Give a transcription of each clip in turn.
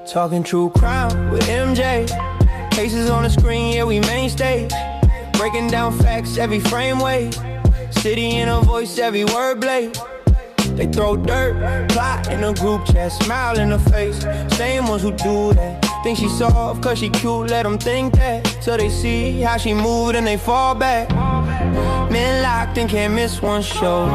Talking true crime with MJ. Cases on the screen, yeah, we mainstay. Breaking down facts, every frame way. City in a voice, every word blade. They throw dirt, plot in a group chat, smile in her face. Same ones who do that. Think she soft cause she cute, let them think that. Till they see how she move and they fall back. Men locked and can't miss one show.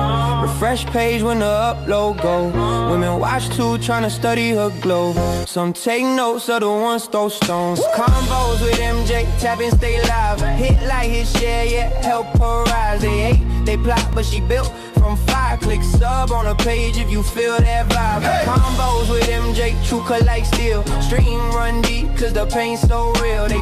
Refresh page when the upload go. Women watch too, trying to study her glow. Some take notes, other ones throw stones. Combos with MJ, tap and stay live. Hit like his share, yeah, help her rise. They hate, they plot, but she built from fire. Click sub on a page if you feel that vibe. Hey. Combos with MJ, true cut like steel. Stream run deep, cause the pain's so real. They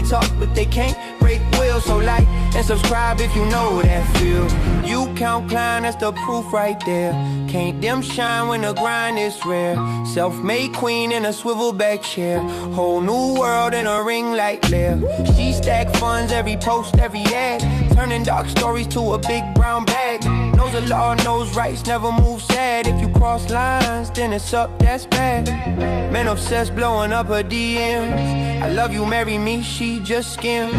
talk, but they can't break will. So like and subscribe if you know that feel. You count climb, that's the proof right there. Can't dim shine when the grind is rare. Self-made queen in a swivel back chair. Whole new world in a ring light glare. She stack funds, every post, every ad. Turning dark stories to a big brown bag. Knows the law, knows rights, never move sad. If you cross lines, then it's up, that's bad. Men obsessed, blowing up her DMs. I love you, marry me, she just skims.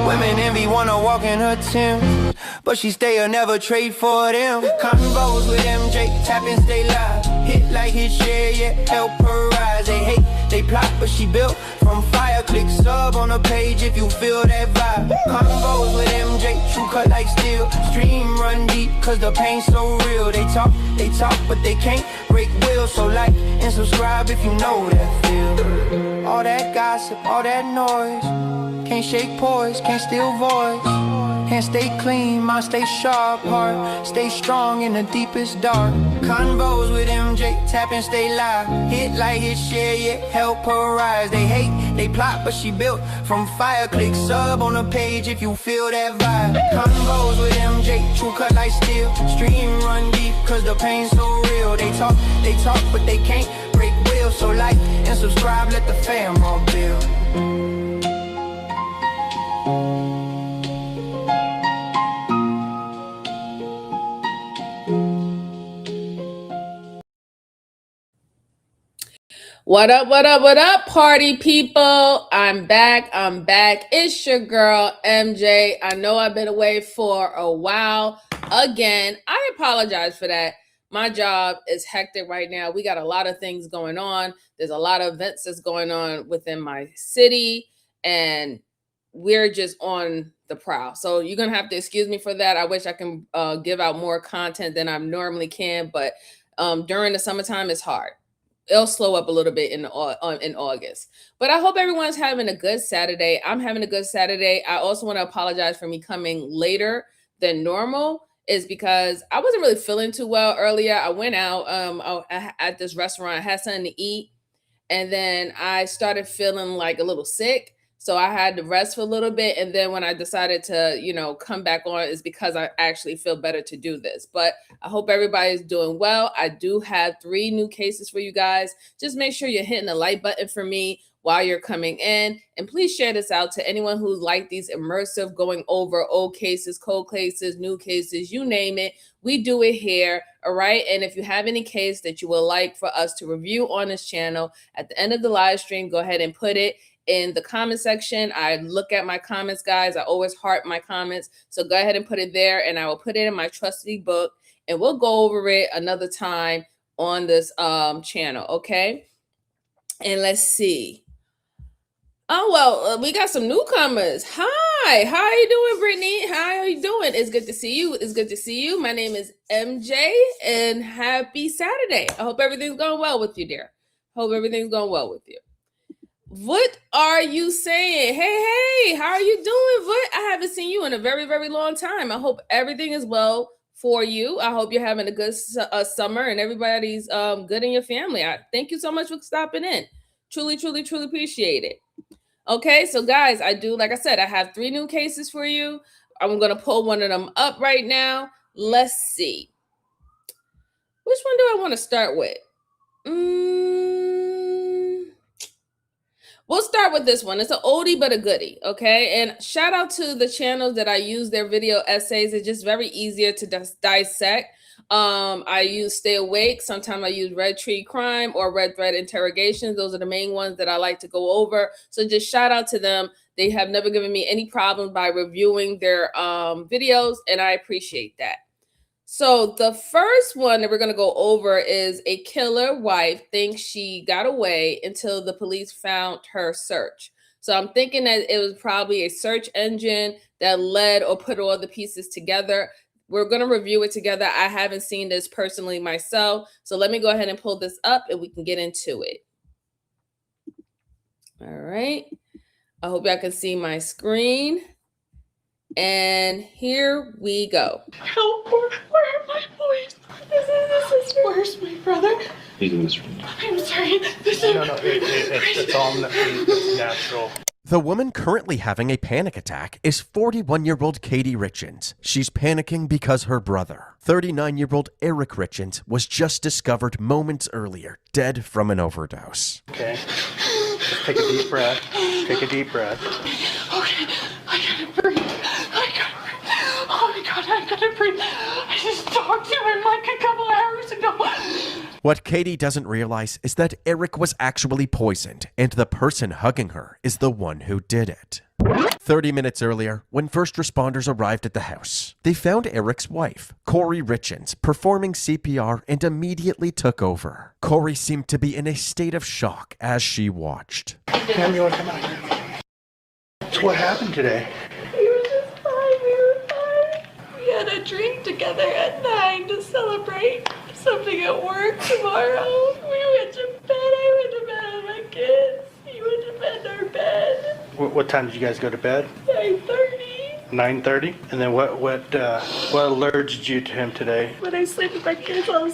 Women envy, wanna walk in her Timbs, but she stay or never trade for them. Combos with MJ, tap and stay live. Hit like his share, yeah, help her rise. They hate, they plot, but she built from fire. Click sub on a page if you feel that vibe. Combos with MJ, true cut like steel. Stream run deep, cause the pain's so real. They talk, but they can't break will. So like and subscribe if you know that feel. All that gossip, all that noise. Can't shake poise, can't steal voice. Can't stay clean, mind stay sharp. Heart stay strong in the deepest dark. Convos with MJ, tap and stay live. Hit like his share, yeah, help her rise. They hate, they plot, but she built from fire. Click sub on the page if you feel that vibe. Convos with MJ, true cut like steel. Stream run deep, cause the pain's so real. They talk, but they can't break will. So like and subscribe, let the fam all build. What up, party people? I'm back. It's your girl, MJ. I know I've been away for a while. Again, I apologize for that. My job is hectic right now. We got a lot of things going on. There's a lot of events that's going on within my city, and we're just on the prowl. So you're going to have to excuse me for that. I wish I can give out more content than I normally can, but during the summertime, it's hard. It'll slow up a little bit in August. But I hope everyone's having a good Saturday. I'm having a good Saturday. I also want to apologize for me coming later than normal, is because I wasn't really feeling too well earlier. I went out at this restaurant. I had something to eat, and then I started feeling like a little sick. So I had to rest for a little bit. And then when I decided to, come back on, is because I actually feel better to do this. But I hope everybody's doing well. I do have 3 new cases for you guys. Just make sure you're hitting the like button for me while you're coming in. And please share this out to anyone who like these immersive going over old cases, cold cases, new cases, you name it. We do it here. All right. And if you have any case that you would like for us to review on this channel at the end of the live stream, go ahead and put it in the comment section. I look at my comments, guys. I always heart my comments. So go ahead and put it there, and I will put it in my trusty book, and we'll go over it another time on this channel. Okay. And let's see. Oh, well, we got some newcomers. Hi. How are you doing, Brittany? How are you doing? It's good to see you. It's good to see you. My name is MJ, and happy Saturday. I hope everything's going well with you, dear. Hope everything's going well with you. What are you saying? Hey, how are you doing, Vut? I haven't seen you in a very, very long time. I hope everything is well for you. I hope you're having a good summer and everybody's good in your family. Thank you so much for stopping in. Truly, truly, truly appreciate it. Okay, so guys, like I said, I have 3 new cases for you. I'm going to pull one of them up right now. Let's see. Which one do I want to start with? We'll start with this one. It's an oldie but a goodie, okay? And shout out to the channels that I use their video essays. It's just very easier to dissect. I use Stay Awake. Sometimes I use Red Tree Crime or Red Thread Interrogations. Those are the main ones that I like to go over. So just shout out to them. They have never given me any problems by reviewing their videos, and I appreciate that. So the first one that we're going to go over is a killer wife thinks she got away until the police found her search. So I'm thinking that it was probably a search engine that led or put all the pieces together. We're going to review it together. I haven't seen this personally myself. So let me go ahead and pull this up and we can get into it. All right. I hope y'all can see my screen. And here we go. Help! Where are my boys? Where's my brother? He's in this room. I'm sorry. This is... No, it's all it's natural. The woman currently having a panic attack is 41-year-old Katie Richens. She's panicking because her brother, 39-year-old Eric Richens, was just discovered moments earlier, dead from an overdose. Okay. Just take a deep breath. Take a deep breath. Okay. I gotta breathe. Oh my God, I gotta breathe. I just talked to him like a couple hours ago. What Katie doesn't realize is that Eric was actually poisoned, and the person hugging her is the one who did it. 30 minutes earlier, when first responders arrived at the house, they found Eric's wife, Corey Richens, performing CPR and immediately took over. Corey seemed to be in a state of shock as she watched. Cam, you want to come out here? So what happened today? We were just fine. We were fine. We had a drink together at 9 to celebrate something at work tomorrow. We went to bed. I went to bed with my kids. He went to bed in our bed. What time did you guys go to bed? 9:30. 9:30. And then what alerted you to him today? When I sleep with my kids, I'll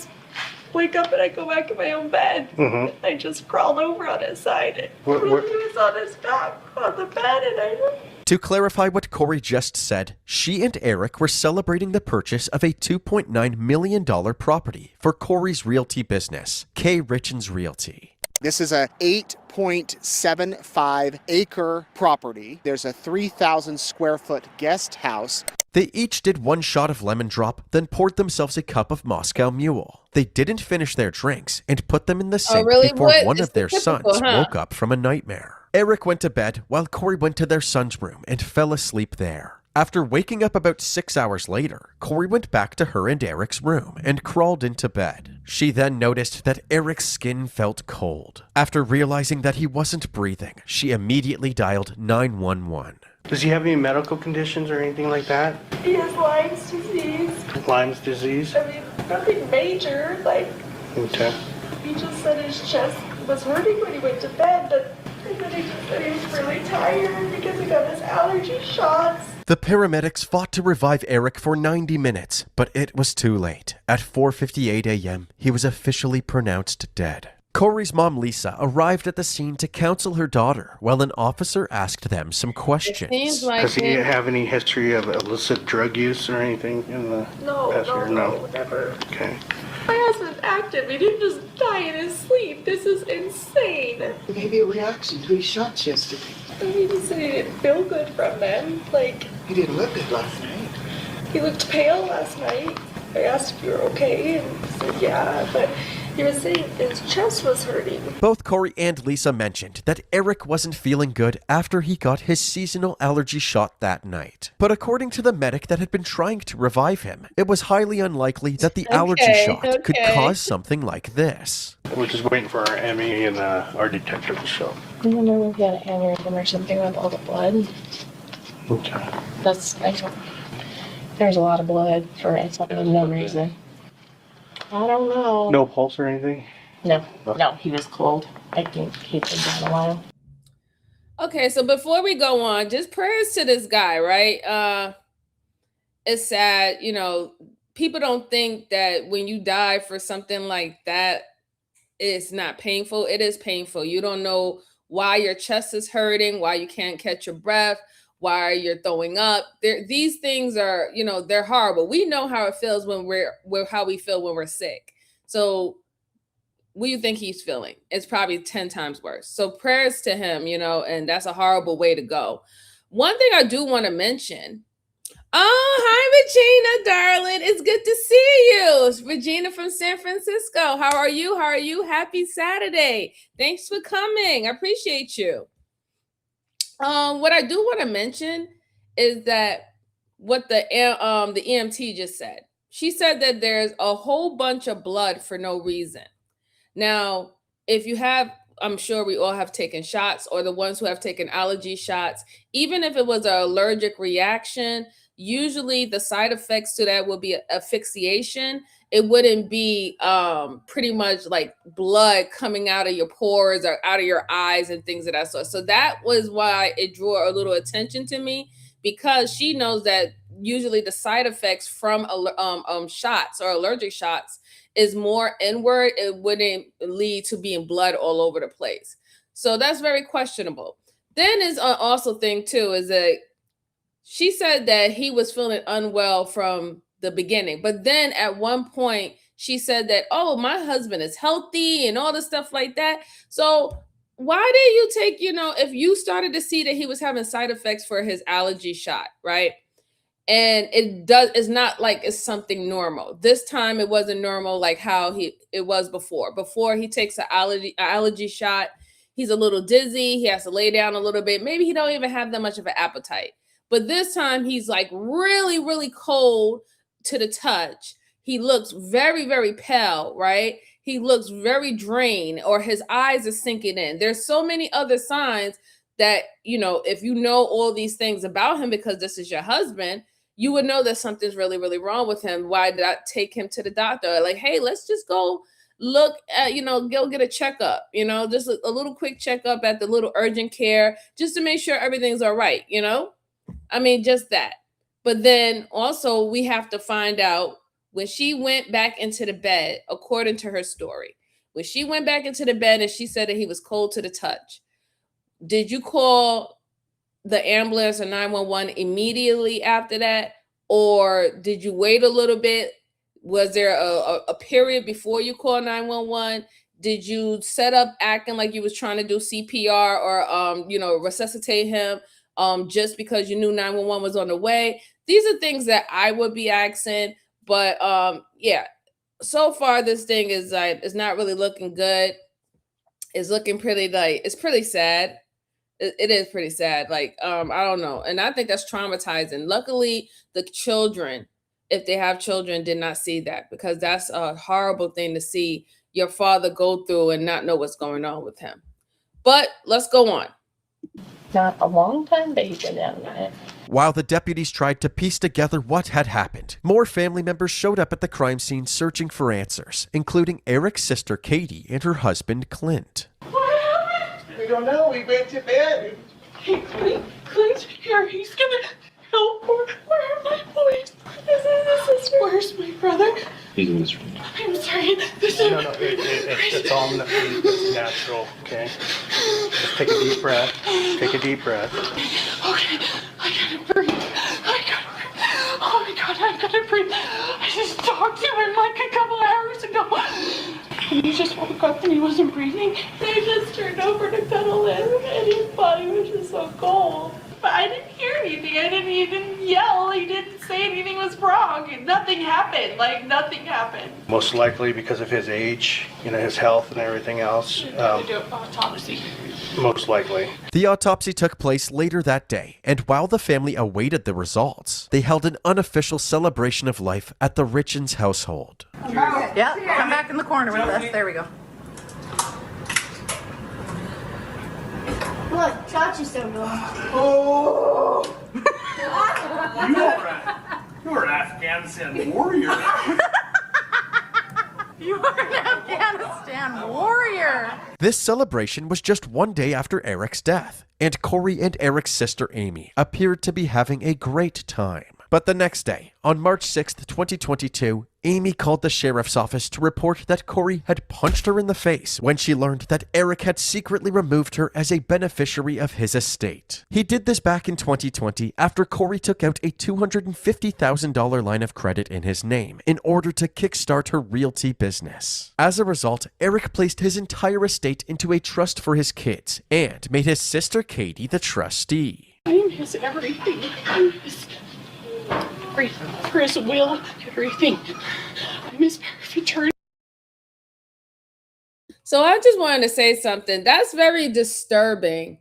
wake up and I go back in my own bed. Mm-hmm. I just crawled over on his side. He was on his back on the bed, and To clarify what Corey just said, she and Eric were celebrating the purchase of a $2.9 million property for Corey's realty business, K. Richens Realty. This is a 8.75 acre property. There's a 3,000 square foot guest house. They each did one shot of lemon drop, then poured themselves a cup of Moscow Mule. They didn't finish their drinks and put them in the sink before one of their sons woke up from a nightmare. Eric went to bed while Corey went to their son's room and fell asleep there. After waking up about 6 hours later, Corey went back to her and Eric's room and crawled into bed. She then noticed that Eric's skin felt cold. After realizing that he wasn't breathing, she immediately dialed 911. Does he have any medical conditions or anything like that? he has Lyme's disease. Lyme's disease? I mean, nothing major. Like, Okay. he just said his chest was hurting when he went to bed, but then he just said he was really tired because he got his allergy shots. The paramedics fought to revive Eric for 90 minutes, but it was too late. At 4:58 a.m., he was officially pronounced dead. Corey's mom, Lisa, arrived at the scene to counsel her daughter while an officer asked them some questions. Does he have any history of illicit drug use or anything in the past year? No, never. Okay. My husband's active. He didn't just die in his sleep. This is insane. Maybe a reaction to his shots yesterday. He just said he didn't feel good from them. Like, He didn't look good last night. he looked pale last night. I asked if you were okay, and he said yeah, but he was saying his chest was hurting. Both Corey and Lisa mentioned that Eric wasn't feeling good after he got his seasonal allergy shot that night. But according to the medic that had been trying to revive him, it was highly unlikely that the allergy shot could cause something like this. We're just waiting for our Emmy and our detective to show. I wonder if he had an aneurysm or something with all the blood. Okay. There's a lot of blood for some unknown reason. I don't know. No pulse or anything? No, he was cold. I think he'd been down a while. Okay, so before we go on, just prayers to this guy, right? It's sad, you know, people don't think that when you die for something like that, it's not painful. It is painful. You don't know why your chest is hurting, why you can't catch your breath, why you're throwing up. These things are, you know, they're horrible. We know how it feels when how we feel when we're sick. So what do you think he's feeling? It's probably 10 times worse. So prayers to him, you know, and that's a horrible way to go. One thing I do want to mention, Oh, hi, Regina, darling. It's good to see you. It's Regina from San Francisco. How are you? How are you? Happy Saturday. Thanks for coming. I appreciate you. What I do want to mention is that what the EMT just said. She said that there's a whole bunch of blood for no reason. Now, if you have, I'm sure we all have taken shots, or the ones who have taken allergy shots, even if it was an allergic reaction, usually the side effects to that will be asphyxiation. It wouldn't be pretty much like blood coming out of your pores or out of your eyes and things of that sort. So that was why it drew a little attention to me, because she knows that usually the side effects from shots or allergic shots is more inward. It wouldn't lead to being blood all over the place. So that's very questionable. Then is also thing too is that she said that he was feeling unwell from the beginning, but then at one point she said that, oh, my husband is healthy and all this stuff like that. So why did you take, if you started to see that he was having side effects for his allergy shot, right? And it's not like it's something normal. This time it wasn't normal like how it was before. Before he takes an allergy shot, he's a little dizzy, he has to lay down a little bit. Maybe he don't even have that much of an appetite. But this time he's like really, really cold to the touch. He looks very, very pale, right? He looks very drained, or his eyes are sinking in. There's so many other signs that, if you know all these things about him because this is your husband, you would know that something's really, really wrong with him. Why did I take him to the doctor? Like, hey, let's just go look at, go get a checkup, just a little quick checkup at the little urgent care, just to make sure everything's all right, just that. But then also we have to find out when she went back into the bed, according to her story, when she went back into the bed and she said that he was cold to the touch, did you call the ambulance or 911 immediately after that? Or did you wait a little bit? Was there a period before you called 911? Did you set up acting like you was trying to do CPR or, resuscitate him just because you knew 911 was on the way? These are things that I would be asking. But yeah, so far this thing is like, it's not really looking good. It's looking pretty it's pretty sad. It is pretty sad. Like, I don't know. And I think that's traumatizing. Luckily, the children, if they have children, did not see that, because that's a horrible thing to see your father go through and not know what's going on with him. But let's go on. Not a long time, but he's been down there. While the deputies tried to piece together what had happened, more family members showed up at the crime scene searching for answers, including Eric's sister Katie and her husband Clint. We don't know. We went to bed. Hey, Clint's here. He's gonna help. Where are my boys? Where's my brother? He's in this room. I'm sorry. This is... No, it's all natural, okay? Just take a deep breath. Take a deep breath. Okay, I gotta breathe. Oh my God, I gotta breathe. I just talked to him like a couple hours ago. And he just woke up and he wasn't breathing. They just turned over to cuddle him and his body was just so cold. But I didn't hear anything. He didn't yell. He didn't say anything was wrong. Nothing happened. Like, nothing happened. Most likely because of his age, his health and everything else. Do an autopsy. Most likely. The autopsy took place later that day, and while the family awaited the results, they held an unofficial celebration of life at the Richens household. Yeah, come back in the corner with us. There we go. Look, Chachi's so good. Oh! You're an Afghanistan warrior. You are an Afghanistan warrior. This celebration was just one day after Eric's death, and Corey and Eric's sister Amy appeared to be having a great time. But the next day, on March 6th, 2022, Amy called the sheriff's office to report that Corey had punched her in the face when she learned that Eric had secretly removed her as a beneficiary of his estate. He did this back in 2020 after Corey took out a $250,000 line of credit in his name in order to kickstart her realty business. As a result, Eric placed his entire estate into a trust for his kids and made his sister Katie the trustee. I'm his everything. I'm his Chris, Will, everything. I miss fraternity. So I just wanted to say something. That's very disturbing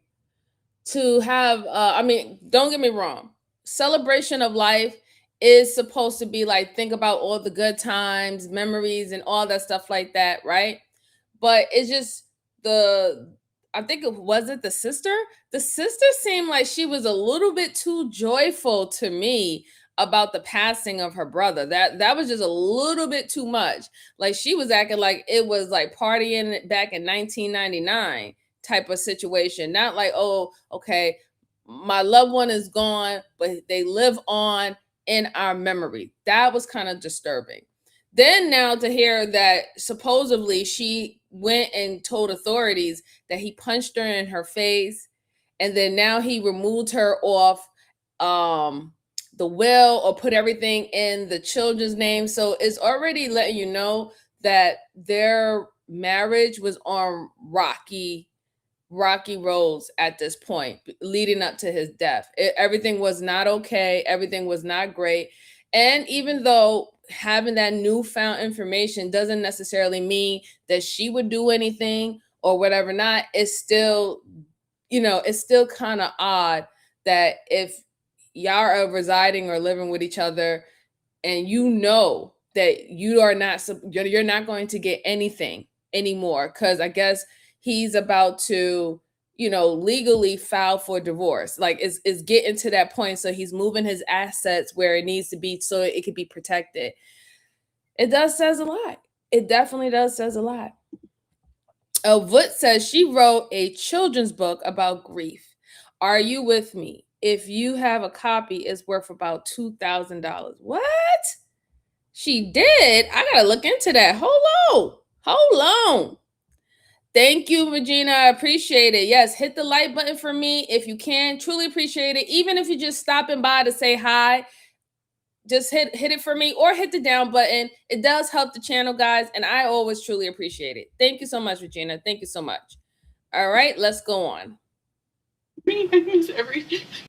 to have. I mean, don't get me wrong. Celebration of life is supposed to be like, think about all the good times, memories, and all that stuff like that, right? But it's just I think it was it the sister. The sister seemed like she was a little bit too joyful to me about the passing of her brother. That was just a little bit too much. Like she was acting like it was like partying back in 1999 type of situation. Not like, oh, okay, my loved one is gone, but they live on in our memory. That was kind of disturbing. Then now to hear that supposedly she went and told authorities that he punched her in her face, and then now he removed her off the will or put everything in the children's name. So it's already letting you know that their marriage was on rocky roads at this point, leading up to his death. Everything was not okay. Everything was not great. And even though having that newfound information doesn't necessarily mean that she would do anything or whatever, not, it's still, it's still kind of odd that if y'all are residing or living with each other and that you're not going to get anything anymore, because I guess he's about to legally file for divorce. Like it's getting to that point, so he's moving his assets where it needs to be so it could be protected. It does says a lot. It definitely does says a lot. Voot says she wrote a children's book about grief. Are you with me? If you have a copy, it's worth about $2,000. What? She did? I gotta look into that. Hold on. Thank you, Regina. I appreciate it. Yes, hit the like button for me if you can. Truly appreciate it. Even if you're just stopping by to say hi, just hit it for me or hit the down button. It does help the channel, guys, and I always truly appreciate it. Thank you so much, Regina. Thank you so much. All right, let's go on.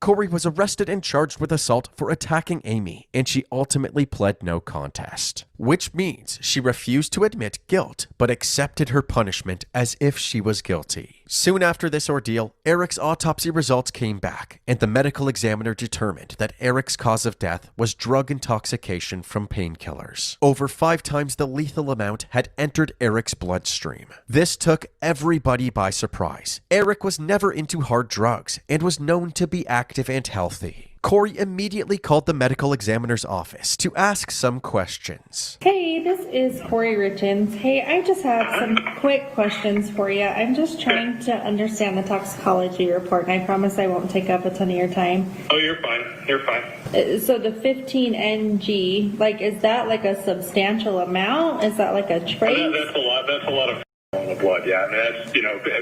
Corey was arrested and charged with assault for attacking Amy, and she ultimately pled no contest, which means she refused to admit guilt, but accepted her punishment as if she was guilty. Soon after this ordeal, Eric's autopsy results came back, and the medical examiner determined that Eric's cause of death was drug intoxication from painkillers. Over 5 times the lethal amount had entered Eric's bloodstream. This took everybody by surprise. Eric was never into hard drugs and was known to be active and healthy. Corey immediately called the medical examiner's office to ask some questions. Hey, this is Corey Richens. Hey, I just have some quick questions for you. I'm just trying to understand the toxicology report, and I promise I won't take up a ton of your time. Oh, you're fine. You're fine. So the 15 ng, like, is that like a substantial amount? Is that like a trace? That's a lot. That's a lot of in the blood. Yeah, I mean, that's,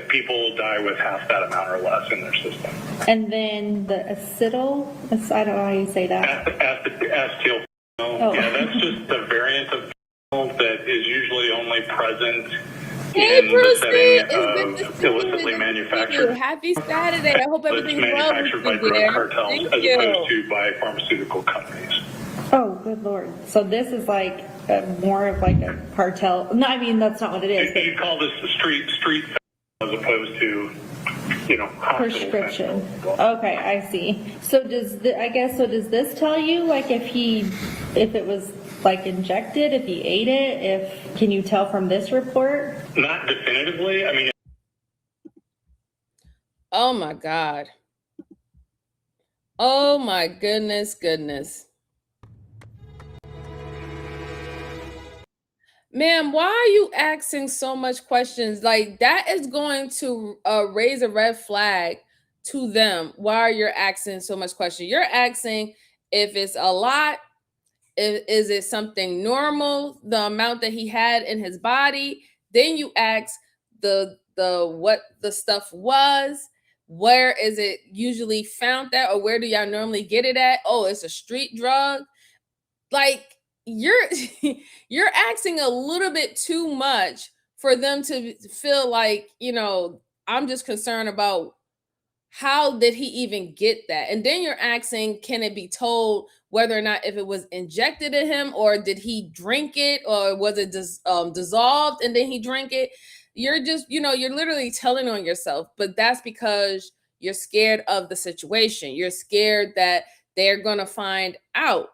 people die with half that amount or less in their system. And then the acetyl, I don't know how you say that. Acetyl. Yeah, that's just a variant of that is usually only present in the setting of illicitly manufactured. Happy Saturday. I hope everything's well. Manufactured by drug cartels as opposed to by pharmaceutical companies. Oh, good Lord. So this is like more of like a cartel. No, I mean, that's not what it is. You call this the street as opposed to, prescription. Okay, I see. So does this tell you, like, if it was like injected, if he ate it, can you tell from this report? Not definitively. I mean. Oh my God. Oh my goodness. Ma'am, why are you asking so much questions? Like, that is going to raise a red flag to them. Why are you asking so much questions? You're asking if it's a lot. Is it something normal, the amount that he had in his body? Then you ask the what the stuff was. Where is it usually found at, or where do y'all normally get it at? Oh, it's a street drug. Like, you're asking a little bit too much for them to feel like, I'm just concerned about how did he even get that? And then you're asking, can it be told whether or not if it was injected in him, or did he drink it, or was it dissolved and then he drank it? You're just, you're literally telling on yourself, but that's because you're scared of the situation. You're scared that they're going to find out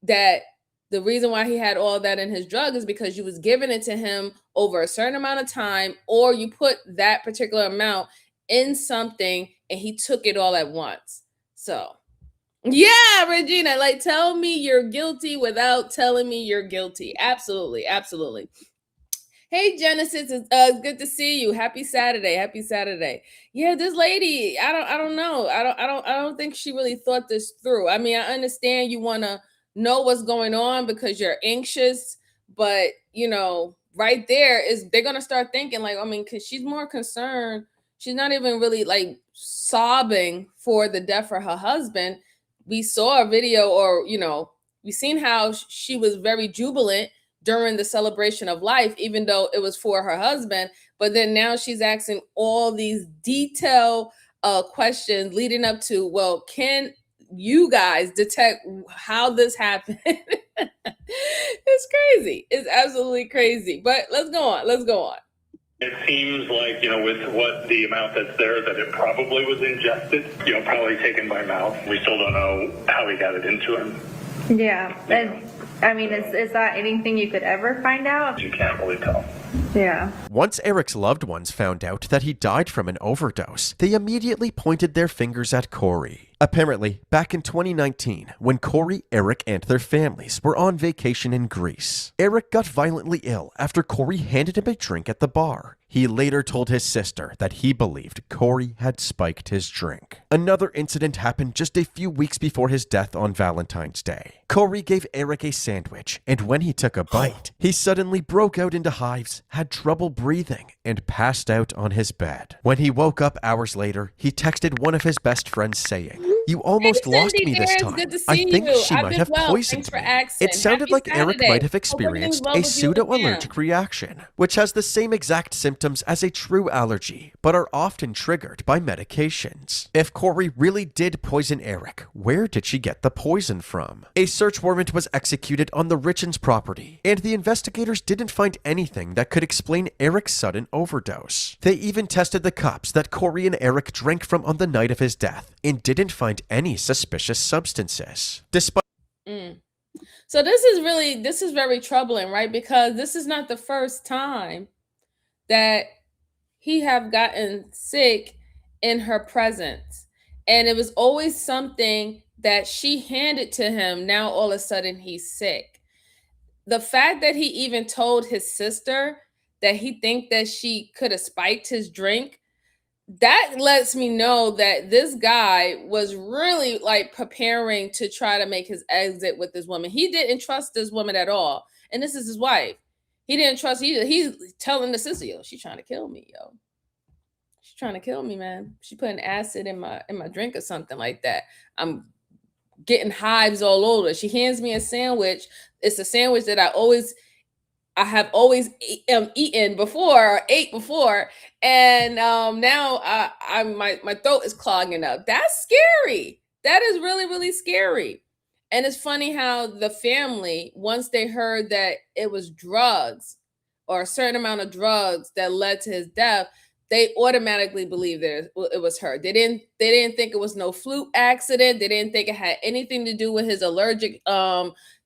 that the reason why he had all that in his drug is because you was giving it to him over a certain amount of time, or you put that particular amount in something and he took it all at once. So yeah, Regina, like, tell me you're guilty without telling me you're guilty. Absolutely, absolutely. Hey Genesis, it's good to see you. Happy Saturday. Happy Saturday. Yeah, this lady, I don't know. I don't think she really thought this through. I mean, I understand you want to know what's going on because you're anxious, but right there is they're going to start thinking like, I mean, cuz she's more concerned. She's not even really like sobbing for the death of her husband. We saw a video, or we seen how she was very jubilant during the celebration of life, even though it was for her husband. But then now she's asking all these detailed questions leading up to, well, can you guys detect how this happened? It's crazy. It's absolutely crazy. But let's go on. Let's go on. It seems like, with what the amount that's there, that it probably was ingested, probably taken by mouth. We still don't know how he got it into him. Yeah. And I mean, is that anything you could ever find out? You can't really tell. Yeah. Once Eric's loved ones found out that he died from an overdose, they immediately pointed their fingers at Corey. Apparently, back in 2019, when Corey, Eric, and their families were on vacation in Greece, Eric got violently ill after Corey handed him a drink at the bar. He later told his sister that he believed Corey had spiked his drink. Another incident happened just a few weeks before his death on Valentine's Day. Corey gave Eric a sandwich, and when he took a bite, he suddenly broke out into hives, had trouble breathing, and passed out on his bed. When he woke up hours later, he texted one of his best friends saying, "You almost lost me this time. I think she might have poisoned me." It sounded like Eric might have experienced a pseudo-allergic reaction, which has the same exact symptoms as a true allergy, but are often triggered by medications. If Corey really did poison Eric, where did she get the poison from? A search warrant was executed on the Richens property, and the investigators didn't find anything that could explain Eric's sudden overdose. They even tested the cups that Corey and Eric drank from on the night of his death, and didn't find any suspicious substances. Despite So this is very troubling, right? Because this is not the first time that he have gotten sick in her presence. And it was always something that she handed to him. Now all of a sudden he's sick. The fact that he even told his sister that he think that she could have spiked his drink, that lets me know that this guy was really like preparing to try to make his exit with this woman. He didn't trust this woman at all. And this is his wife. He didn't trust either. He's telling the sister, yo, she's trying to kill me, yo. She's trying to kill me, man. She putting acid in my drink or something like that. I'm getting hives all over. She hands me a sandwich. It's a sandwich that I have always eaten before or ate before, and now my throat is clogging up. That's scary. That is really, really scary. And it's funny how the family, once they heard that it was drugs or a certain amount of drugs that led to his death, they automatically believed that it was her. They didn't think it was no fluke accident. They didn't think it had anything to do with his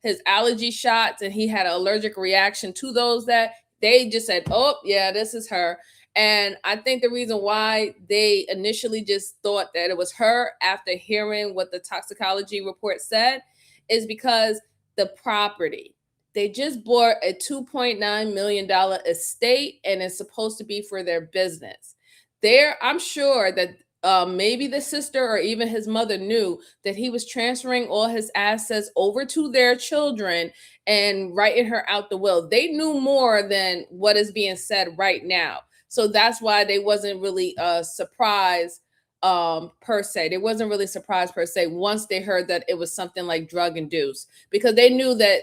his allergy shots, and he had an allergic reaction to those. That they just said, oh yeah, this is her. And I think the reason why they initially just thought that it was her after hearing what the toxicology report said is because the property. They just bought a $2.9 million estate, and it's supposed to be for their business. I'm sure that maybe the sister or even his mother knew that he was transferring all his assets over to their children and writing her out the will. They knew more than what is being said right now. So that's why they wasn't really surprised per se. They wasn't really surprised per se once they heard that it was something like drug induced, because they knew that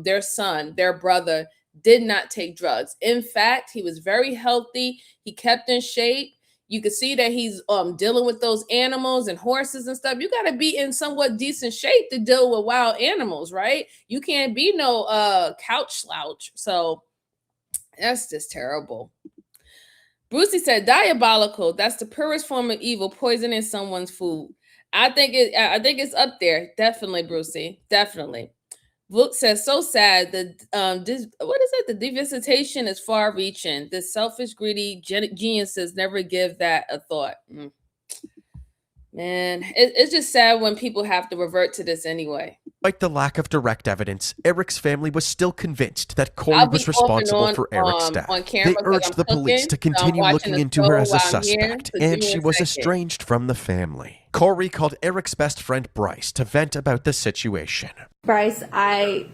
their son, their brother, did not take drugs. In fact, he was very healthy. He kept in shape. You can see that he's dealing with those animals and horses and stuff. You got to be in somewhat decent shape to deal with wild animals, right? You can't be no couch slouch. So that's just terrible. Brucey said, diabolical. That's the purest form of evil, poisoning someone's food. I think it's up there. Definitely, Brucey. Definitely. Luke says, so sad. What is it? The devisitation is far-reaching. The selfish, greedy geniuses never give that a thought. Man, it's just sad when people have to revert to this anyway. Despite the lack of direct evidence, Eric's family was still convinced that Corey was responsible for Eric's death. They urged the police to continue looking into her as a suspect, and she was estranged from the family. Corey called Eric's best friend Bryce to vent about the situation. Bryce, I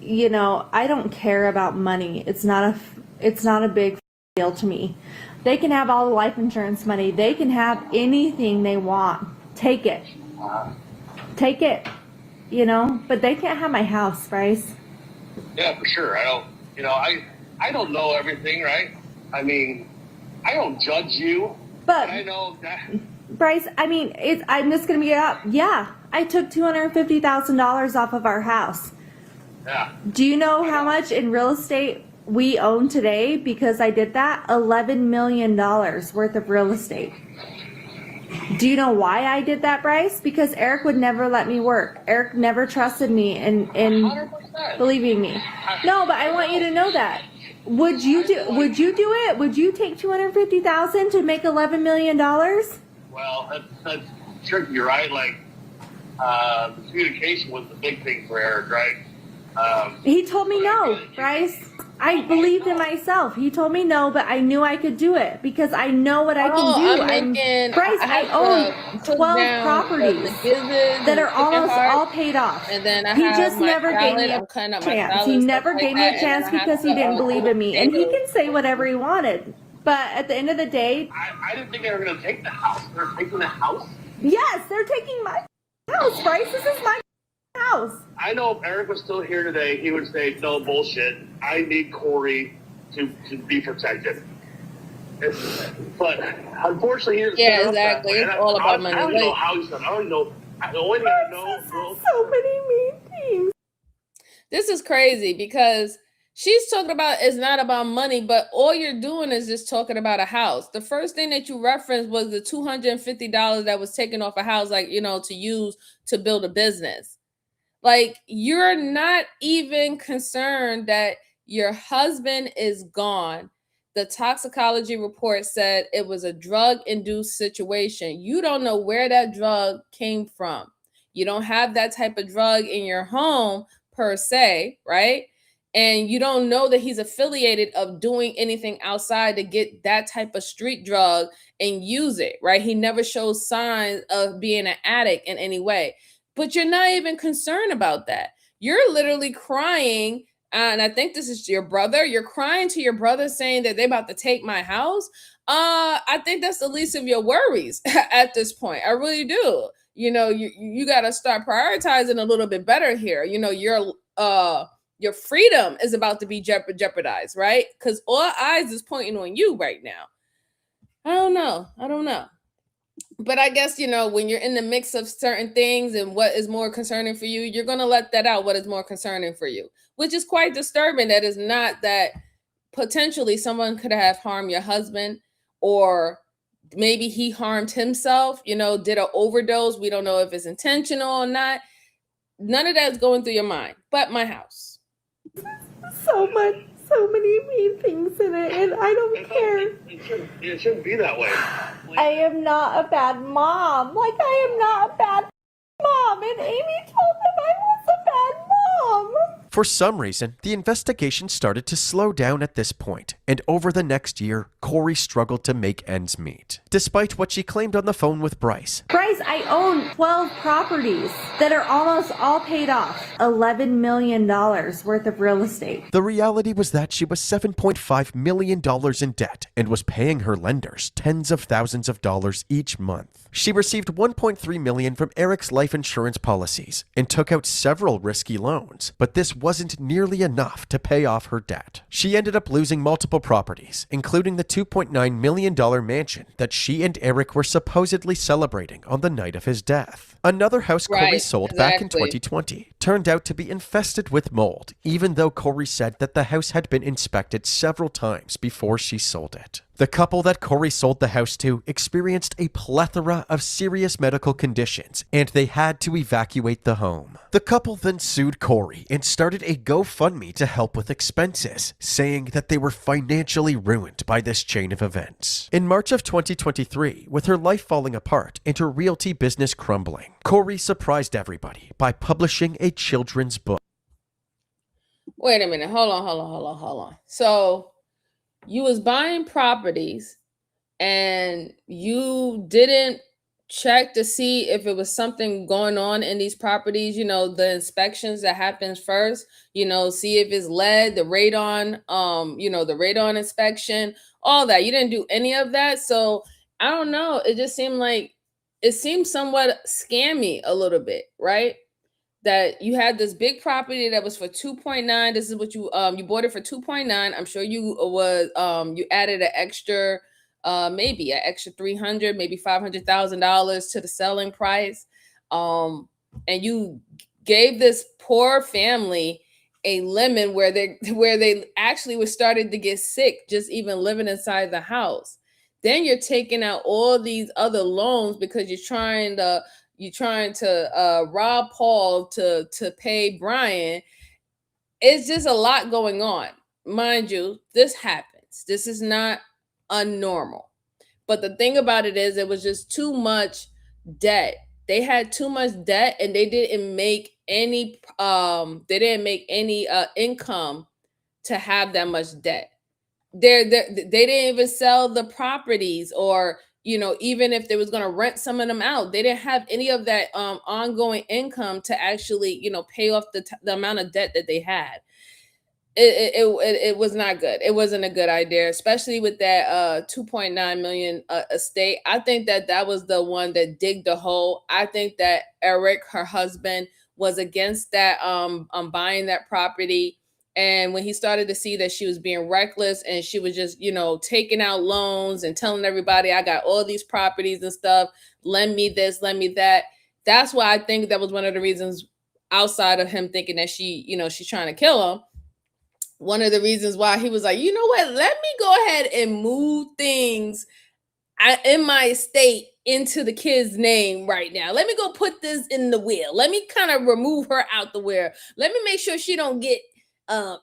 don't care about money. It's not a big deal to me. They can have all the life insurance money. They can have anything they want. Take it. Take it. But they can't have my house, Bryce. Yeah, for sure. I don't know everything, right? I mean, I don't judge you. But I know that. Bryce, I'm just going to be up. Yeah, I took $250,000 off of our house. Yeah. Do you know how much in real estate we own today because I did that? $11 million worth of real estate. Do you know why I did that, Bryce? Because Eric would never let me work. Eric never trusted me in 100%. believing me. No, but I want you to know that. Would you do it? Would you take $250,000 to make $11 million? Well, that's tricky, right? Like, the communication was the big thing for Eric, right? He told me no, Bryce. I believed in myself. He told me no, but I knew I could do it because I know what I can do. Bryce, I own 12 properties that are almost all paid off. And then he just never gave me a chance. He never gave me a chance because he didn't believe in me. And he can say whatever he wanted. But at the end of the day, I didn't think they were going to take the house. They're taking the house? Yes, they're taking my house, Bryce. This is my house. I know if Eric was still here today, he would say, no, bullshit. I need Corey to be protected. But unfortunately, he didn't. Yeah, exactly. It's all about money. I don't know how he's done. I don't know. The only thing I know. So many mean things. This is crazy because she's talking about it's not about money, but all you're doing is just talking about a house. The first thing that you referenced was the $250 that was taken off a house, to use to build a business. Like, you're not even concerned that your husband is gone. The toxicology report said it was a drug-induced situation. You don't know where that drug came from. You don't have that type of drug in your home per se, right? And you don't know that he's affiliated of doing anything outside to get that type of street drug and use it, right? He never shows signs of being an addict in any way. But you're not even concerned about that. You're literally crying, and I think this is your brother. You're crying to your brother saying that they're about to take my house. I think that's the least of your worries at this point. I really do. You got to start prioritizing a little bit better here. Your freedom is about to be jeopardized, right? Because all eyes is pointing on you right now. I don't know. But I guess, when you're in the mix of certain things and what is more concerning for you, you're going to let that out, what is more concerning for you, which is quite disturbing. That is not that potentially someone could have harmed your husband, or maybe he harmed himself, did an overdose. We don't know if it's intentional or not. None of that's going through your mind, but my house. So many mean things in it, and I don't care. It shouldn't be that way. I am not a bad mom. I am not a bad mom, and Amy told them I was a bad mom. For some reason, the investigation started to slow down at this point, and over the next year, Corey struggled to make ends meet. Despite what she claimed on the phone with Bryce, I own 12 properties that are almost all paid off. $11 million worth of real estate. The reality was that she was $7.5 million in debt and was paying her lenders tens of thousands of dollars each month. She received $1.3 million from Eric's life insurance policies and took out several risky loans, but this wasn't nearly enough to pay off her debt. She ended up losing multiple properties, including the $2.9 million mansion that she and Eric were supposedly celebrating on the night of his death. Another house Corey sold back in 2020 turned out to be infested with mold, even though Corey said that the house had been inspected several times before she sold it. The couple that Corey sold the house to experienced a plethora of serious medical conditions, and they had to evacuate the home. The couple then sued Corey and started a GoFundMe to help with expenses, saying that they were financially ruined by this chain of events. In March of 2023, with her life falling apart and her realty business crumbling, Corey surprised everybody by publishing a children's book. Wait a minute. Hold on. So you was buying properties and you didn't check to see if it was something going on in these properties, the inspections that happens first, see if it's lead, the radon, the radon inspection, all that. You didn't do any of that. So I don't know. It just seemed somewhat scammy a little bit, right? That you had this big property that was for 2.9. This is what you bought it for 2.9. I'm sure you added an extra maybe an extra $300,000, maybe $500,000 to the selling price. And you gave this poor family a lemon where they actually were starting to get sick just even living inside the house. Then you're taking out all these other loans because you're trying to rob Paul to pay Brian. It's just a lot going on. Mind you, this happens. This is not unnormal. But the thing about it is it was just too much debt. They had too much debt and they didn't make any income to have that much debt. They didn't even sell the properties, or even if they was going to rent some of them out, they didn't have any of that ongoing income to actually pay off the amount of debt that they had. It was not good. It wasn't a good idea, especially with that 2.9 million estate. I think that was the one that digged the hole. I think that Eric, her husband, was against that buying that property. And when he started to see that she was being reckless and she was just, taking out loans and telling everybody, I got all these properties and stuff, lend me this, lend me that. That's why I think that was one of the reasons, outside of him thinking that she's trying to kill him. One of the reasons why he was like, you know what, let me go ahead and move things in my estate into the kid's name right now. Let me go put this in the will. Let me kind of remove her out the will. Let me make sure she don't get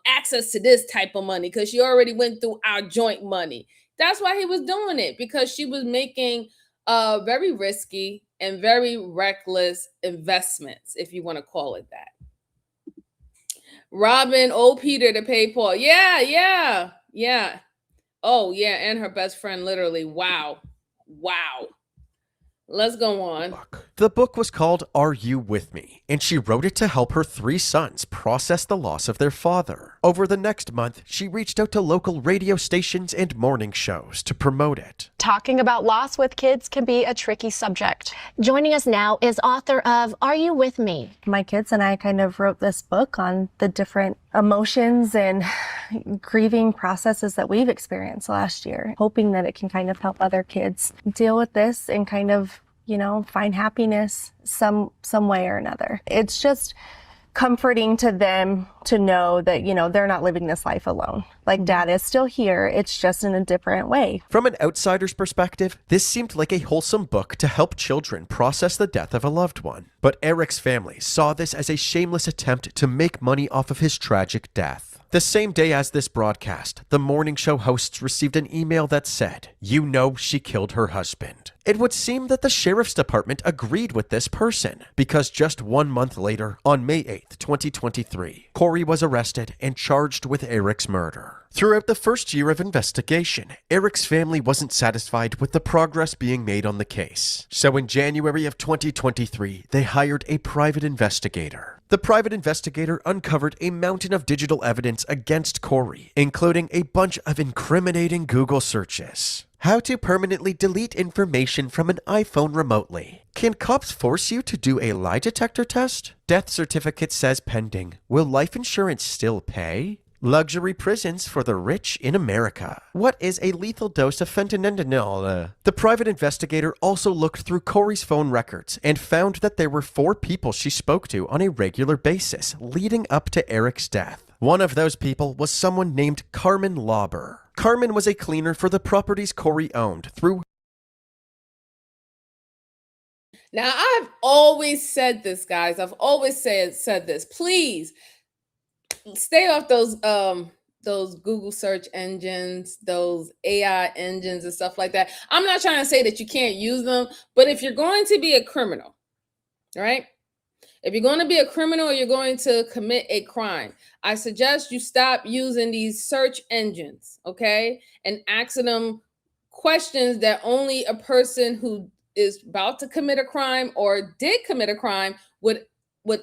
access to this type of money because she already went through our joint money. That's why he was doing it, because she was making very risky and very reckless investments, if you want to call it that. Robbing old Peter to pay Paul. Yeah. Oh, yeah. And her best friend, literally. Wow. Let's go on. The book was called Are You With Me? And she wrote it to help her 3 sons process the loss of their father. Over the next month, she reached out to local radio stations and morning shows to promote it. Talking about loss with kids can be a tricky subject. Joining us now is author of Are You With Me? My kids and I kind of wrote this book on the different emotions and grieving processes that we've experienced last year, hoping that it can kind of help other kids deal with this and kind of, find happiness some way or another. It's just comforting to them to know that, they're not living this life alone. Like, Dad is still here. It's just in a different way. From an outsider's perspective, this seemed like a wholesome book to help children process the death of a loved one. But Eric's family saw this as a shameless attempt to make money off of his tragic death. The same day as this broadcast, the morning show hosts received an email that said, she killed her husband. It would seem that the sheriff's department agreed with this person, because just 1 month later, on May 8th, 2023, Corey was arrested and charged with Eric's murder. Throughout the first year of investigation, Eric's family wasn't satisfied with the progress being made on the case. So in January of 2023, they hired a private investigator. The private investigator uncovered a mountain of digital evidence against Corey, including a bunch of incriminating Google searches. How to permanently delete information from an iPhone remotely. Can cops force you to do a lie detector test? Death certificate says pending. Will life insurance still pay? Luxury prisons for the rich in America. What is a lethal dose of fentanyl? The private investigator also looked through Corey's phone records and found that there were 4 people she spoke to on a regular basis leading up to Eric's death. One of those people was someone named Carmen Lauber. Carmen was a cleaner for the properties Corey owned through. Now, I've always said this, guys. I've always said this. Please stay off those Google search engines, those AI engines and stuff like that. I'm not trying to say that you can't use them, but if you're going to be a criminal, right? If you're going to be a criminal or you're going to commit a crime, I suggest you stop using these search engines, okay? And asking them questions that only a person who is about to commit a crime or did commit a crime would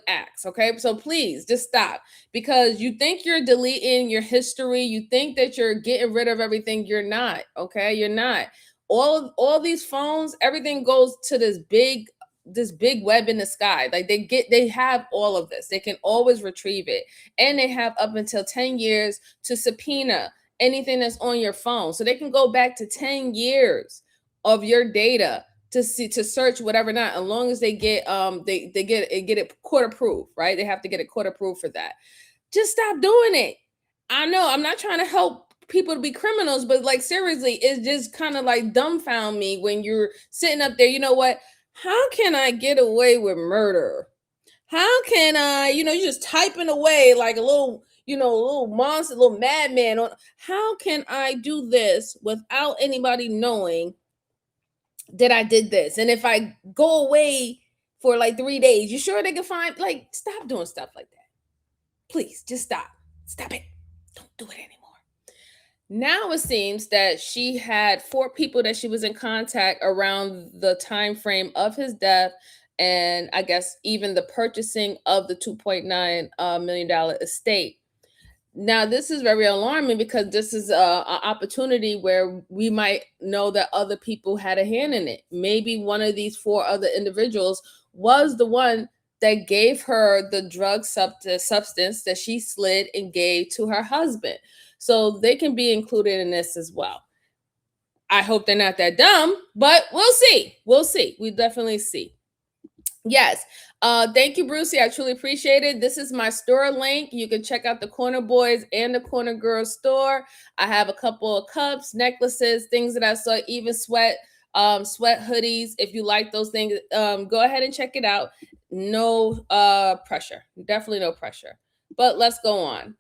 ask, okay? So please just stop, because you think you're deleting your history, you think that you're getting rid of everything. You're not, okay? You're not. All these phones, everything goes to this big web in the sky. Like they have all of this. They can always retrieve it. And they have up until 10 years to subpoena anything that's on your phone. So they can go back to 10 years of your data to search whatever, not, as long as they get get it court approved, right? They have to get it court approved for that. Just stop doing it. I know I'm not trying to help people to be criminals, but like seriously, it's just kind of like dumbfound me when you're sitting up there. You know what? How can I get away with murder? How can I, you're just typing away like a little, a little monster, a little madman. How can I do this without anybody knowing that I did this? And if I go away for like 3 days, you sure they can find, like, stop doing stuff like that. Please, just stop. Stop it. Don't do it anymore. Now it seems that she had 4 people that she was in contact around the time frame of his death, and I guess even the purchasing of the $2.9 million estate. Now, this is very alarming because this is an opportunity where we might know that other people had a hand in it. Maybe one of these 4 other individuals was the one that gave her the drug substance that she slid and gave to her husband. So they can be included in this as well. I hope they're not that dumb, but we'll see. We'll see. We definitely see. Yes. Thank you, Brucey. I truly appreciate it. This is my store link. You can check out the Corner Boys and the Corner Girls store. I have a couple of cups, necklaces, things that I saw, even sweat hoodies. If you like those things, go ahead and check it out. No pressure. Definitely no pressure. But let's go on.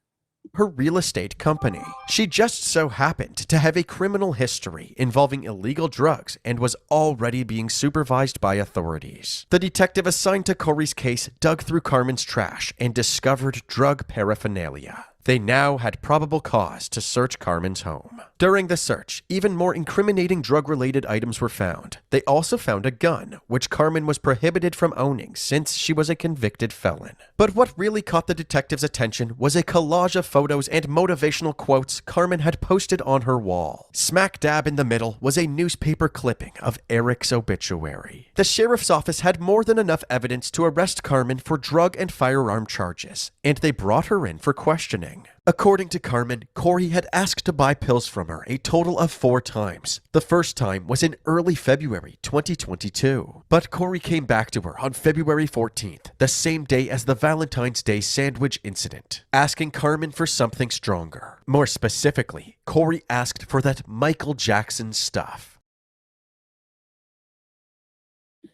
Her real estate company. She just so happened to have a criminal history involving illegal drugs and was already being supervised by authorities. The detective assigned to Corey's case dug through Carmen's trash and discovered drug paraphernalia. They now had probable cause to search Carmen's home. During the search, even more incriminating drug-related items were found. They also found a gun, which Carmen was prohibited from owning since she was a convicted felon. But what really caught the detective's attention was a collage of photos and motivational quotes Carmen had posted on her wall. Smack dab in the middle was a newspaper clipping of Eric's obituary. The sheriff's office had more than enough evidence to arrest Carmen for drug and firearm charges, and they brought her in for questioning. According to Carmen, Corey had asked to buy pills from her a total of 4 times. The first time was in early February 2022. But Corey came back to her on February 14th, the same day as the Valentine's Day sandwich incident, asking Carmen for something stronger. More specifically, Corey asked for that Michael Jackson stuff.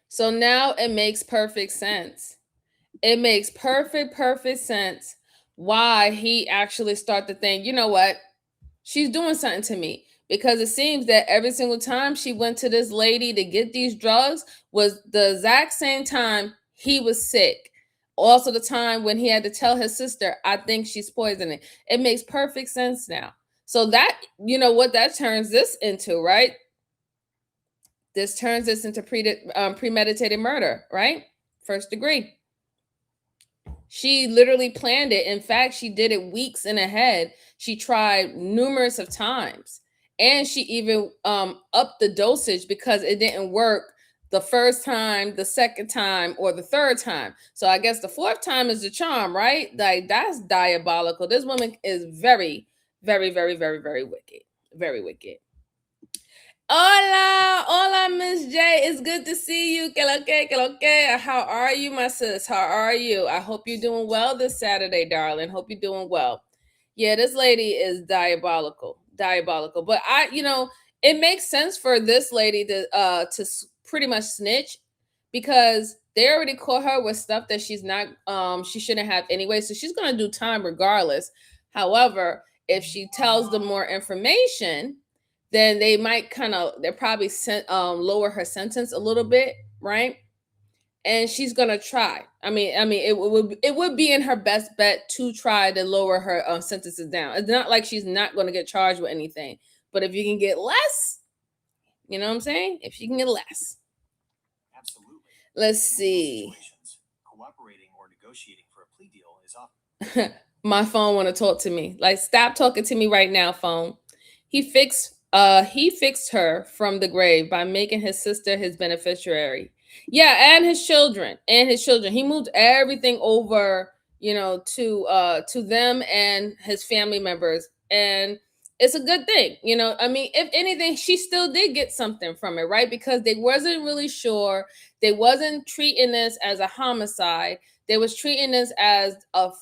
So now it makes perfect sense. It makes perfect sense why he actually started to think, you know what, she's doing something to me, because it seems that every single time she went to this lady to get these drugs was the exact same time he was sick. Also the time when he had to tell his sister, I think she's poisoning. It makes perfect sense now. So that, you know what that turns this into, right? This turns this into premeditated murder, right? First degree. She literally planned it. In fact, she did it weeks in ahead. She tried numerous of times. and she even upped the dosage because it didn't work the first time, the second time, or the third time. So I guess the fourth time is the charm, right? Like, that's diabolical. This woman is very, very, very, very, very wicked. Very wicked. Hola, Miss J. It's good to see you. Que lo que. How are you, my sis? How are you? I hope you're doing well this Saturday, darling. Hope you're doing well. Yeah, this lady is diabolical. But it makes sense for this lady to pretty much snitch, because they already caught her with stuff that she's not she shouldn't have anyway. So she's gonna do time regardless. However, if she tells them more information, then they might they'll probably lower her sentence a little bit, right? And she's gonna try. I mean, it would be in her best bet to try to lower her sentences down. It's not like she's not gonna get charged with anything, but if you can get less, you know what I'm saying? If you can get less, absolutely. Let's see. Cooperating or negotiating for a plea deal is often. My phone want to talk to me. Like, stop talking to me right now, phone. He fixed her from the grave by making his sister his beneficiary. Yeah, and his children. He moved everything over, to them and his family members. And it's a good thing. If anything, she still did get something from it, right? Because they wasn't really sure. They wasn't treating this as a homicide. They was treating this as a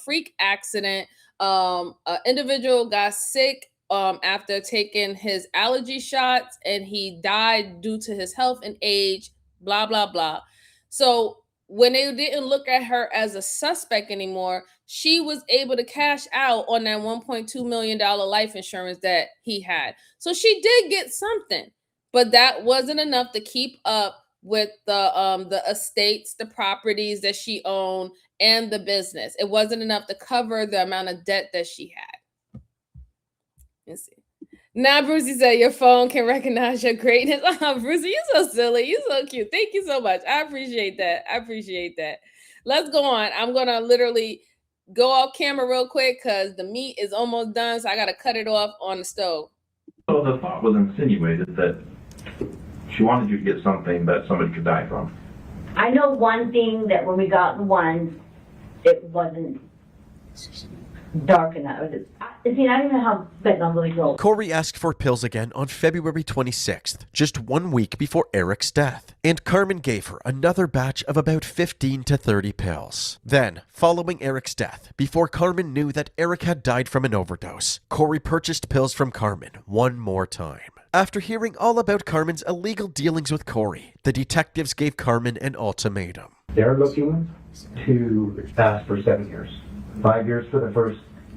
freak accident. An individual got sick after taking his allergy shots, and he died due to his health and age, blah, blah, blah. So when they didn't look at her as a suspect anymore, she was able to cash out on that $1.2 million life insurance that he had. So she did get something, but that wasn't enough to keep up with the estates, the properties that she owned, and the business. It wasn't enough to cover the amount of debt that she had. Let's see. Now, Brucey said your phone can recognize your greatness. Oh, Brucey, you're so silly. You're so cute. Thank you so much. I appreciate that. Let's go on. I'm going to literally go off camera real quick because the meat is almost done, so I got to cut it off on the stove. So the thought was insinuated that she wanted you to get something that somebody could die from. I know one thing, that when we got the one, it wasn't dark enough. I don't know how fentanyl really goes. Corey asked for pills again on February 26th, just 1 week before Eric's death, and Carmen gave her another batch of about 15 to 30 pills. Then, following Eric's death, before Carmen knew that Eric had died from an overdose, Corey purchased pills from Carmen one more time. After hearing all about Carmen's illegal dealings with Corey, the detectives gave Carmen an ultimatum. They're looking to ask for 7 years. 5 years for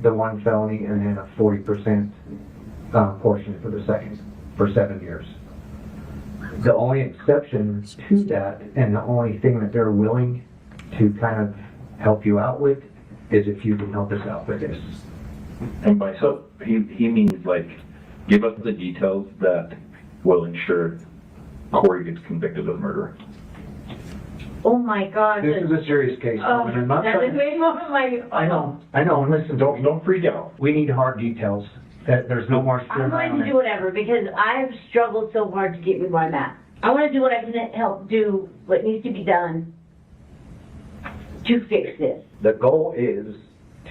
the one felony, and then a 40% portion for the second, for 7 years. The only exception to that, and the only thing that they're willing to kind of help you out with, is if you can help us out with this. And by so, he means, like, give us the details that will ensure Corey gets convicted of murder. Oh my God. This is a serious case. That's a great moment. I know, and listen, don't freak out. We need hard details. That there's no more. I'm going to do whatever, because I've struggled so hard to get me where I'm at. I want to do what I can help do, what needs to be done to fix this. The goal is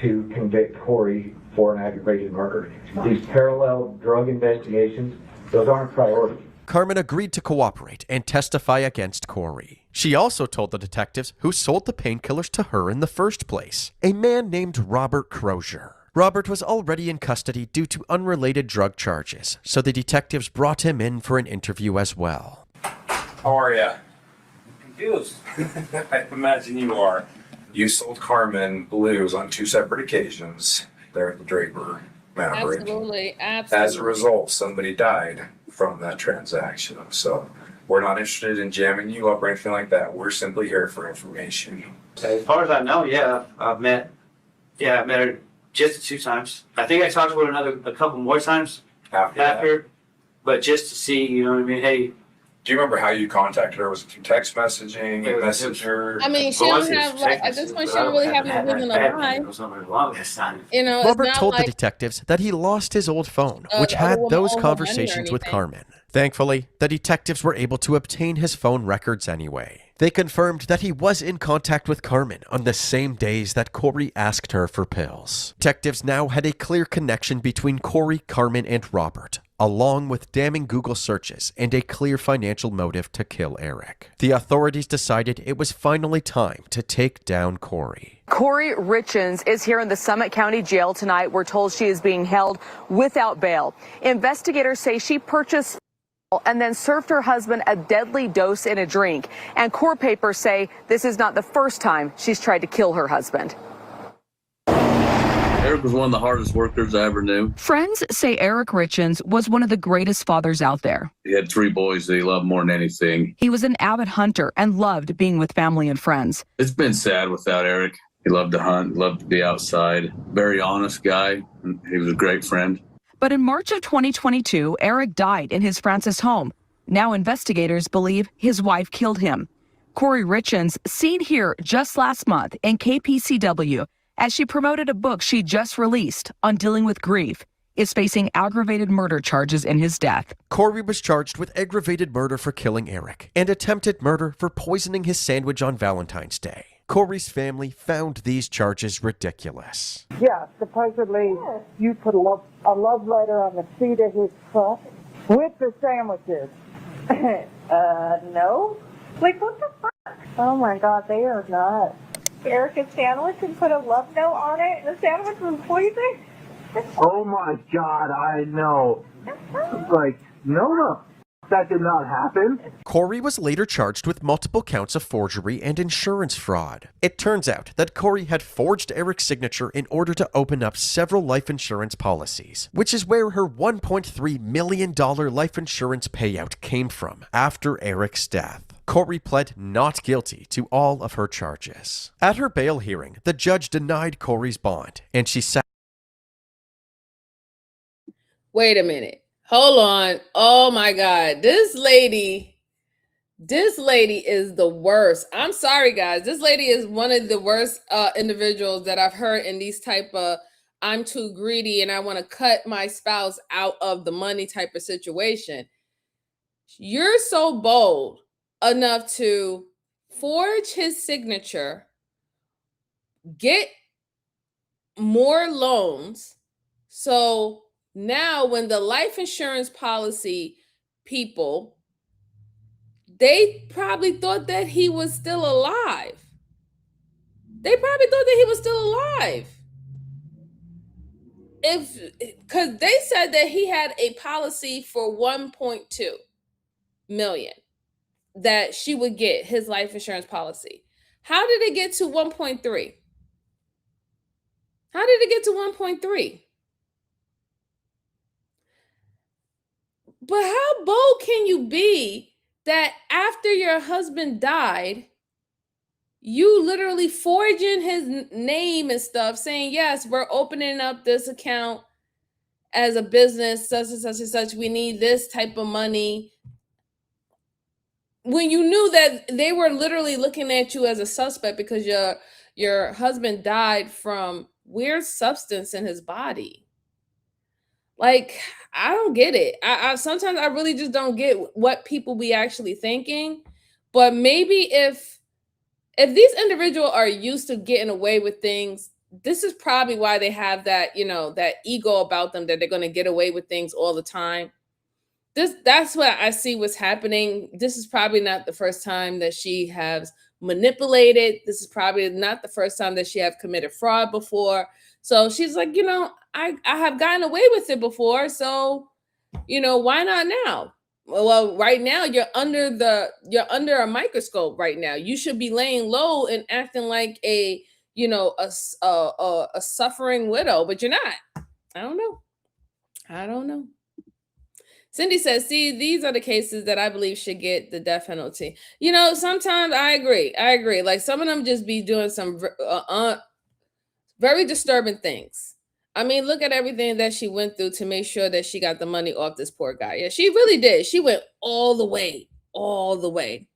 to convict Corey for an aggravated murder. These parallel drug investigations, those aren't priorities. Carmen agreed to cooperate and testify against Corey. She also told the detectives who sold the painkillers to her in the first place, a man named Robert Crozier. Robert was already in custody due to unrelated drug charges, so the detectives brought him in for an interview as well. How are you? Confused. I imagine you are. You sold Carmen blues on 2 separate occasions there at the Draper Manor Bridge. Absolutely. As a result, somebody died from that transaction. So we're not interested in jamming you up or anything like that. We're simply here for information. As far as I know, yeah, I've met her just 2 times. I think I talked to her a couple more times after, but just to see, you know what I mean? Hey, Do you remember how you contacted her? Was it through text messaging, messenger? I mean, she don't have like at this point she don't really have no reason to lie. You know, it's Robert not told the like detectives that he lost his old phone, which the other had woman those owed her money or conversations with anything. Carmen. Thankfully, the detectives were able to obtain his phone records anyway. They confirmed that he was in contact with Carmen on the same days that Corey asked her for pills. Detectives now had a clear connection between Corey, Carmen, and Robert, along with damning Google searches and a clear financial motive to kill Eric. The authorities decided it was finally time to take down Corey. Corey Richens is here in the Summit County Jail tonight. We're told she is being held without bail. Investigators say she purchased and then served her husband a deadly dose in a drink. And court papers say this is not the first time she's tried to kill her husband. Eric was one of the hardest workers I ever knew. Friends say Eric Richens was one of the greatest fathers out there. He had 3 boys that he loved more than anything. He was an avid hunter and loved being with family and friends. It's been sad without Eric. He loved to hunt, loved to be outside. Very honest guy. And he was a great friend. But in March of 2022, Eric died in his Francis home. Now investigators believe his wife killed him. Corey Richens, seen here just last month in KPCW as she promoted a book she just released on dealing with grief, is facing aggravated murder charges in his death. Corey was charged with aggravated murder for killing Eric and attempted murder for poisoning his sandwich on Valentine's Day. Corey's family found these charges ridiculous. Yeah, supposedly you put a love letter on the seat of his truck with the sandwiches. No. Like, what the fuck? Oh my God, they are not. Erica's sandwich and put a love note on it, and the sandwich was poison? Oh my God, I know. Like, no, that did not happen. Corey was later charged with multiple counts of forgery and insurance fraud. It turns out that Corey had forged Eric's signature in order to open up several life insurance policies, which is where her $1.3 million life insurance payout came from after Eric's death. Corey pled not guilty to all of her charges. At her bail hearing, the judge denied Corey's bond, and she sat. Wait a minute. Hold on. Oh my God. This lady is the worst. I'm sorry, guys. This lady is one of the worst individuals that I've heard in these type of I'm too greedy and I want to cut my spouse out of the money type of situation. You're so bold enough to forge his signature, get more loans. So now when the life insurance policy people, they probably thought that he was still alive. Because they said that he had a policy for 1.2 million that she would get his life insurance policy. How did it get to 1.3? How did it get to 1.3? But how bold can you be that after your husband died, you literally forging his name and stuff, saying, yes, we're opening up this account as a business, such and such and such. We need this type of money. When you knew that they were literally looking at you as a suspect because your husband died from weird substance in his body. Like, I don't get it. I sometimes I really just don't get what people be actually thinking. But maybe if these individuals are used to getting away with things, this is probably why they have that, that ego about them, that they're going to get away with things all the time. That's what I see what's happening. This is probably not the first time that she has manipulated. This is probably not the first time that she have committed fraud before. So she's like, I have gotten away with it before. So, why not now? Well, right now you're under a microscope right now. You should be laying low and acting like a suffering widow, but you're not. I don't know. Cindy says, see, these are the cases that I believe should get the death penalty. Sometimes I agree. Like some of them just be doing some very disturbing things. I mean, look at everything that she went through to make sure that she got the money off this poor guy. Yeah, she really did. She went all the way. all the way.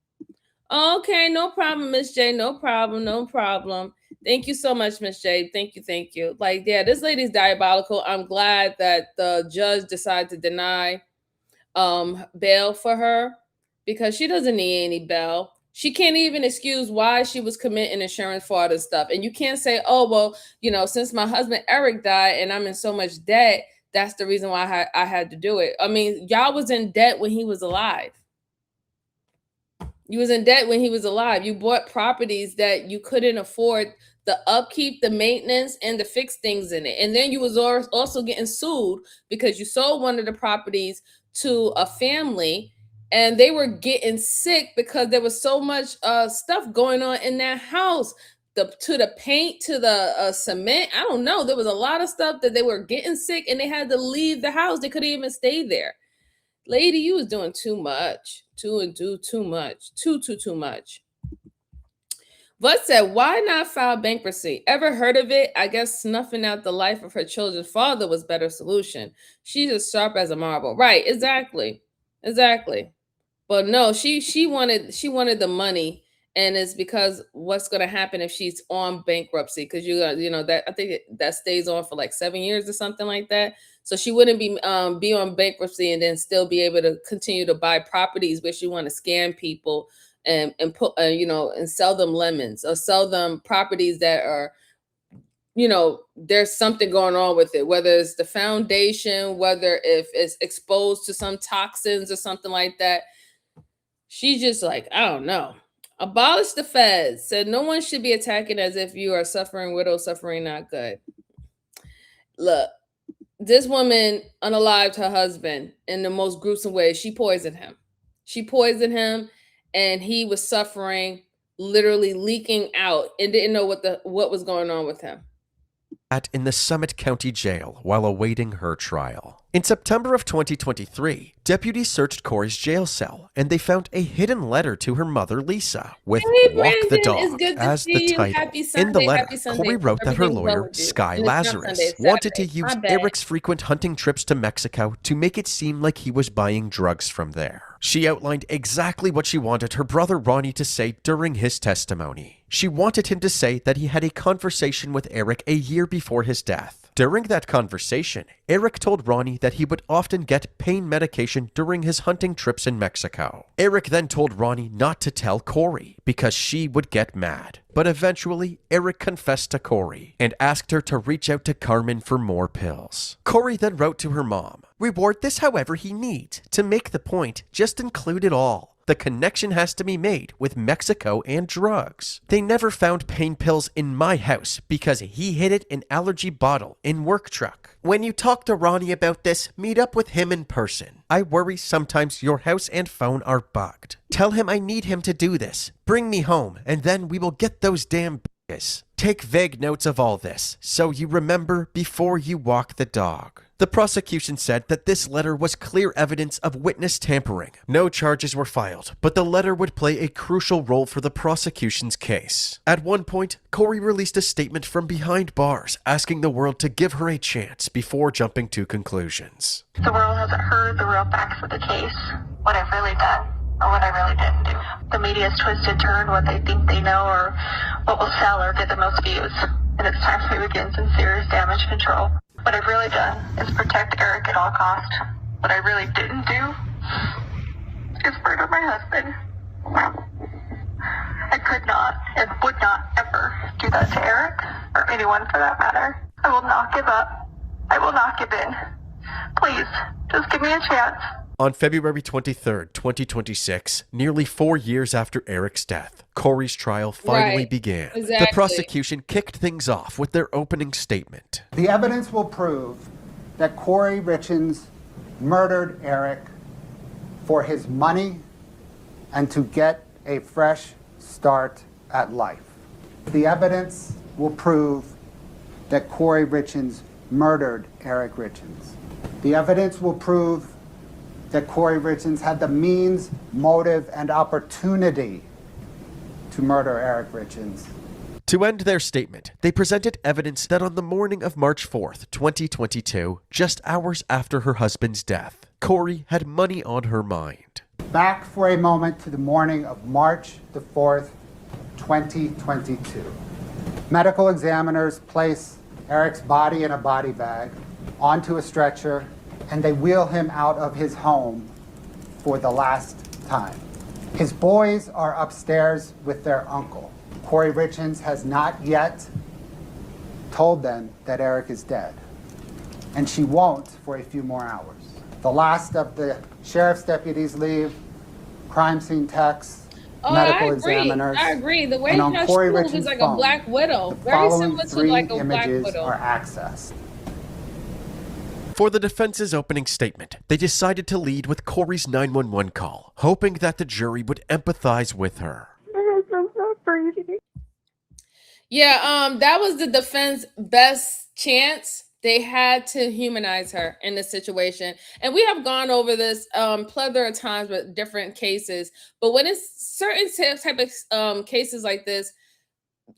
Okay, no problem, Miss J. No problem. Thank you so much, Miss J. Thank you. Like, yeah, this lady's diabolical. I'm glad that the judge decided to deny bail for her because she doesn't need any bail. She can't even excuse why she was committing insurance fraud and stuff. And you can't say, oh, well, since my husband Eric died and I'm in so much debt, that's the reason why I had to do it. I mean, y'all was in debt when he was alive. You was in debt when he was alive. You bought properties that you couldn't afford the upkeep, the maintenance, and the fix things in it. And then you was also getting sued because you sold one of the properties to a family and they were getting sick because there was so much stuff going on in that house. To the paint, to the cement, I don't know. There was a lot of stuff that they were getting sick and they had to leave the house. They couldn't even stay there. Lady, you was doing too much. Too much. But said, why not file bankruptcy? Ever heard of it? I guess snuffing out the life of her children's father was better solution. She's as sharp as a marble. Right, exactly. But no, she wanted the money, and it's because what's going to happen if she's on bankruptcy? Because that I think that stays on for like 7 years or something like that. So she wouldn't be on bankruptcy and then still be able to continue to buy properties where she want to scam people and put and sell them lemons or sell them properties that are there's something going on with it, whether it's the foundation, whether if it's exposed to some toxins or something like that. She's just like, I don't know. Abolish the feds. Said no one should be attacking as if you are suffering widow, suffering not good. Look, this woman unalived her husband in the most gruesome way. She poisoned him and he was suffering, literally leaking out and didn't know what was going on with him. In the Summit County Jail while awaiting her trial. In September of 2023, deputies searched Corey's jail cell and they found a hidden letter to her mother, Lisa, with Walk the Dog as the title. In the letter, Corey wrote that her lawyer, Sky Lazarus, wanted to use Eric's frequent hunting trips to Mexico to make it seem like he was buying drugs from there. She outlined exactly what she wanted her brother Ronnie to say during his testimony. She wanted him to say that he had a conversation with Eric a year before his death. During that conversation, Eric told Ronnie that he would often get pain medication during his hunting trips in Mexico. Eric then told Ronnie not to tell Corey because she would get mad. But eventually, Eric confessed to Corey and asked her to reach out to Carmen for more pills. Corey then wrote to her mom, "Reward this however he needs. To make the point, just include it all. The connection has to be made with Mexico and drugs. They never found pain pills in my house because he hid it in allergy bottle in work truck. When you talk to Ronnie about this, meet up with him in person. I worry sometimes your house and phone are bugged. Tell him I need him to do this. Bring me home and then we will get those damn bitches. Take vague notes of all this so you remember before you walk the dog." The prosecution said that this letter was clear evidence of witness tampering. No charges were filed, but the letter would play a crucial role for the prosecution's case. At one point, Corey released a statement from behind bars asking the world to give her a chance before jumping to conclusions. The world hasn't heard the real facts of the case, what I've really done or what I really didn't do. The media's twisted turned what they think they know or what will sell or get the most views. And it's time for me to begin some serious damage control. What I've really done is protect Eric at all costs. What I really didn't do is murder my husband. I could not and would not ever do that to Eric or anyone for that matter. I will not give up. I will not give in. Please, just give me a chance. On February 23, 2026, nearly 4 years after Eric's death, Corey's trial finally began. Exactly. The prosecution kicked things off with their opening statement. The evidence will prove that Corey Richens murdered Eric for his money and to get a fresh start at life. The evidence will prove that Corey Richens murdered Eric Richens. The evidence will prove that Corey Richens had the means, motive, and opportunity to murder Eric Richens. To end their statement, they presented evidence that on the morning of March 4th, 2022, just hours after her husband's death, Corey had money on her mind. Back for a moment to the morning of March the 4th, 2022. Medical examiners place Eric's body in a body bag onto a stretcher, and they wheel him out of his home for the last time. His boys are upstairs with their uncle. Corey Richens has not yet told them that Eric is dead, and she won't for a few more hours. The last of the sheriff's deputies leave, crime scene texts, medical examiners. I agree. The way and on Corey she Richens' was like phone, a Black Widow. the Very following similar to three like a Black images Widow. are accessed. For the defense's opening statement, they decided to lead with Corey's 911 call, hoping that the jury would empathize with her. Yeah, that was the defense best chance. They had to humanize her in this situation. And we have gone over this plethora of times with different cases. But when it's certain type of cases like this,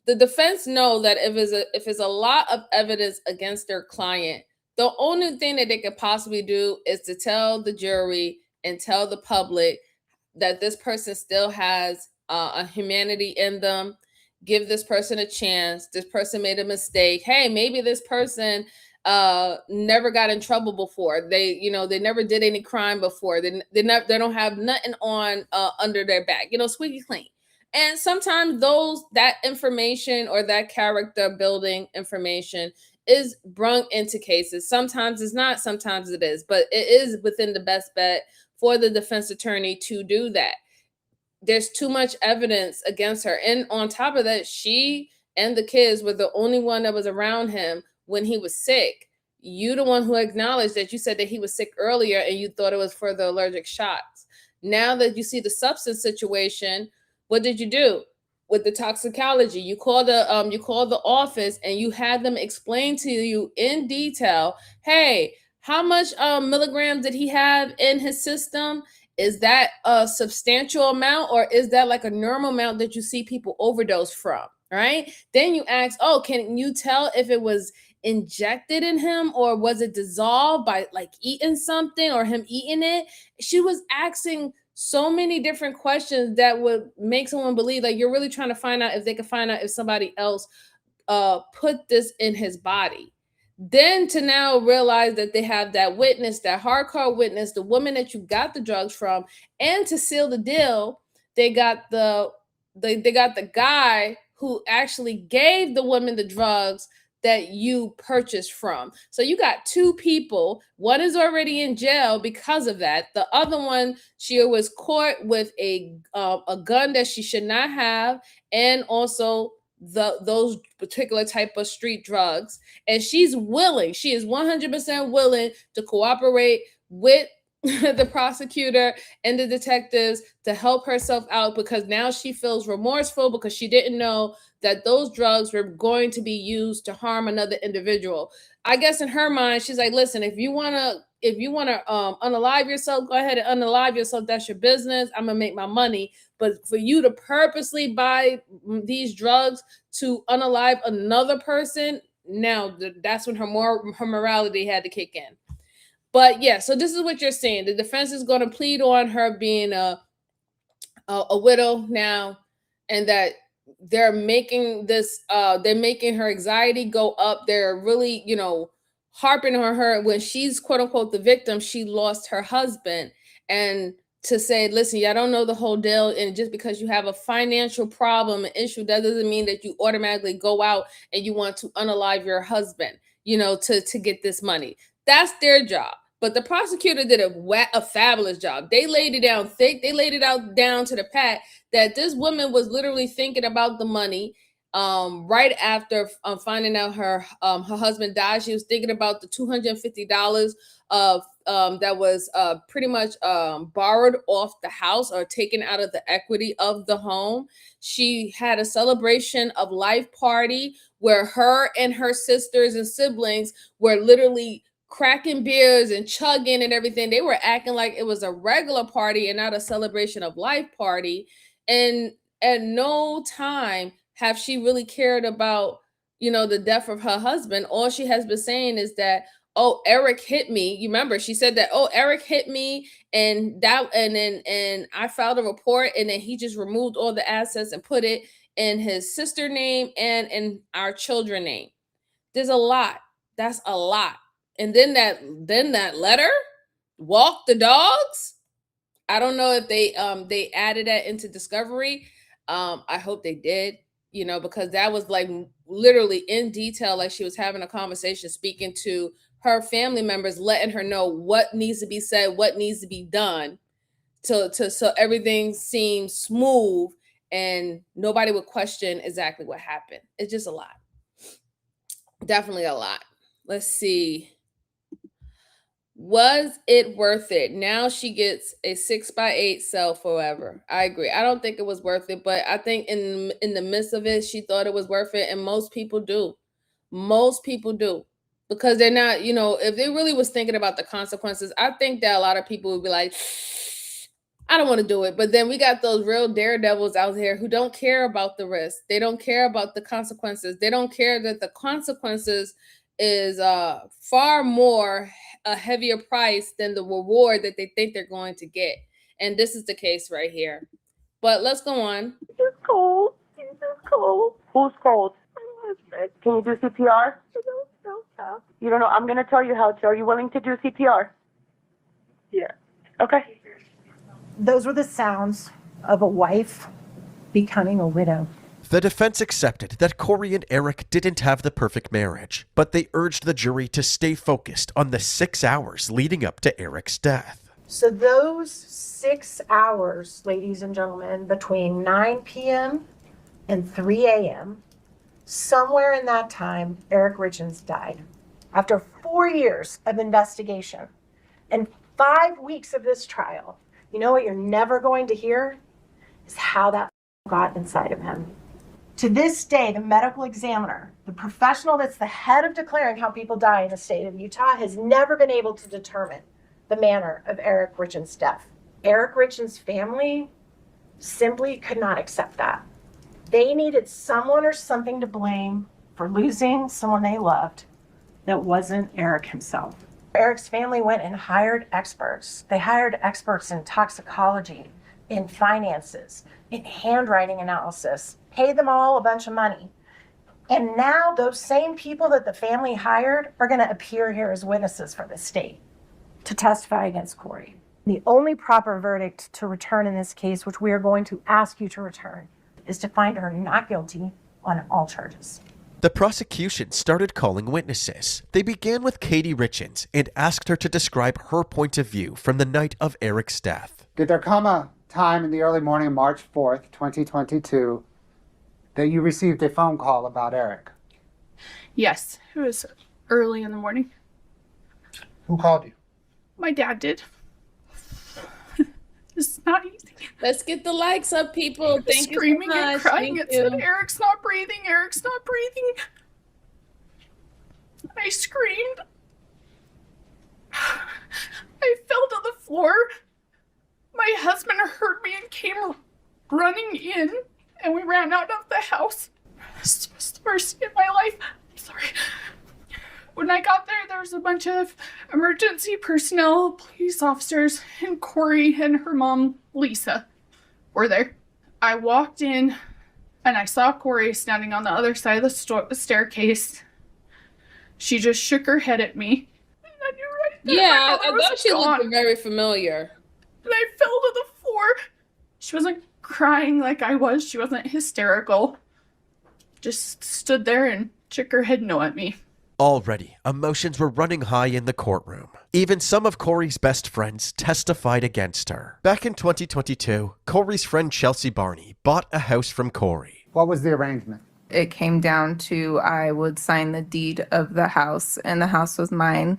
the defense know that if it's a lot of evidence against their client, the only thing that they could possibly do is to tell the jury and tell the public that this person still has a humanity in them. Give this person a chance. This person made a mistake. Hey, maybe this person never got in trouble before. They never did any crime before. They don't have nothing on under their back. Squeaky clean. And sometimes that information or that character building information is brung into cases. Sometimes it's not, sometimes it is, but it is within the best bet for the defense attorney to do that. There's too much evidence against her. And on top of that, she and the kids were the only one that was around him when he was sick. You the one who acknowledged that you said that he was sick earlier and you thought it was for the allergic shots. Now that you see the substance situation, what did you do with the toxicology? You called the office and you had them explain to you in detail, hey, how much milligrams did he have in his system? Is that a substantial amount or is that like a normal amount that you see people overdose from, right? Then you ask, oh, can you tell if it was injected in him or was it dissolved by like eating something or him eating it? She was asking so many different questions that would make someone believe like you're really trying to find out if they could find out if somebody else put this in his body. Then to now realize that they have that witness, that hardcore witness, the woman that you got the drugs from, and to seal the deal, they got the guy who actually gave the woman the drugs that you purchased from. So you got two people. One is already in jail because of that. The other one, she was caught with a gun that she should not have, and also those particular type of street drugs. And she is 100% willing to cooperate with the prosecutor and the detectives to help herself out because now she feels remorseful because she didn't know that those drugs were going to be used to harm another individual. I guess in her mind, she's like, listen, if you want to unalive yourself, go ahead and unalive yourself. That's your business. I'm going to make my money. But for you to purposely buy these drugs to unalive another person, now that's when her morality had to kick in. But yeah, so this is what you're saying. The defense is going to plead on her being a widow now, and that they're making her anxiety go up. They're really, harping on her when she's quote unquote the victim. She lost her husband, and to say, listen, y'all don't know the whole deal, and just because you have a financial problem, an issue, that doesn't mean that you automatically go out and you want to unalive your husband, to get this money. That's their job. But the prosecutor did a fabulous job. They laid it down thick. They laid it out down to the pat that this woman was literally thinking about the money right after finding out her husband died. She was thinking about the $250 that was pretty much borrowed off the house or taken out of the equity of the home. She had a celebration of life party where her and her sisters and siblings were literally cracking beers and chugging and everything. They were acting like it was a regular party and not a celebration of life party. And at no time have she really cared about, the death of her husband. All she has been saying is that, oh, Eric hit me. You remember she said that, oh, Eric hit me, and I filed a report, and then he just removed all the assets and put it in his sister name and in our children name. There's a lot. That's a lot. And then that letter, walk the dogs. I don't know if they added that into discovery. I hope they did, because that was like literally in detail, like she was having a conversation, speaking to her family members, letting her know what needs to be said, what needs to be done, so everything seems smooth and nobody would question exactly what happened. It's just a lot. Definitely a lot. Let's see. Was it worth it? Now she gets a 6x8 cell forever. I agree. I don't think it was worth it, but I think in the midst of it, she thought it was worth it, and most people do. Most people do. Because they're not, if they really was thinking about the consequences, I think that a lot of people would be like, I don't want to do it. But then we got those real daredevils out here who don't care about the risk. They don't care about the consequences. They don't care that the consequences is far more a heavier price than the reward that they think they're going to get. And this is the case right here. But let's go on. It's cold. It's cold. Who's cold? Can you do CPR? No. You don't know. I'm going to tell you how to. Are you willing to do CPR? Yeah. Okay. Those were the sounds of a wife becoming a widow. The defense accepted that Corey and Eric didn't have the perfect marriage, but they urged the jury to stay focused on the 6 hours leading up to Eric's death. So those 6 hours, ladies and gentlemen, between 9 p.m. and 3 a.m., somewhere in that time, Eric Richens died. After 4 years of investigation and 5 weeks of this trial, you know what you're never going to hear is how that got inside of him. To this day, the medical examiner, the professional that's the head of declaring how people die in the state of Utah, has never been able to determine the manner of Eric Richens' death. Eric Richens' family simply could not accept that. They needed someone or something to blame for losing someone they loved that wasn't Eric himself. Eric's family went and hired experts. They hired experts in toxicology, in finances, in handwriting analysis, paid them all a bunch of money. And now those same people that the family hired are going to appear here as witnesses for the state to testify against Corey. The only proper verdict to return in this case, which we are going to ask you to return, is to find her not guilty on all charges. The prosecution started calling witnesses. They began with Katie Richens and asked her to describe her point of view from the night of Eric's death. Did there come a time in the early morning of March 4th, 2022, that you received a phone call about Eric? Yes, it was early in the morning. Who called you? My dad did. It's not easy. Let's get the likes up, people. Thank you so Screaming much. and crying. Thank It said, Eric's not breathing. Eric's not breathing. I screamed. I fell to the floor. My husband heard me and came running in, and we ran out of the house. This was the mercy of my life. I'm sorry. When I got there was a bunch of emergency personnel, police officers, and Corey and her mom, Lisa, were there. I walked in, and I saw Corey standing on the other side of the staircase. She just shook her head at me. And I knew right there Yeah, my I mother thought was she gone. looked very familiar. And I fell to the floor. She wasn't crying like I was. She wasn't hysterical. Just stood there and shook her head no at me. Already, emotions were running high in the courtroom. Even some of Corey's best friends testified against her. Back in 2022, Corey's friend Chelsea Barney bought a house from Corey. What was the arrangement? It came down to I would sign the deed of the house, and the house was mine.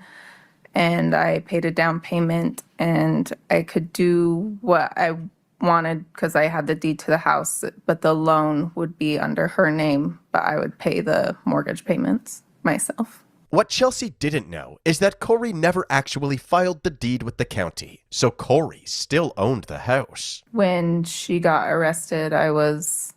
And I paid a down payment, and I could do what I wanted because I had the deed to the house, but the loan would be under her name, but I would pay the mortgage payments myself. What Chelsea didn't know is that Corey never actually filed the deed with the county, so Corey still owned the house. When she got arrested, I was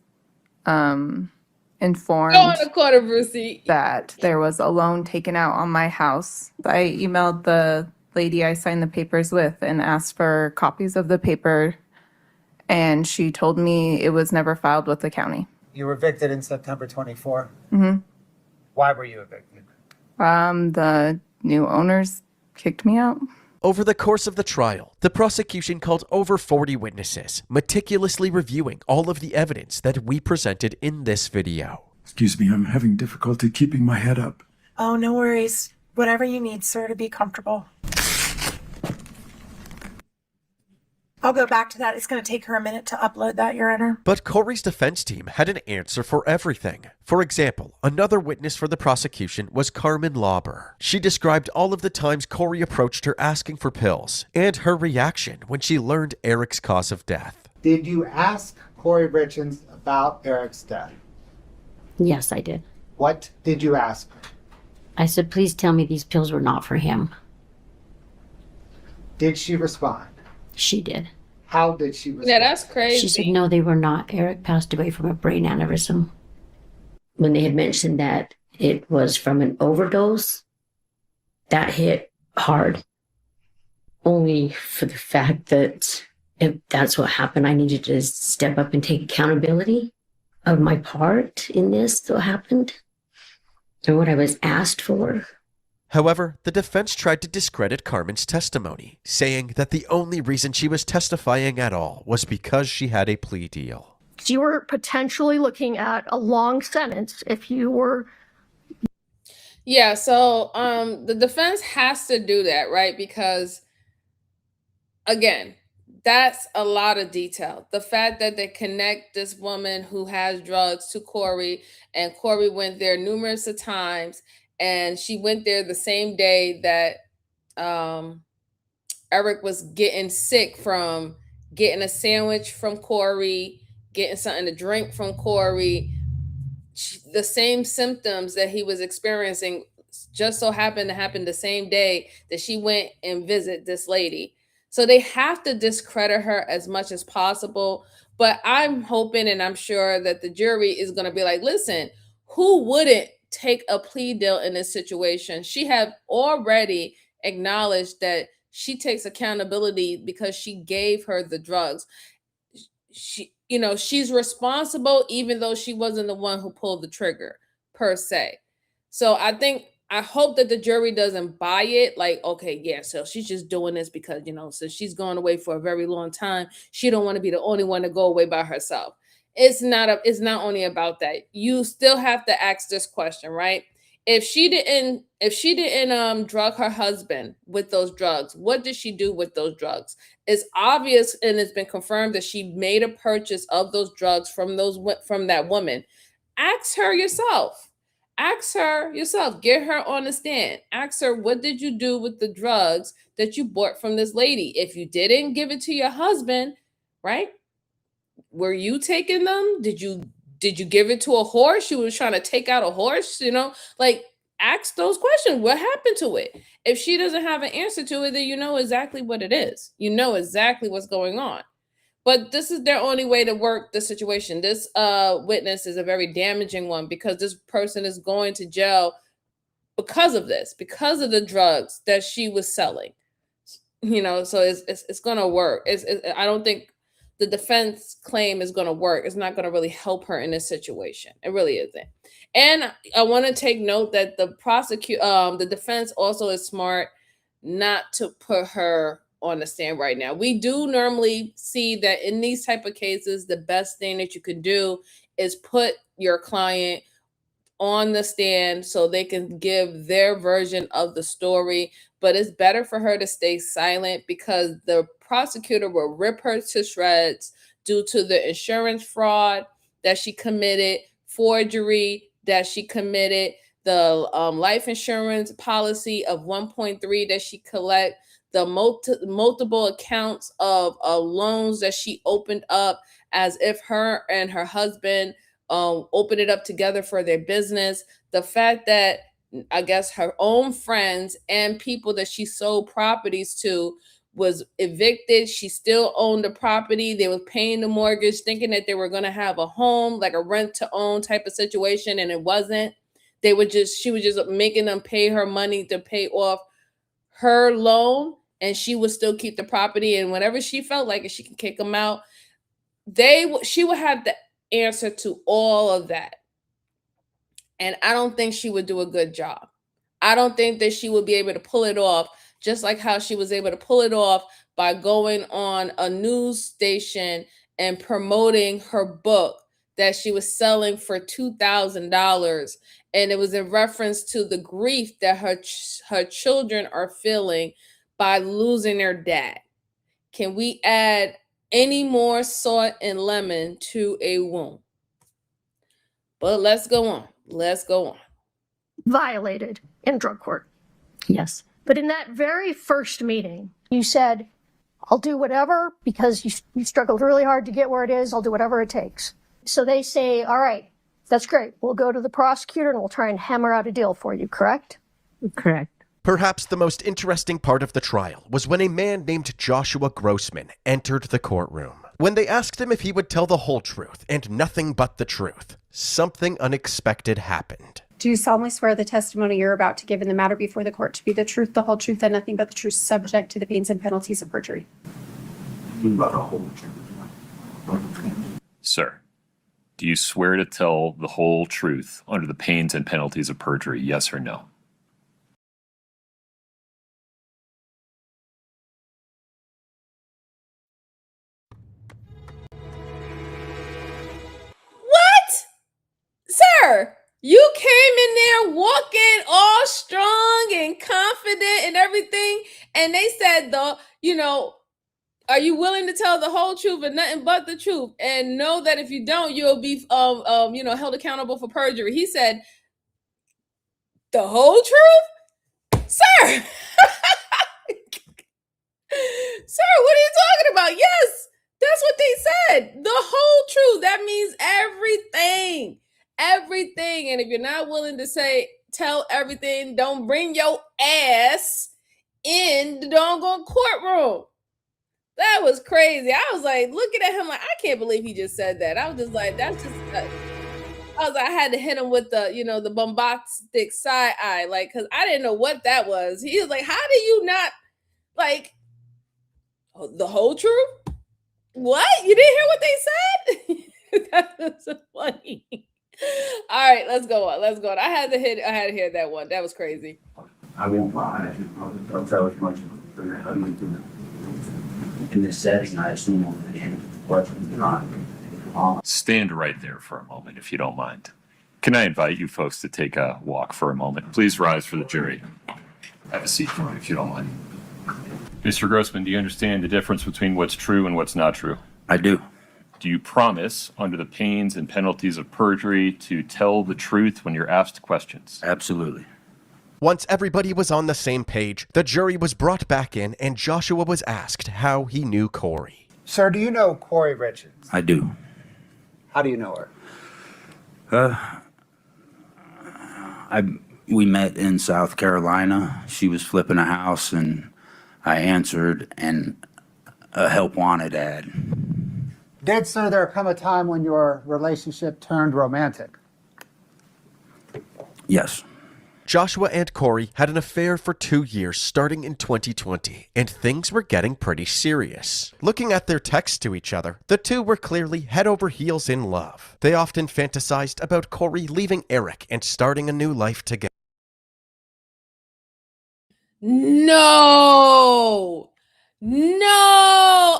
informed Go on the quarter, Brucey. that there was a loan taken out on my house. I emailed the lady I signed the papers with and asked for copies of the paper, and she told me it was never filed with the county. You were evicted in September 24. Mm-hmm. Why were you evicted? The new owners kicked me out. Over the course of the trial, the prosecution called over 40 witnesses, meticulously reviewing all of the evidence that we presented in this video. Excuse me, I'm having difficulty keeping my head up. Oh, no worries. Whatever you need, sir, to be comfortable. I'll go back to that. It's going to take her a minute to upload that, Your Honor. But Corey's defense team had an answer for everything. For example, another witness for the prosecution was Carmen Lauber. She described all of the times Corey approached her asking for pills and her reaction when she learned Eric's cause of death. Did you ask Corey Richens about Eric's death? Yes, I did. What did you ask her? I said, please tell me these pills were not for him. Did she respond? She did. How did she respond? Yeah, that's crazy. She said, no, they were not. Eric passed away from a brain aneurysm. When they had mentioned that it was from an overdose, that hit hard. Only for the fact that if that's what happened, I needed to step up and take accountability of my part in this that happened and what I was asked for. However, the defense tried to discredit Carmen's testimony, saying that the only reason she was testifying at all was because she had a plea deal. You were potentially looking at a long sentence if you were. Yeah, so the defense has to do that, right? Because again, that's a lot of detail. The fact that they connect this woman who has drugs to Corey, and Corey went there numerous of times, and she went there the same day that Eric was getting sick from getting a sandwich from Corey, getting something to drink from Corey. The same symptoms that he was experiencing just so happened to happen the same day that she went and visit this lady. So they have to discredit her as much as possible. But I'm hoping and I'm sure that the jury is going to be like, listen, who wouldn't take a plea deal in this situation? She have already acknowledged that she takes accountability because she gave her the drugs. She's responsible even though she wasn't the one who pulled the trigger per se. So I hope that the jury doesn't buy it like, okay, yeah, so she's just doing this because, since she's gone away for a very long time, she don't want to be the only one to go away by herself. It's not only about that. You still have to ask this question, right? If she didn't drug her husband with those drugs, what did she do with those drugs? It's obvious and it's been confirmed that she made a purchase of those drugs from that woman. Ask her yourself. Get her on the stand. Ask her, what did you do with the drugs that you bought from this lady? If you didn't give it to your husband, right? Were you taking them? Did you give it to a horse? You was trying to take out a horse, ask those questions. What happened to it? If she doesn't have an answer to it, then you know exactly what it is. You know exactly what's going on. But this is their only way to work the situation. This witness is a very damaging one because this person is going to jail because of this, because of the drugs that she was selling. So it's going to work. I don't think the defense claim is going to work. It's not going to really help her in this situation. It really isn't. And I want to take note that the defense also is smart not to put her on the stand right now. We do normally see that in these type of cases, the best thing that you can do is put your client on the stand so they can give their version of the story. But it's better for her to stay silent because the prosecutor will rip her to shreds due to the insurance fraud that she committed, forgery that she committed, the life insurance policy of 1.3 that she collect, the multiple accounts of loans that she opened up as if her and her husband opened it up together for their business. The fact that I guess her own friends and people that she sold properties to was evicted. She still owned the property. They were paying the mortgage, thinking that they were going to have a home, like a rent to own type of situation. And it wasn't. She was just making them pay her money to pay off her loan. And she would still keep the property. And whenever she felt like it, she could kick them out. She would have the answer to all of that. And I don't think she would do a good job. I don't think that she would be able to pull it off, just like how she was able to pull it off by going on a news station and promoting her book that she was selling for $2,000. And it was in reference to the grief that her children are feeling by losing their dad. Can we add any more salt and lemon to a wound? But let's go on. Let's go on. Violated in drug court. Yes. But in that very first meeting, you said, I'll do whatever because you struggled really hard to get where it is. I'll do whatever it takes. So they say, all right, that's great. We'll go to the prosecutor and we'll try and hammer out a deal for you, correct? Correct. Perhaps the most interesting part of the trial was when a man named Joshua Grossman entered the courtroom. When they asked him if he would tell the whole truth and nothing but the truth, something unexpected happened. Do you solemnly swear the testimony you're about to give in the matter before the court to be the truth, the whole truth, and nothing but the truth, subject to the pains and penalties of perjury? Sir, do you swear to tell the whole truth under the pains and penalties of perjury, yes or no? What? Sir, you came in there walking all strong and confident and everything, and they said, are you willing to tell the whole truth and nothing but the truth? And know that if you don't, you'll be held accountable for perjury. He said, the whole truth? Sir! Sir, what are you talking about? Yes, that's what they said. The whole truth. That means everything. Everything. And if you're not willing to tell everything, don't bring your ass in the doggone courtroom. That was crazy. I was like, looking at him like, I can't believe he just said that. I was just like, that's just, I had to hit him with the bombastic side eye, like, because I didn't know what that was. He was like, how do you not, like, the whole truth? What? You didn't hear what they said? That was so funny. All right, let's go on. Let's go on. I had to hear that one. That was crazy. I won't lie. I'll tell as much in this setting. I assume what not. Stand right there for a moment, if you don't mind. Can I invite you folks to take a walk for a moment? Please rise for the jury. Have a seat for me, if you don't mind. Mr. Grossman, do you understand the difference between what's true and what's not true? I do. Do you promise, under the pains and penalties of perjury, to tell the truth when you're asked questions? Absolutely. Once everybody was on the same page, the jury was brought back in and Joshua was asked how he knew Corey. Sir, do you know Corey Richards? I do. How do you know her? We met in South Carolina. She was flipping a house and I answered, and a help wanted ad. Did, sir, there come a time when your relationship turned romantic? Yes. Joshua and Corey had an affair for 2 years starting in 2020, and things were getting pretty serious. Looking at their texts to each other, the two were clearly head over heels in love. They often fantasized about Corey leaving Eric and starting a new life together. No,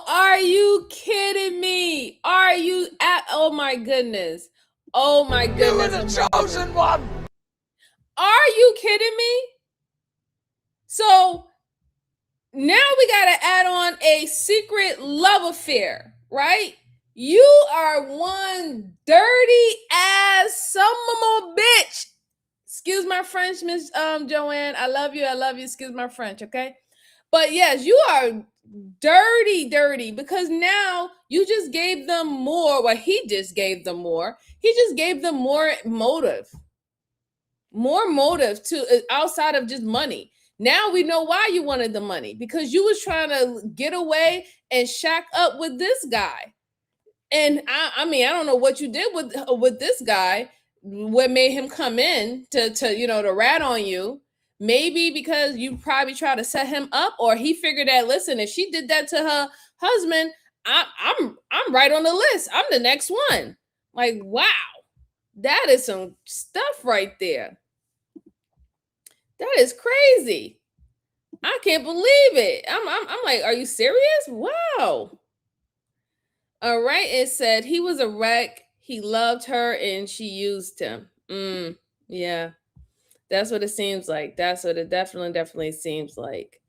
are you kidding me? Oh my goodness. Oh my goodness. You were the chosen one. Are you kidding me? So now we got to add on a secret love affair, right? You are one dirty ass son of a bitch. Excuse my French, Miss Joanne. I love you. Excuse my French, okay? But yes, you are dirty because now you just gave them more. Well, he just gave them more. He just gave them more motive to outside of just money. Now we know why you wanted the money, because you was trying to get away and shack up with this guy. And I mean, I don't know what you did with this guy, what made him come in to to rat on you. Maybe because you probably tried to set him up, or he figured that, listen, if she did that to her husband, I'm right on the list. I'm the next one. Like, wow, that is some stuff right there. That is crazy. I can't believe it. I'm like, are you serious? Wow. All right. It said he was a wreck. He loved her and she used him. Yeah. That's what it seems like. That's what it definitely seems like.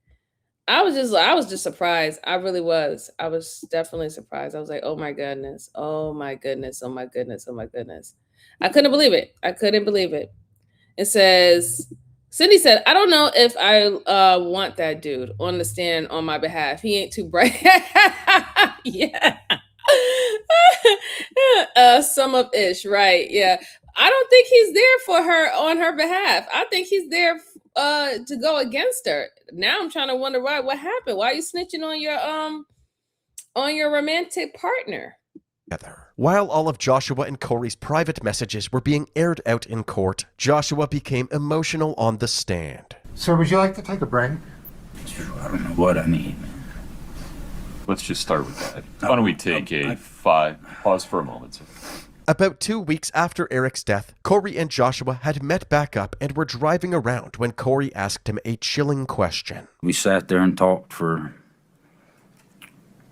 I was just surprised. I really was. I was definitely surprised. I was like, oh my goodness. Oh my goodness. Oh my goodness. Oh my goodness. I couldn't believe it. I couldn't believe it. It says, Cindy said, I don't know if I want that dude on the stand on my behalf. He ain't too bright. Yeah. Some of ish, right? Yeah. I don't think he's there for her on her behalf. I think he's there to go against her. Now I'm trying to wonder why. What happened? Why are you snitching on your romantic partner? While all of Joshua and Corey's private messages were being aired out in court, Joshua became emotional on the stand. Sir, would you like to take a break? I don't know what I need. Let's just start with that. Why don't we take a pause for a moment, sir? About 2 weeks after Eric's death, Corey and Joshua had met back up and were driving around when Corey asked him a chilling question. We sat there and talked for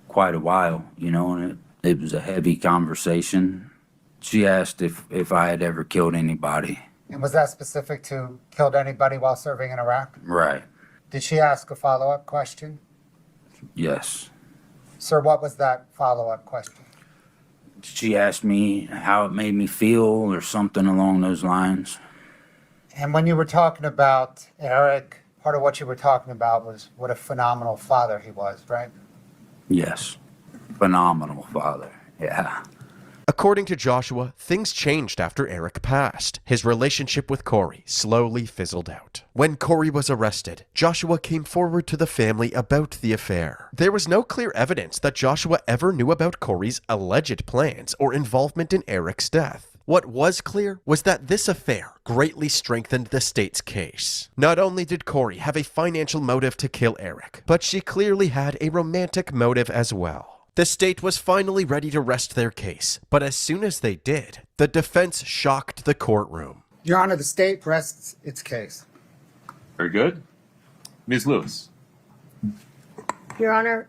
quite a while, and it was a heavy conversation. She asked if I had ever killed anybody. And was that specific to killed anybody while serving in Iraq? Right. Did she ask a follow-up question? Yes. Sir, what was that follow-up question? She asked me how it made me feel or something along those lines. And when you were talking about Eric, part of what you were talking about was what a phenomenal father he was, right? Yes. Phenomenal father. Yeah. According to Joshua, things changed after Eric passed. His relationship with Corey slowly fizzled out. When Corey was arrested, Joshua came forward to the family about the affair. There was no clear evidence that Joshua ever knew about Corey's alleged plans or involvement in Eric's death. What was clear was that this affair greatly strengthened the state's case. Not only did Corey have a financial motive to kill Eric, but she clearly had a romantic motive as well. The state was finally ready to rest their case, but as soon as they did, the defense shocked the courtroom. Your Honor, the state rests its case. Very good. Ms. Lewis. Your Honor,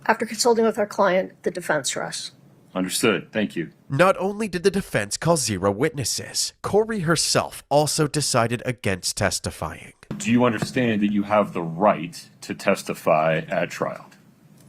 after consulting with our client, the defense rests. Understood. Thank you. Not only did the defense call 0 witnesses, Corey herself also decided against testifying. Do you understand that you have the right to testify at trial?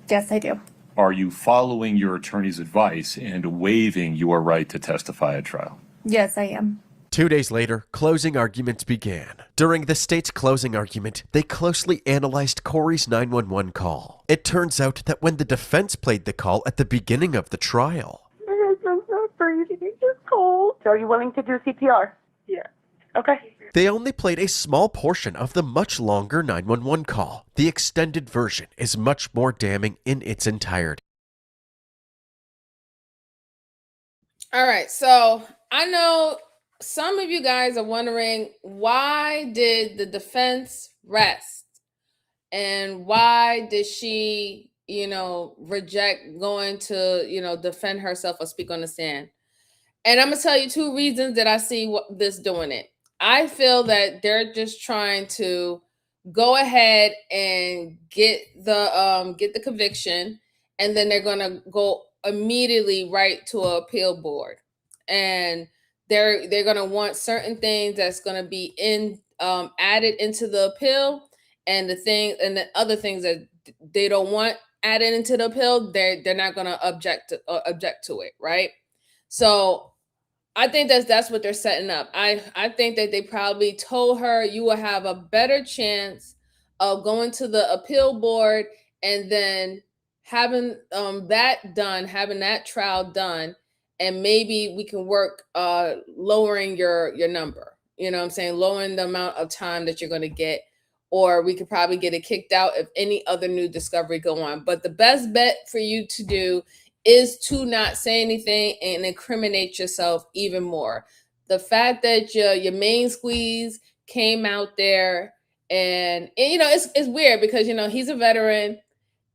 Yes, I do. Are you following your attorney's advice and waiving your right to testify at trial? Yes, I am. 2 days later, closing arguments began. During the state's closing argument, they closely analyzed Corey's 911 call. It turns out that when the defense played the call at the beginning of the trial, I'm so breathing. It's cold. So are you willing to do CPR? Yeah. Okay. they only played a small portion of the much longer 911 call. The extended version is much more damning in its entirety. All right, so I know some of you guys are wondering, why did the defense rest? And why did she, reject going to, defend herself or speak on the stand? And I'm going to tell you two reasons that I see this doing it. I feel that they're just trying to go ahead and get the conviction, and then they're going to go immediately right to an appeal board, and they're going to want certain things that's going to be added into the appeal, and the other things that they don't want added into the appeal, they're not going to object to it, right? So I think that's what they're setting up. I think that they probably told her, you will have a better chance of going to the appeal board and then having that done, having that trial done, and maybe we can work lowering your number. You know what I'm saying? Lowering the amount of time that you're going to get or we could probably get it kicked out if any other new discovery go on. But the best bet for you to do is to not say anything and incriminate yourself even more. The fact that your main squeeze came out there, and it's weird because he's a veteran,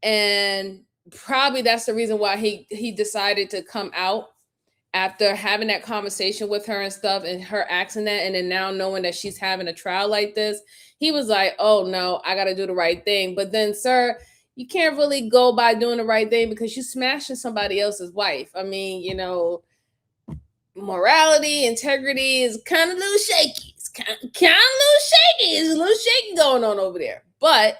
and probably that's the reason why he decided to come out after having that conversation with her and stuff, and her asking that, and then now knowing that she's having a trial like this, he was like, oh no, I got to do the right thing. But then, sir, you can't really go by doing the right thing because you're smashing somebody else's wife. I mean, morality, integrity is kind of a little shaky. It's kind of a little shaky. It's a little shaky going on over there. But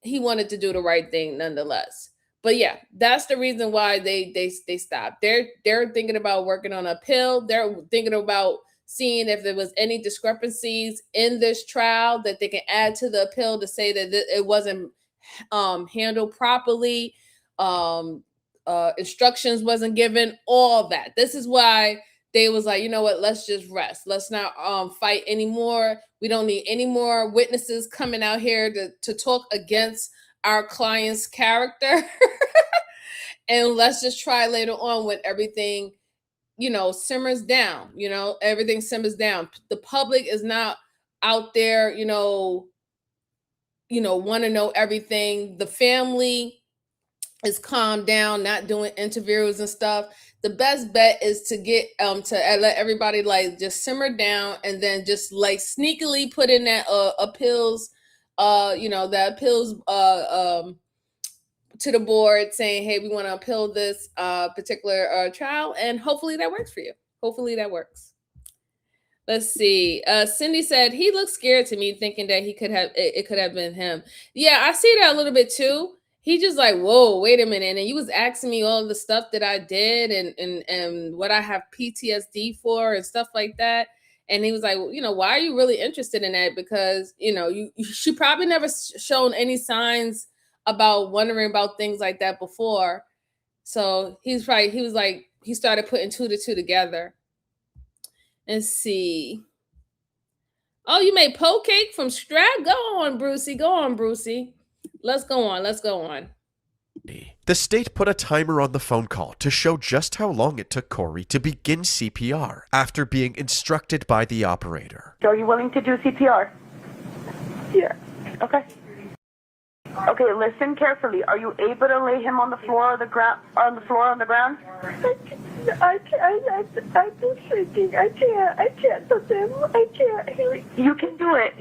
he wanted to do the right thing nonetheless. But yeah, that's the reason why they stopped. They're thinking about working on a appeal. They're thinking about seeing if there was any discrepancies in this trial that they can add to the appeal to say that it wasn't handled properly, instructions wasn't given, all that. This is why they was like, you know what, let's just rest. Let's not fight anymore. We don't need any more witnesses coming out here to talk against our client's character. And let's just try later on when everything, simmers down, everything simmers down. The public is not out there, want to know everything. The family is calmed down, not doing interviews and stuff. The best bet is to get to let everybody like just simmer down, and then just like sneakily put in that appeals, that appeals to the board saying, hey, we want to appeal this particular trial, and hopefully that works for you. Hopefully that works. Let's see. Cindy said he looked scared to me, thinking that it could have been him. Yeah, I see that a little bit too. He just like, whoa, wait a minute. And he was asking me all the stuff that I did and what I have PTSD for and stuff like that. And he was like, why are you really interested in that? Because, she probably never shown any signs about wondering about things like that before. So he started putting 2 to 2 together. Let's see. Oh, you made poke cake from scratch? Go on, Brucey. Go on, Brucey. Let's go on. The state put a timer on the phone call to show just how long it took Corey to begin CPR after being instructed by the operator. So are you willing to do CPR? Yeah. Okay. Okay, listen carefully. Are you able to lay him on the floor or the ground? On the ground? I'm just shaking. I can't touch him. I can't. You can do it.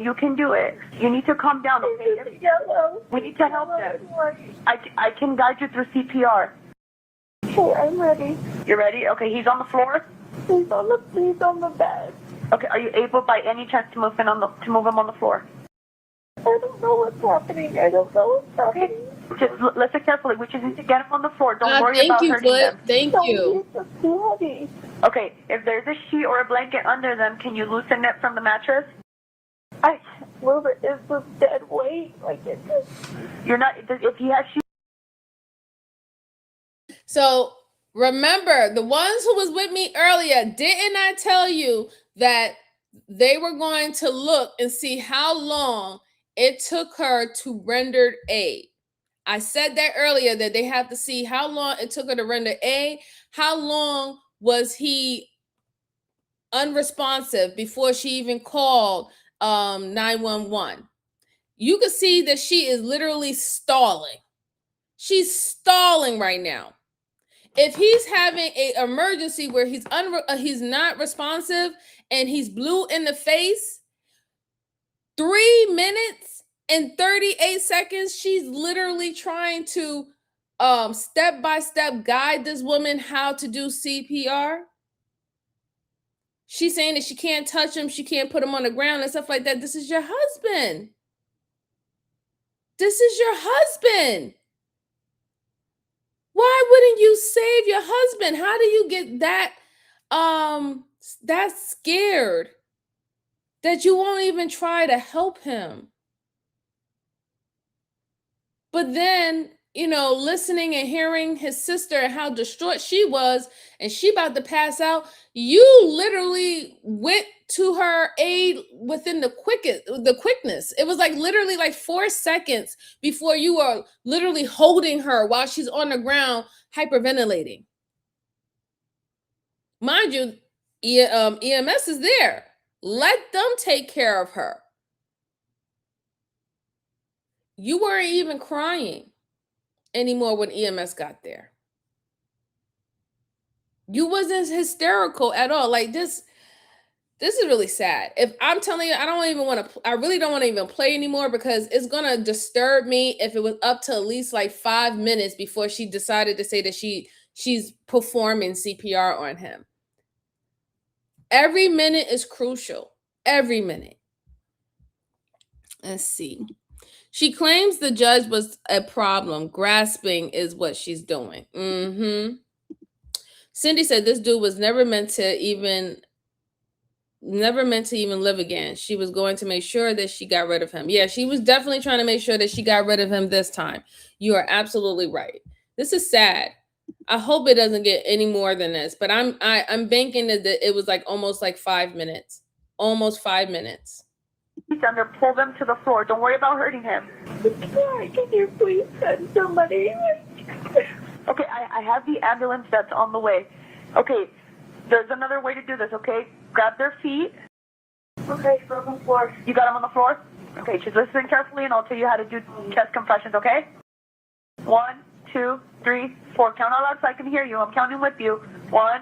You need to calm down, okay? Yellow. We need to help him. I can guide you through CPR. Okay, I'm ready. You're ready? Okay, he's on the floor? He's on the bed. Okay, are you able by any chance to move him on the floor? I don't know what's happening. Just listen carefully. We just need to get him on the floor. Don't worry about hurting them. Thank you. Okay, if there's a sheet or a blanket under them, can you loosen it from the mattress? I can't move it. It's a dead weight. You're not. If he has sheet. So remember, the ones who was with me earlier, didn't I tell you that they were going to look and see how long it took her to render aid? I said that earlier, that they have to see how long it took her to render aid. How long was he unresponsive before she even called 911? You can see that she is literally stalling. She's stalling right now. If he's having an emergency where he's not responsive and he's blue in the face, 3 minutes and 38 seconds, she's literally trying to step by step guide this woman how to do CPR. She's saying that she can't touch him, she can't put him on the ground and stuff like that. This is your husband. Why wouldn't you save your husband? How do you get that scared that you won't even try to help him? But then listening and hearing his sister and how distraught she was, and she about to pass out, you literally went to her aid within the quickness. It was like literally like 4 seconds before you were literally holding her while she's on the ground hyperventilating. Mind you, EMS is there. Let them take care of her. You weren't even crying anymore when EMS got there. You wasn't hysterical at all. Like this is really sad. If I'm telling you, I really don't want to even play anymore, because it's gonna disturb me if it was up to at least like 5 minutes before she decided to say that she's performing CPR on him. Every minute is crucial. Every minute. Let's see. She claims the judge was a problem. Grasping is what she's doing. Cindy said this dude was never meant to even live again. She was going to make sure that she got rid of him. Yeah, she was definitely trying to make sure that she got rid of him this time. You are absolutely right. This is sad. I hope it doesn't get any more than this, but I'm banking that it was like almost like 5 minutes. Almost 5 minutes. Thunder, pull them to the floor. Don't worry about hurting him. Can you please send somebody? Okay, I have the ambulance that's on the way. Okay, there's another way to do this, okay? Grab their feet. Okay, on the floor. You got them on the floor? Okay, just listen carefully and I'll tell you how to do chest compressions, okay? 1, 2, 3, 4. Count out loud so I can hear you. I'm counting with you. 1,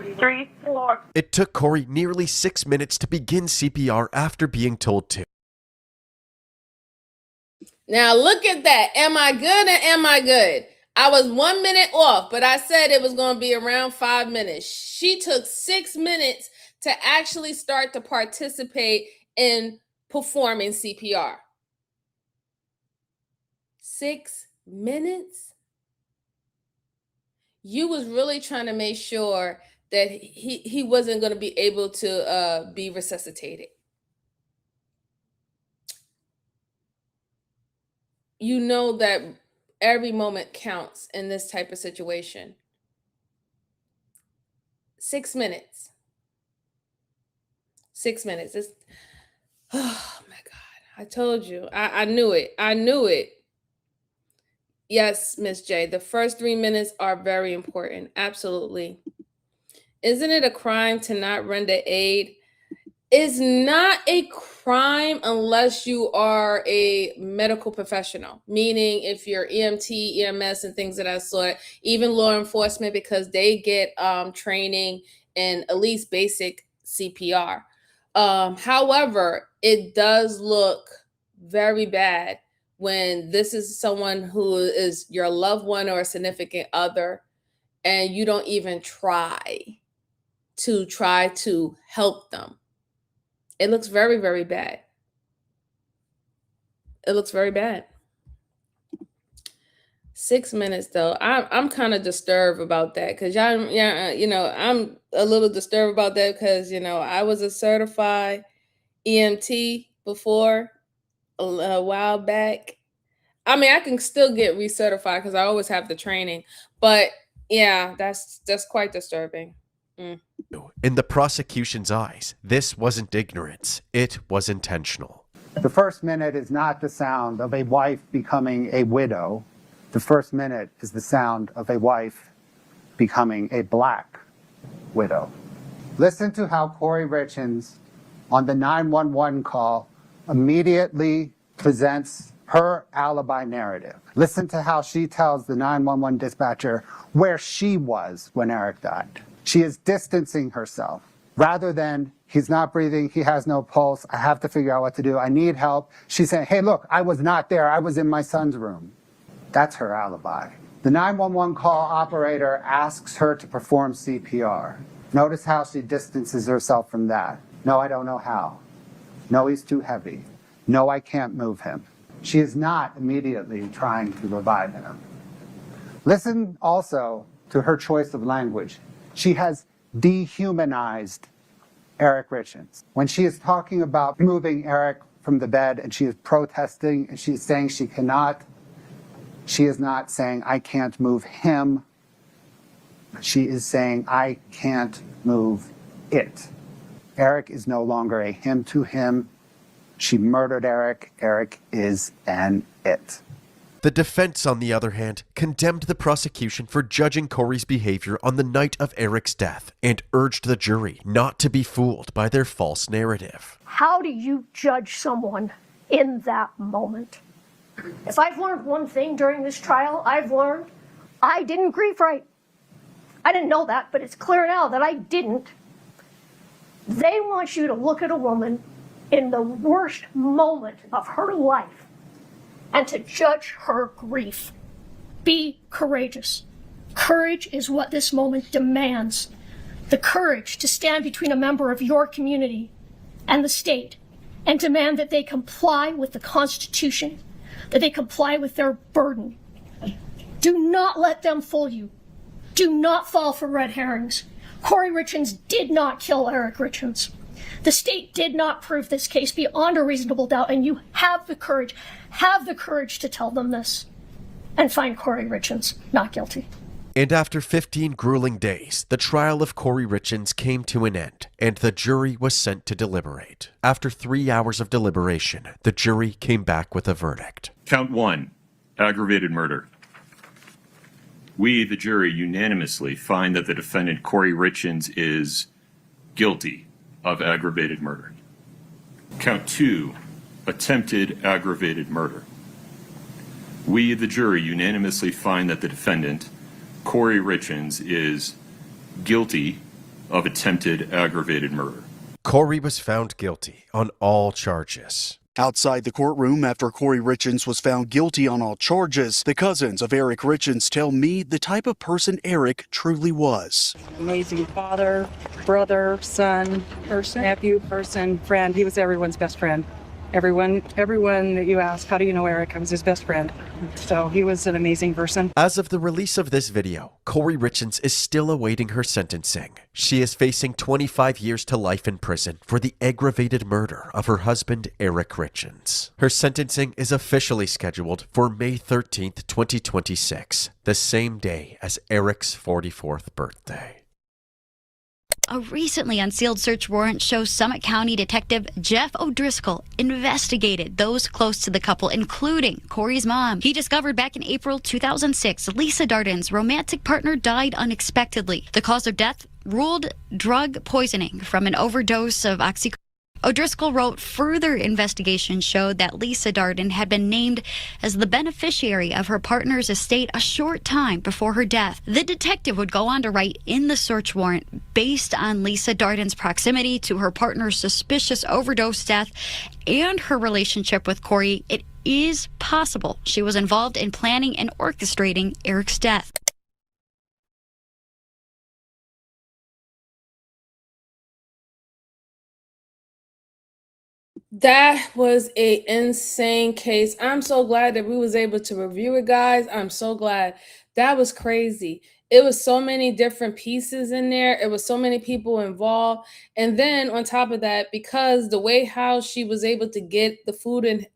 2, 3, 4. It took Corey nearly 6 minutes to begin CPR after being told to. Now look at that. Am I good or am I good? I was 1 minute off, but I said it was going to be around 5 minutes. She took 6 minutes to actually start to participate in performing CPR. 6 minutes? You was really trying to make sure that he wasn't going to be able to be resuscitated. You know that every moment counts in this type of situation. 6 minutes. 6 minutes. Oh my God. I told you. I knew it. I knew it. Yes, Miss J. The first 3 minutes are very important. Absolutely. Isn't it a crime to not render aid? It's not a crime unless you are a medical professional, meaning if you're EMT, EMS, and things of that sort, even law enforcement, because they get training in at least basic CPR. However, it does look very bad when this is someone who is your loved one or a significant other, and you don't even try to help them. It looks very, very bad. It looks very bad. 6 minutes though. I'm kind of disturbed about that, because I'm a little disturbed about that because I was a certified EMT before a while back. I mean, I can still get recertified because I always have the training, but yeah, that's quite disturbing. In the prosecution's eyes, this wasn't ignorance. It was intentional. The first minute is not the sound of a wife becoming a widow. The first minute is the sound of a wife becoming a black widow. Listen to how Corey Richens on the 911 call immediately presents her alibi narrative. Listen to how she tells the 911 dispatcher where she was when Eric died. She is distancing herself rather than, he's not breathing, he has no pulse, I have to figure out what to do, I need help. She's saying, hey, look, I was not there, I was in my son's room. That's her alibi. The 911 call operator asks her to perform CPR. Notice how she distances herself from that. No, I don't know how. No, he's too heavy. No, I can't move him. She is not immediately trying to revive him. Listen also to her choice of language. She has dehumanized Eric Richens. When she is talking about moving Eric from the bed and she is protesting and she's saying she cannot, She is not saying, I can't move him. She is saying, I can't move it. Eric is no longer a him to him. She murdered Eric. Eric is an it. The defense, on the other hand, condemned the prosecution for judging Corey's behavior on the night of Eric's death and urged the jury not to be fooled by their false narrative. How do you judge someone in that moment? If I've learned one thing during this trial, I've learned I didn't grieve right. I didn't know that, but it's clear now that I didn't. They want you to look at a woman in the worst moment of her life and to judge her grief. Be courageous. Courage is what this moment demands. The courage to stand between a member of your community and the state and demand that they comply with the Constitution, that they comply with their burden. Do not let them fool you. Do not fall for red herrings. Corey Richins did not kill Eric Richins. The state did not prove this case beyond a reasonable doubt, and you have the courage to tell them this and find Corey Richins not guilty. And after 15 grueling days, the trial of Corey Richins came to an end, and the jury was sent to deliberate. After 3 hours of deliberation, the jury came back with a verdict. Count 1, aggravated murder. We, the jury, unanimously find that the defendant, Corey Richins, is guilty of aggravated murder. Count 2, attempted aggravated murder. We, the jury, unanimously find that the defendant, Corey Richins, is guilty of attempted aggravated murder. Corey was found guilty on all charges. Outside the courtroom after Corey Richins was found guilty on all charges, the cousins of Eric Richins tell me the type of person Eric truly was. Amazing father, brother, son, nephew, friend. He was everyone's best friend. Everyone that you ask, how do you know Eric? I was his best friend. So he was an amazing person. As of the release of this video, Corey Richins is still awaiting her sentencing. She is facing 25 years to life in prison for the aggravated murder of her husband, Eric Richins. Her sentencing is officially scheduled for May 13th, 2026, the same day as Eric's 44th birthday. A recently unsealed search warrant shows Summit County Detective Jeff O'Driscoll investigated those close to the couple, including Corey's mom. He discovered back in April 2006, Lisa Darden's romantic partner died unexpectedly. The cause of death ruled drug poisoning from an overdose of oxycodone. O'Driscoll wrote further investigation showed that Lisa Darden had been named as the beneficiary of her partner's estate a short time before her death. The detective would go on to write in the search warrant, based on Lisa Darden's proximity to her partner's suspicious overdose death and her relationship with Corey, it is possible she was involved in planning and orchestrating Eric's death. That was a insane case. I'm so glad that we was able to review it, guys. I'm so glad. That was crazy. It was so many different pieces in there. It was so many people involved. And then on top of that, because the way how she was able to get the food and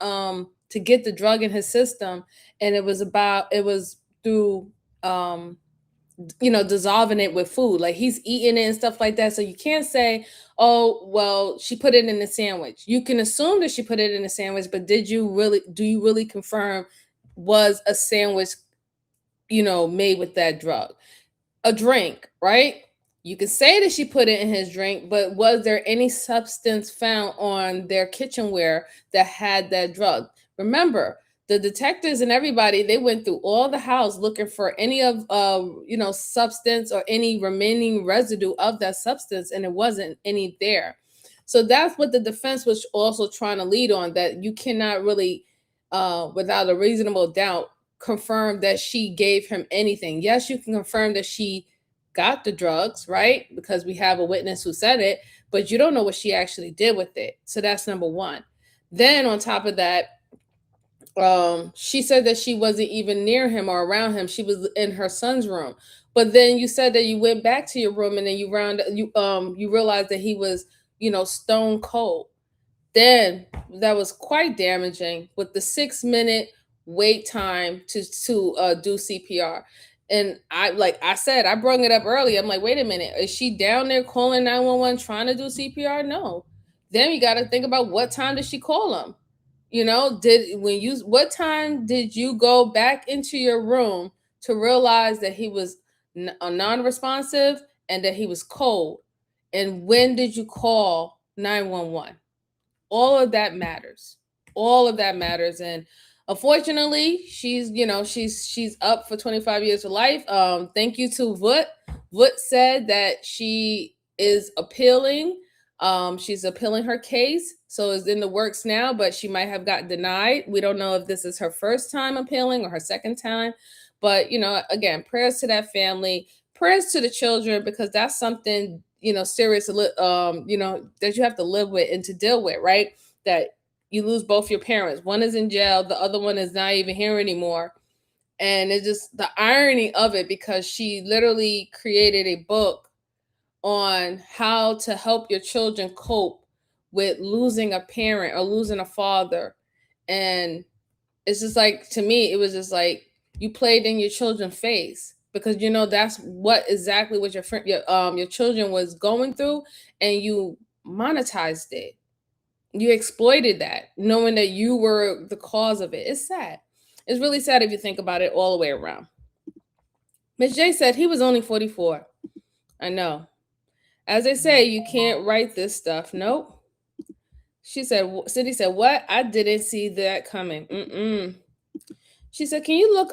to get the drug in his system, and it was through dissolving it with food, like he's eating it and stuff like that. So you can't say, oh, well, she put it in the sandwich. You can assume that she put it in the sandwich, but do you really confirm was a sandwich, made with that drug? A drink, right? You can say that she put it in his drink, but was there any substance found on their kitchenware that had that drug? Remember, the detectives and everybody, they went through all the house looking for any of substance or any remaining residue of that substance, and it wasn't any there. So that's what the defense was also trying to lead on, that you cannot really without a reasonable doubt confirm that she gave him anything. Yes, you can confirm that she got the drugs, right? Because we have a witness who said it, but you don't know what she actually did with it. So that's number one. Then on top of that, she said that she wasn't even near him or around him. She was in her son's room. But then you said that you went back to your room and then you realized that he was, stone cold. Then that was quite damaging with the 6-minute wait time to do CPR. And I said, I brought it up earlier. I'm like, wait a minute, is she down there calling 911 trying to do CPR? No. Then you got to think about what time did she call him? What time did you go back into your room to realize that he was non-responsive and that he was cold? And when did you call 911? All of that matters. All of that matters. And unfortunately, she's up for 25 years of life. Thank you to Voot. Voot said that she is appealing. She's appealing her case, so it's in the works now, but she might have gotten denied. We don't know if this is her first time appealing or her second time. But again, prayers to that family, prayers to the children, because that's something serious, that you have to live with and to deal with, right? That you lose both your parents. One is in jail, the other one is not even here anymore. And it's just the irony of it, because she literally created a book on how to help your children cope with losing a parent or losing a father. And it's just like, to me, it was just like you played in your children's face, because that's exactly what your children was going through, and you monetized it. You exploited that, knowing that you were the cause of it. It's sad. It's really sad if you think about it all the way around. Miss J said he was only 44. I know. As they say, you can't write this stuff. Nope. Cindy said, what? I didn't see that coming. She said, can you look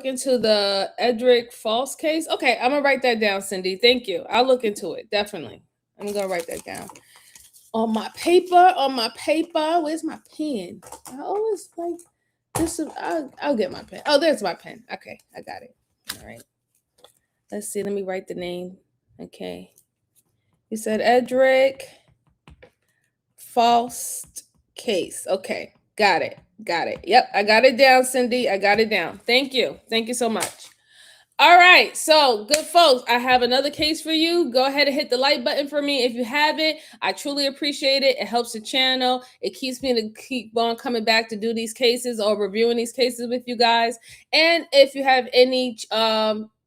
into the Edric Falls case? Okay, I'm gonna write that down, Cindy. Thank you. I'll look into it, definitely. I'm gonna write that down. On my paper, where's my pen? I always like this. I'll get my pen. Oh, there's my pen. Okay, I got it. All right. Let's see. Let me write the name. Okay. You said Edric Faust case. Okay. Got it. Yep. I got it down, Cindy. I got it down. Thank you. Thank you so much. All right. So, good folks, I have another case for you. Go ahead and hit the like button for me if you haven't. I truly appreciate it. It helps the channel. It keeps me to keep on coming back to do these cases or reviewing these cases with you guys. And if you have any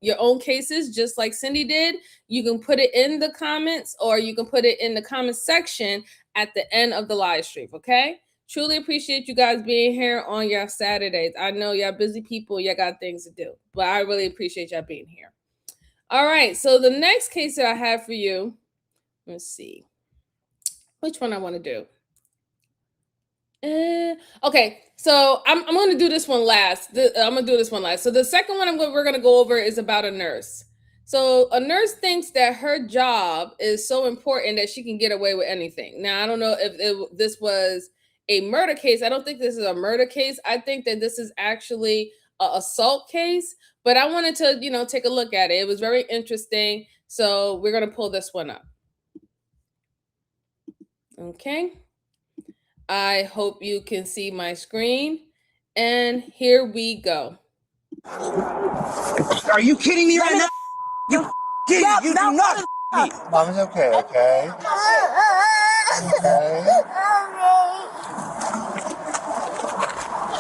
your own cases, just like Cindy did, you can put it in the comments, or you can put it in the comment section at the end of the live stream, okay? Truly appreciate you guys being here on your Saturdays. I know y'all busy people, y'all got things to do, but I really appreciate y'all being here. All right, so the next case that I have for you, let's see which one I want to do. Okay, so I'm going to do this one last. So the second one we're going to go over is about a nurse. So a nurse thinks that her job is so important that she can get away with anything. Now, I don't know if this was a murder case. I don't think this is a murder case. I think that this is actually an assault case, but I wanted to, take a look at it. It was very interesting. So we're going to pull this one up. Okay. I hope you can see my screen. And here we go. Are you kidding me right now? You do not me. Mom is okay. Okay.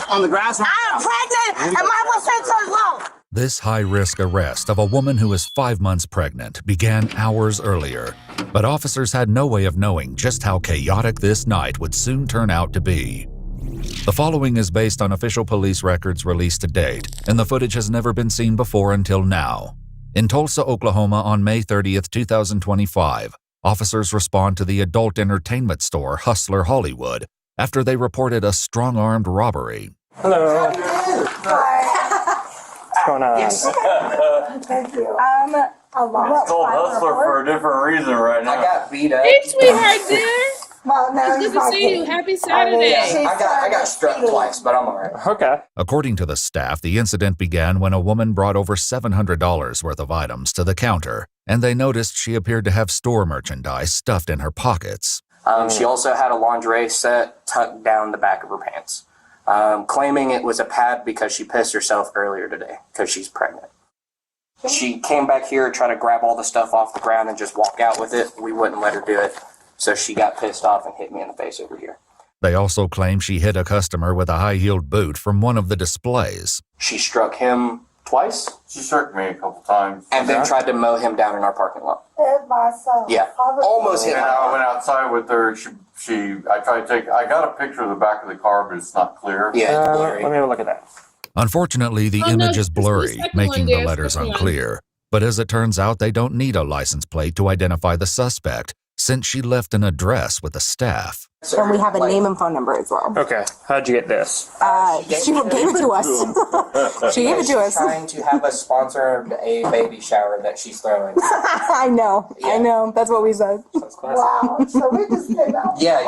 On the grass. I am pregnant, and Mom will say so long. This high-risk arrest of a woman who is 5 months pregnant began hours earlier, but officers had no way of knowing just how chaotic this night would soon turn out to be. The following is based on official police records released to date, and the footage has never been seen before until now. In Tulsa, Oklahoma on May 30th, 2025, officers respond to the adult entertainment store Hustler Hollywood after they reported a strong-armed robbery. Hello. What's going on? Yes. Thank you. A lot. Told Hustler for a different reason right now. I got beat up. Hey, sweetheart, dear. Well, no, it's good to see you. Happy Saturday. I got struck twice, but I'm all right. Okay. According to the staff, the incident began when a woman brought over $700 worth of items to the counter, and they noticed she appeared to have store merchandise stuffed in her pockets. She also had a lingerie set tucked down the back of her pants, claiming it was a pad because she pissed herself earlier today because she's pregnant. She came back here, tried to grab all the stuff off the ground and just walk out with it. We wouldn't let her do it. So she got pissed off and hit me in the face over here. They also claim she hit a customer with a high-heeled boot from one of the displays. She struck him twice. She struck me a couple times. And then tried to mow him down in our parking lot. Yeah, almost hit And my I car. went outside with her. I got a picture of the back of the car, but it's not clear. Yeah, it's blurry. Let me have a look at that. Unfortunately, the image is blurry, making the letters unclear. But as it turns out, they don't need a license plate to identify the suspect, since she left an address with the staff. And we have a name and phone number as well. Okay, how'd you get this? She gave it to us. She gave it to us. Trying to have us sponsor a baby shower that she's throwing. I know. That's what we said. Wow. So we just came out. Yeah,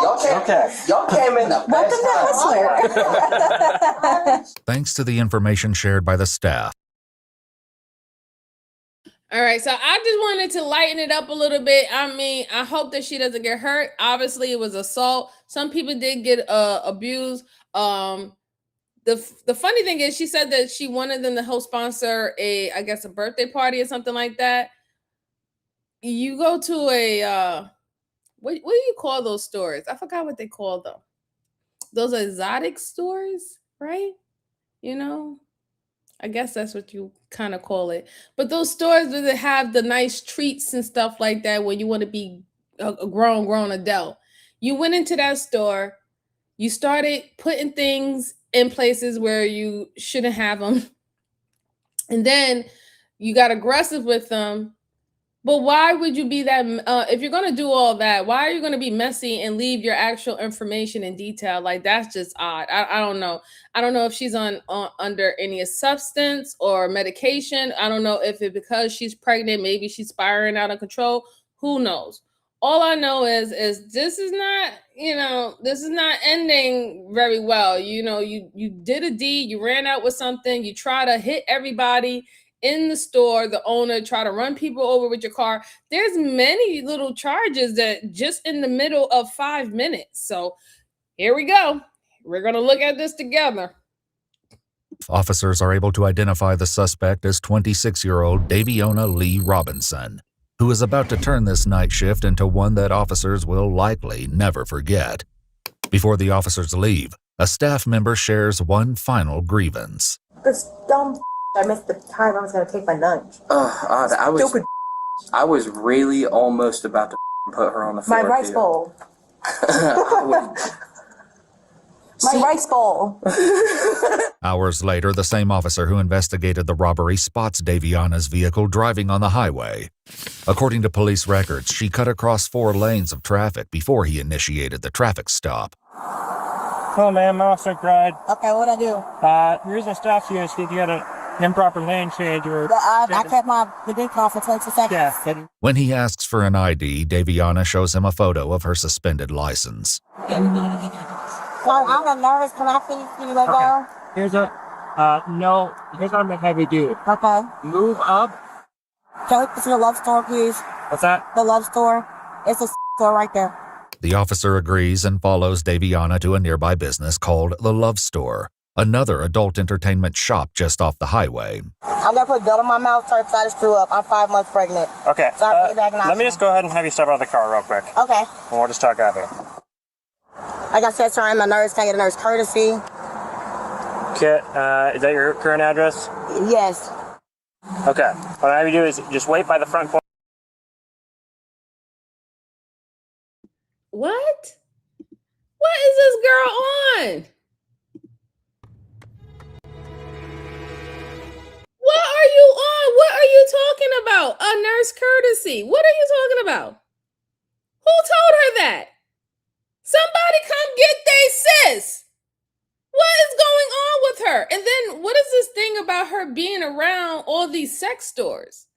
y'all came in the best Hustler. Thanks to the information shared by the staff. All right, so I just wanted to lighten it up a little bit. I mean, I hope that she doesn't get hurt. Obviously, it was assault. Some people did get abused. The funny thing is, she said that she wanted them to help sponsor a birthday party or something like that. You go to a what do you call those stores? I forgot what they call them. Those exotic stores, right? You know. I guess that's what you kind of call it. But those stores that have the nice treats and stuff like that when you want to be a grown adult. You went into that store, you started putting things in places where you shouldn't have them. And then you got aggressive with them. But why would you be that, if you're going to do all that, why are you going to be messy and leave your actual information in detail? Like, that's just odd. I don't know. I don't know if she's under any substance or medication. I don't know if it's because she's pregnant, maybe she's spiraling out of control. Who knows? All I know is this is not, this is not ending very well. You did a deed, you ran out with something, you try to hit everybody in the store, the owner, try to run people over with your car. There's many little charges that just in the middle of 5 minutes. So here we go. We're going to look at this together. Officers are able to identify the suspect as 26-year-old Daviona Lee Robinson, who is about to turn this night shift into one that officers will likely never forget. Before the officers leave, a staff member shares one final grievance. This dumb I missed the time I was going to take my lunch. I was really almost about to put her on the floor. My rice bowl. My rice bowl. Hours later, the same officer who investigated the robbery spots Daviona's vehicle driving on the highway. According to police records, she cut across 4 lanes of traffic before he initiated the traffic stop. Hello, ma'am. My officer cried. Okay, what'd I do? The reason I stopped you is if you had an improper lane change. I kept my vehicle off for 20 seconds. Yeah. When he asks for an ID, Daviona shows him a photo of her suspended license. I'm nervous. Can I please let go? Here's what I'm going to have you do. Okay. Move up. Can we go to the love store, please? What's that? The love store. It's a store right there. The officer agrees and follows Daviona to a nearby business called the Love Store, another adult entertainment shop just off the highway. I'm going to put gum in my mouth, so I just threw up. I'm 5 months pregnant. Okay. Let me just go ahead and have you step out of the car real quick. Okay. And we'll just talk out here. Like I said, sorry, my nurse. Can I get a nurse courtesy? Okay. Is that your current address? Yes. Okay. What I have you do is just wait by the front corner. What? What is this girl on? What are you on? What are you talking about? A nurse courtesy. What are you talking about? Who told her that? Somebody come get they sis. What is going on with her? And then what is this thing about her being around all these sex stores?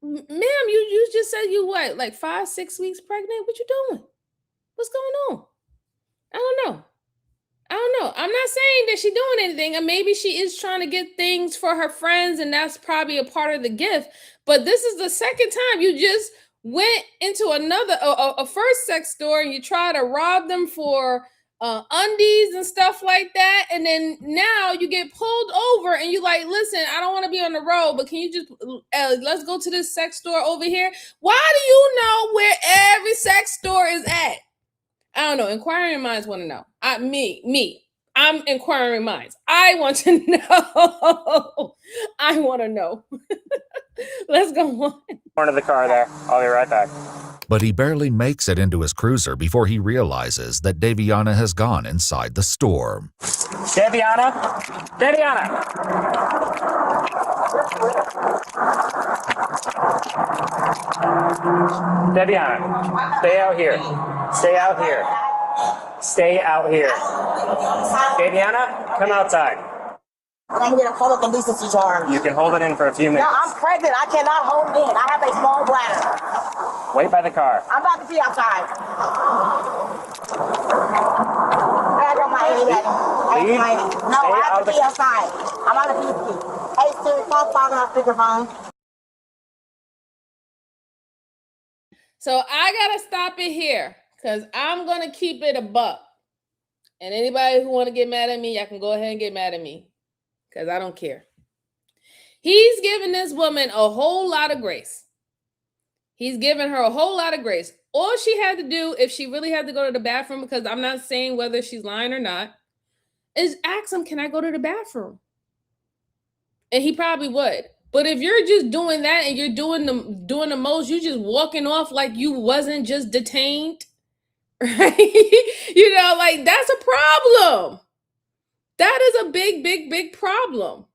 Ma'am, you just said you what, like 5-6 weeks pregnant? What you doing? What's going on? I don't know. I'm not saying that she's doing anything, and maybe she is trying to get things for her friends, and that's probably a part of the gift. But this is the second time you just went into a first sex store and you try to rob them for undies and stuff like that, and then now you get pulled over and you like, listen, I don't want to be on the road, but can you just let's go to this sex store over here? Why do you know where every sex store is at? I don't know. Inquiring minds want to know. I'm inquiring minds. I want to know. I want to know. Let's go on. Front of the car there. I'll be right back. But he barely makes it into his cruiser before he realizes that Daviana has gone inside the store. Daviana? Daviana! Daviana, stay out here. Stay out here. Stay out here. Daviana, come outside. I'm going to call up the decency charge. You can hold it in for a few minutes. No, I'm pregnant. I cannot hold it in. I have a small bladder. Wait by the car. I'm about to pee outside. I got my Amy daddy. Leave. No, I have to pee outside. I'm about to pee. Hey, Siri, call father on speakerphone. So I gotta stop it here because I'm gonna keep it a buck. And anybody who want to get mad at me, y'all can go ahead and get mad at me because I don't care. He's giving this woman a whole lot of grace. He's giving her a whole lot of grace. All she had to do, if she really had to go to the bathroom, because I'm not saying whether she's lying or not, is ask him, can I go to the bathroom? And he probably would. But if you're just doing that and you're doing the most, you just walking off like you wasn't just detained, right? You know, like that's a problem. That is a big, big, big problem.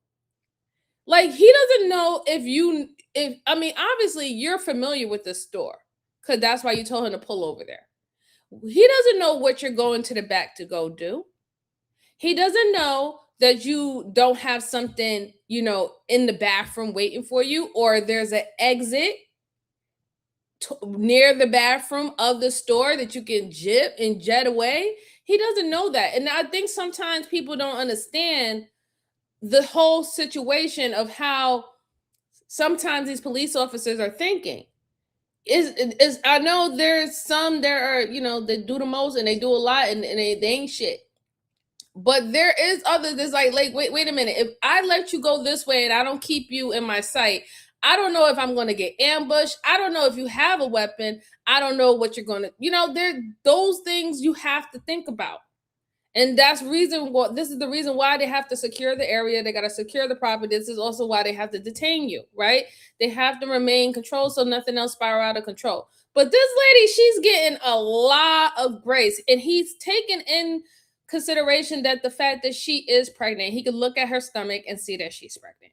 Like he doesn't know obviously you're familiar with the store because that's why you told him to pull over there. He doesn't know what you're going to the back to go do. He doesn't know that you don't have something, in the bathroom waiting for you, or there's an exit near the bathroom of the store that you can jet away. He doesn't know that. And I think sometimes people don't understand the whole situation of how sometimes these police officers are thinking. I know there are, that do the most and they do a lot and they ain't shit. But there is others that's like, wait a minute. If I let you go this way and I don't keep you in my sight, I don't know if I'm going to get ambushed. I don't know if you have a weapon. I don't know what you're going to, those things you have to think about. And this is the reason why they have to secure the area. They got to secure the property. This is also why they have to detain you, right? They have to remain controlled so nothing else spiral out of control. But this lady, she's getting a lot of grace. And he's taken in consideration that the fact that she is pregnant, he could look at her stomach and see that she's pregnant.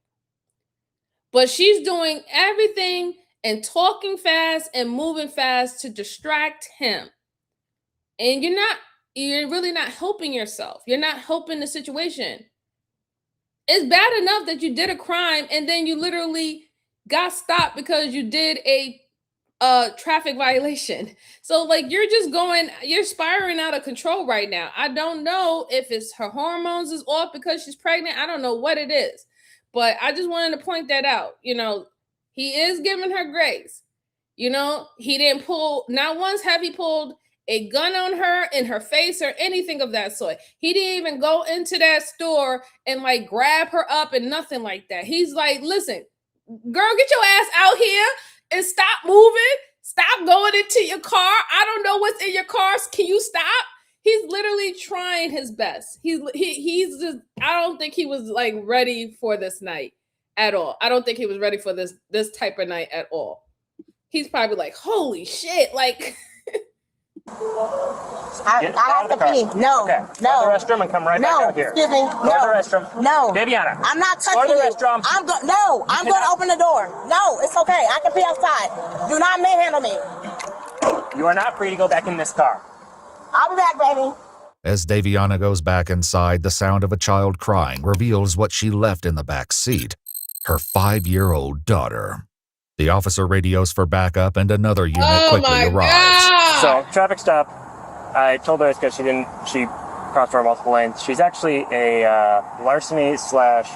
But she's doing everything and talking fast and moving fast to distract him. And you're really not helping yourself. You're not helping the situation. It's bad enough that you did a crime and then you literally got stopped because you did a traffic violation. So you're spiraling out of control right now. I don't know if it's her hormones is off because she's pregnant. I don't know what it is, but I just wanted to point that out. He is giving her grace. He didn't not once have he pulled a gun on her, in her face, or anything of that sort. He didn't even go into that store and grab her up and nothing like that. He's like, listen, girl, get your ass out here and stop moving. Stop going into your car. I don't know what's in your car. Can you stop? He's literally trying his best. He's just, I don't think he was ready for this night at all. I don't think he was ready for this type of night at all. He's probably like, holy shit, I have to pee. No. Okay. No. Go to the restroom and come right back out here. Excuse me. Go to the restroom. No. Daviana. I'm not touching Go to the you. restroom. I'm going to open the door. No, it's okay. I can pee outside. Do not manhandle me. You are not free to go back in this car. I'll be back, baby. As Daviana goes back inside, the sound of a child crying reveals what she left in the back seat, her 5-year-old daughter. The officer radios for backup and another unit quickly arrives. So, traffic stop. I told her it's because she crossed over multiple lanes. She's actually a larceny / assault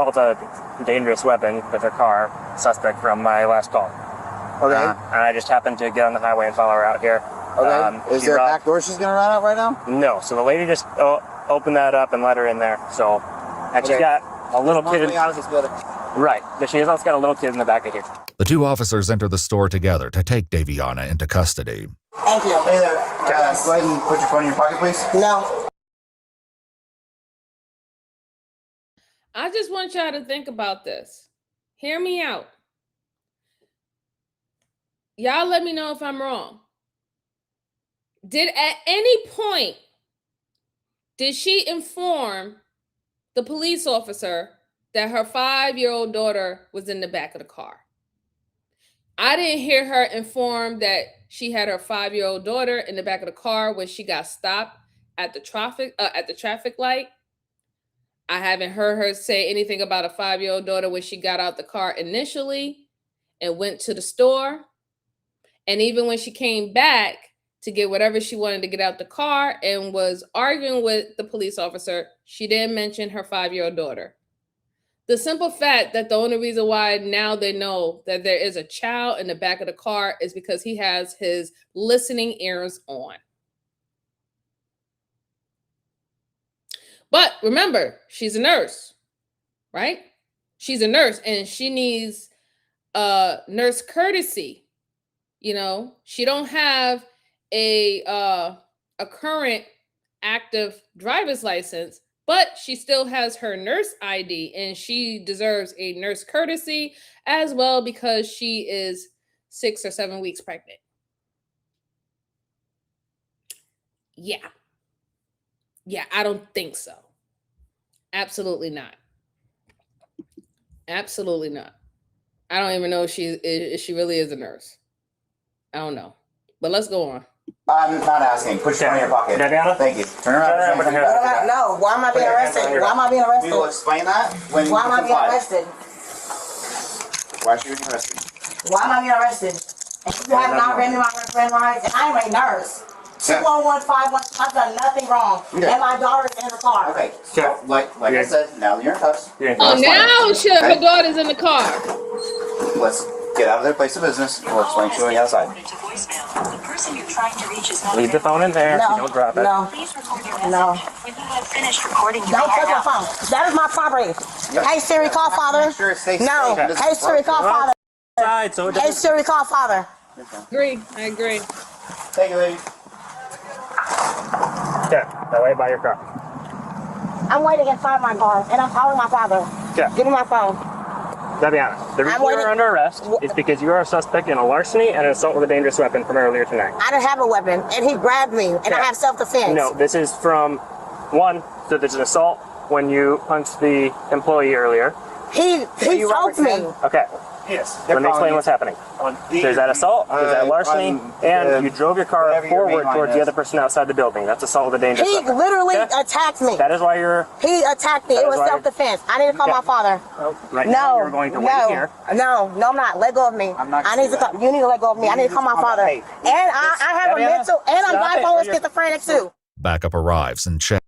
with a dangerous weapon with her car suspect from my last call. Okay. And I just happened to get on the highway and follow her out here. Okay. Is there a back door she's going to run out right now? No. So the lady just opened that up and let her in there. So, and she's got a little kid. Right. But she has also got a little kid in the back of here. The two officers enter the store together to take Daviana into custody. Thank you. Hey there. Go ahead and put your phone in your pocket, please. No. I just want y'all to think about this. Hear me out. Y'all let me know if I'm wrong. Did at any point did she inform the police officer that her 5-year-old daughter was in the back of the car? I didn't hear her inform that she had her 5-year-old daughter in the back of the car when she got stopped at the traffic light. I haven't heard her say anything about a 5-year-old daughter when she got out the car initially and went to the store. And even when she came back to get whatever she wanted to get out the car and was arguing with the police officer, she didn't mention her 5-year-old daughter. The simple fact that the only reason why now they know that there is a child in the back of the car is because he has his listening ears on. But remember, she's a nurse, right? She's a nurse and she needs nurse courtesy. You know, she don't have a current active driver's license, but she still has her nurse ID and she deserves a nurse courtesy as well because she is 6 or 7 weeks pregnant. Yeah, I don't think so. Absolutely not. Absolutely not. I don't even know if she really is a nurse. I don't know. But let's go on. I'm not asking. Put your phone in your pocket. Thank you. Turn around. No. Why am I being arrested? Why am I being arrested? We will explain that when Why am I being comply. arrested? Why should you be arrested? Why am I being arrested? You have not read me my friend rights, and I am a nurse. 21151. I've done nothing wrong. Okay. And my daughter's in the car. Okay. So, like I said, now you're in cuffs. Oh, now her daughter's in the car. Let's get out of their place of business. We'll explain to you on the outside. Leave the phone in there. No. Don't drop it. No. No. Don't touch my phone. That is my property. Hey Siri, call father. No. Hey Siri, call father. Hey Siri, call father. I agree. Thank you, lady. Yeah, that way by your car. I'm waiting inside my car, and I'm calling my father. Yeah. Give me my phone. Daviana, the reason you're under arrest is because you are a suspect in a larceny and an assault with a dangerous weapon from earlier tonight. I didn't have a weapon, and he grabbed me, and I have self-defense. No, this is from so there's an assault when you punched the employee earlier. He choked me. Okay. Yes. Let me explain what's happening. There's that assault, there's that larceny, and you drove your car forward towards the other person outside the building. That's assault with a dangerous weapon. He literally attacked me. That is why you're... He attacked me. It was self-defense. I need to call my father. Right now, you're going to wait here. No, I'm not. Let go of me. I need to call. You need to let go of me. I need to call my father. And I have a mental, and I'm bipolar schizophrenic too. Backup arrives and checks.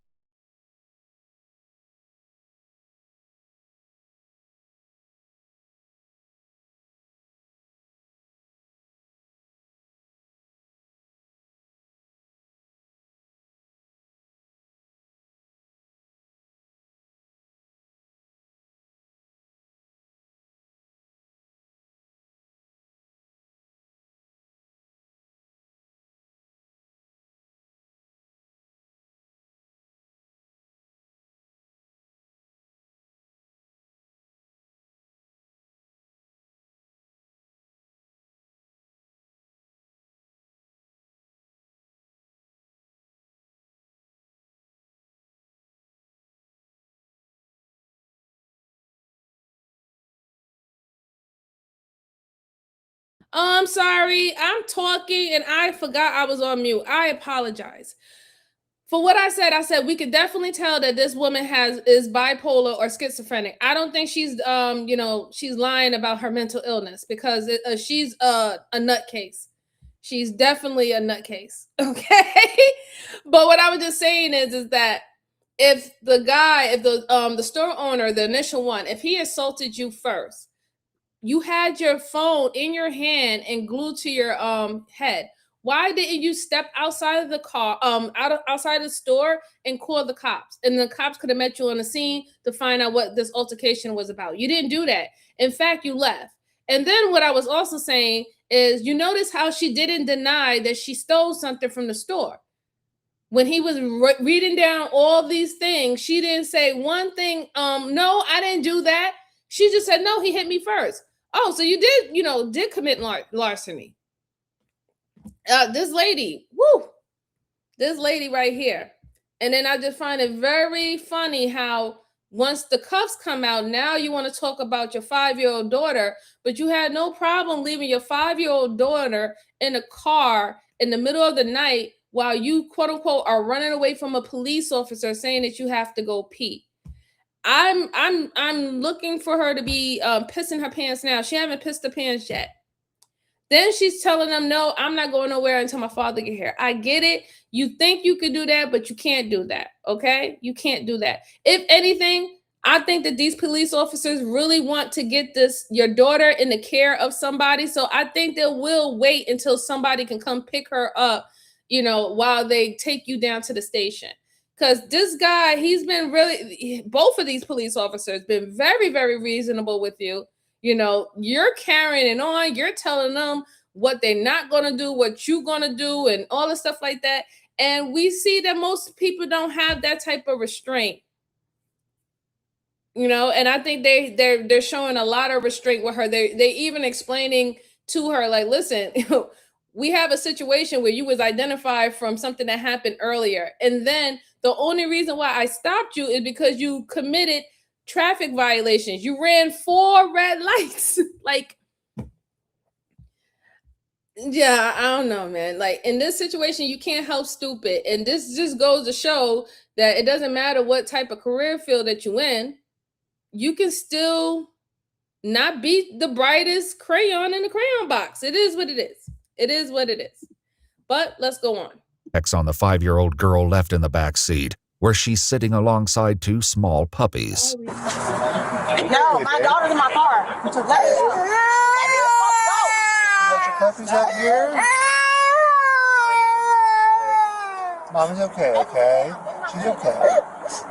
I'm sorry. I'm talking and I forgot I was on mute. I apologize. For what I said we could definitely tell that this woman is bipolar or schizophrenic. I don't think she's she's lying about her mental illness because she's a nutcase. She's definitely a nutcase. Okay. But what I was just saying is that if the store owner, the initial one, if he assaulted you first, you had your phone in your hand and glued to your head. Why didn't you step outside of the car, outside the store and call the cops? And the cops could have met you on the scene to find out what this altercation was about. You didn't do that. In fact, you left. And then what I was also saying is, you notice how she didn't deny that she stole something from the store. When he was reading down all these things, she didn't say one thing, no, I didn't do that. She just said, no, he hit me first. Oh, so you did commit larceny. This lady right here. And then I just find it very funny how once the cuffs come out, now you want to talk about your 5-year-old daughter, but you had no problem leaving your 5-year-old daughter in a car in the middle of the night while you, quote unquote, are running away from a police officer saying that you have to go pee. I'm looking for her to be pissing her pants now. She haven't pissed her pants yet. Then she's telling them, no, I'm not going nowhere until my father get here. I get it. You think you could do that, but you can't do that, okay? You can't do that. If anything, I think that these police officers really want to get your daughter in the care of somebody. So I think they will wait until somebody can come pick her up, while they take you down to the station. Because this guy, both of these police officers been very, very reasonable with you. You're carrying it on. You're telling them what they're not going to do, what you're going to do, and all the stuff like that. And we see that most people don't have that type of restraint. And I think they're showing a lot of restraint with her. They even explaining to her, like, listen, we have a situation where you was identified from something that happened earlier. And then the only reason why I stopped you is because you committed traffic violations. You ran 4 red lights. Like, yeah, I don't know, man. Like, in this situation, you can't help stupid. And this just goes to show that it doesn't matter what type of career field that you in, you can still not be the brightest crayon in the crayon box. It is what it is. It is what it is. But let's go on. Checks on the 5-year-old girl left in the back seat, where she's sitting alongside 2 small puppies. No, my daughter's in my car. Let me go. Let your puppies out here. Mommy's okay? She's okay.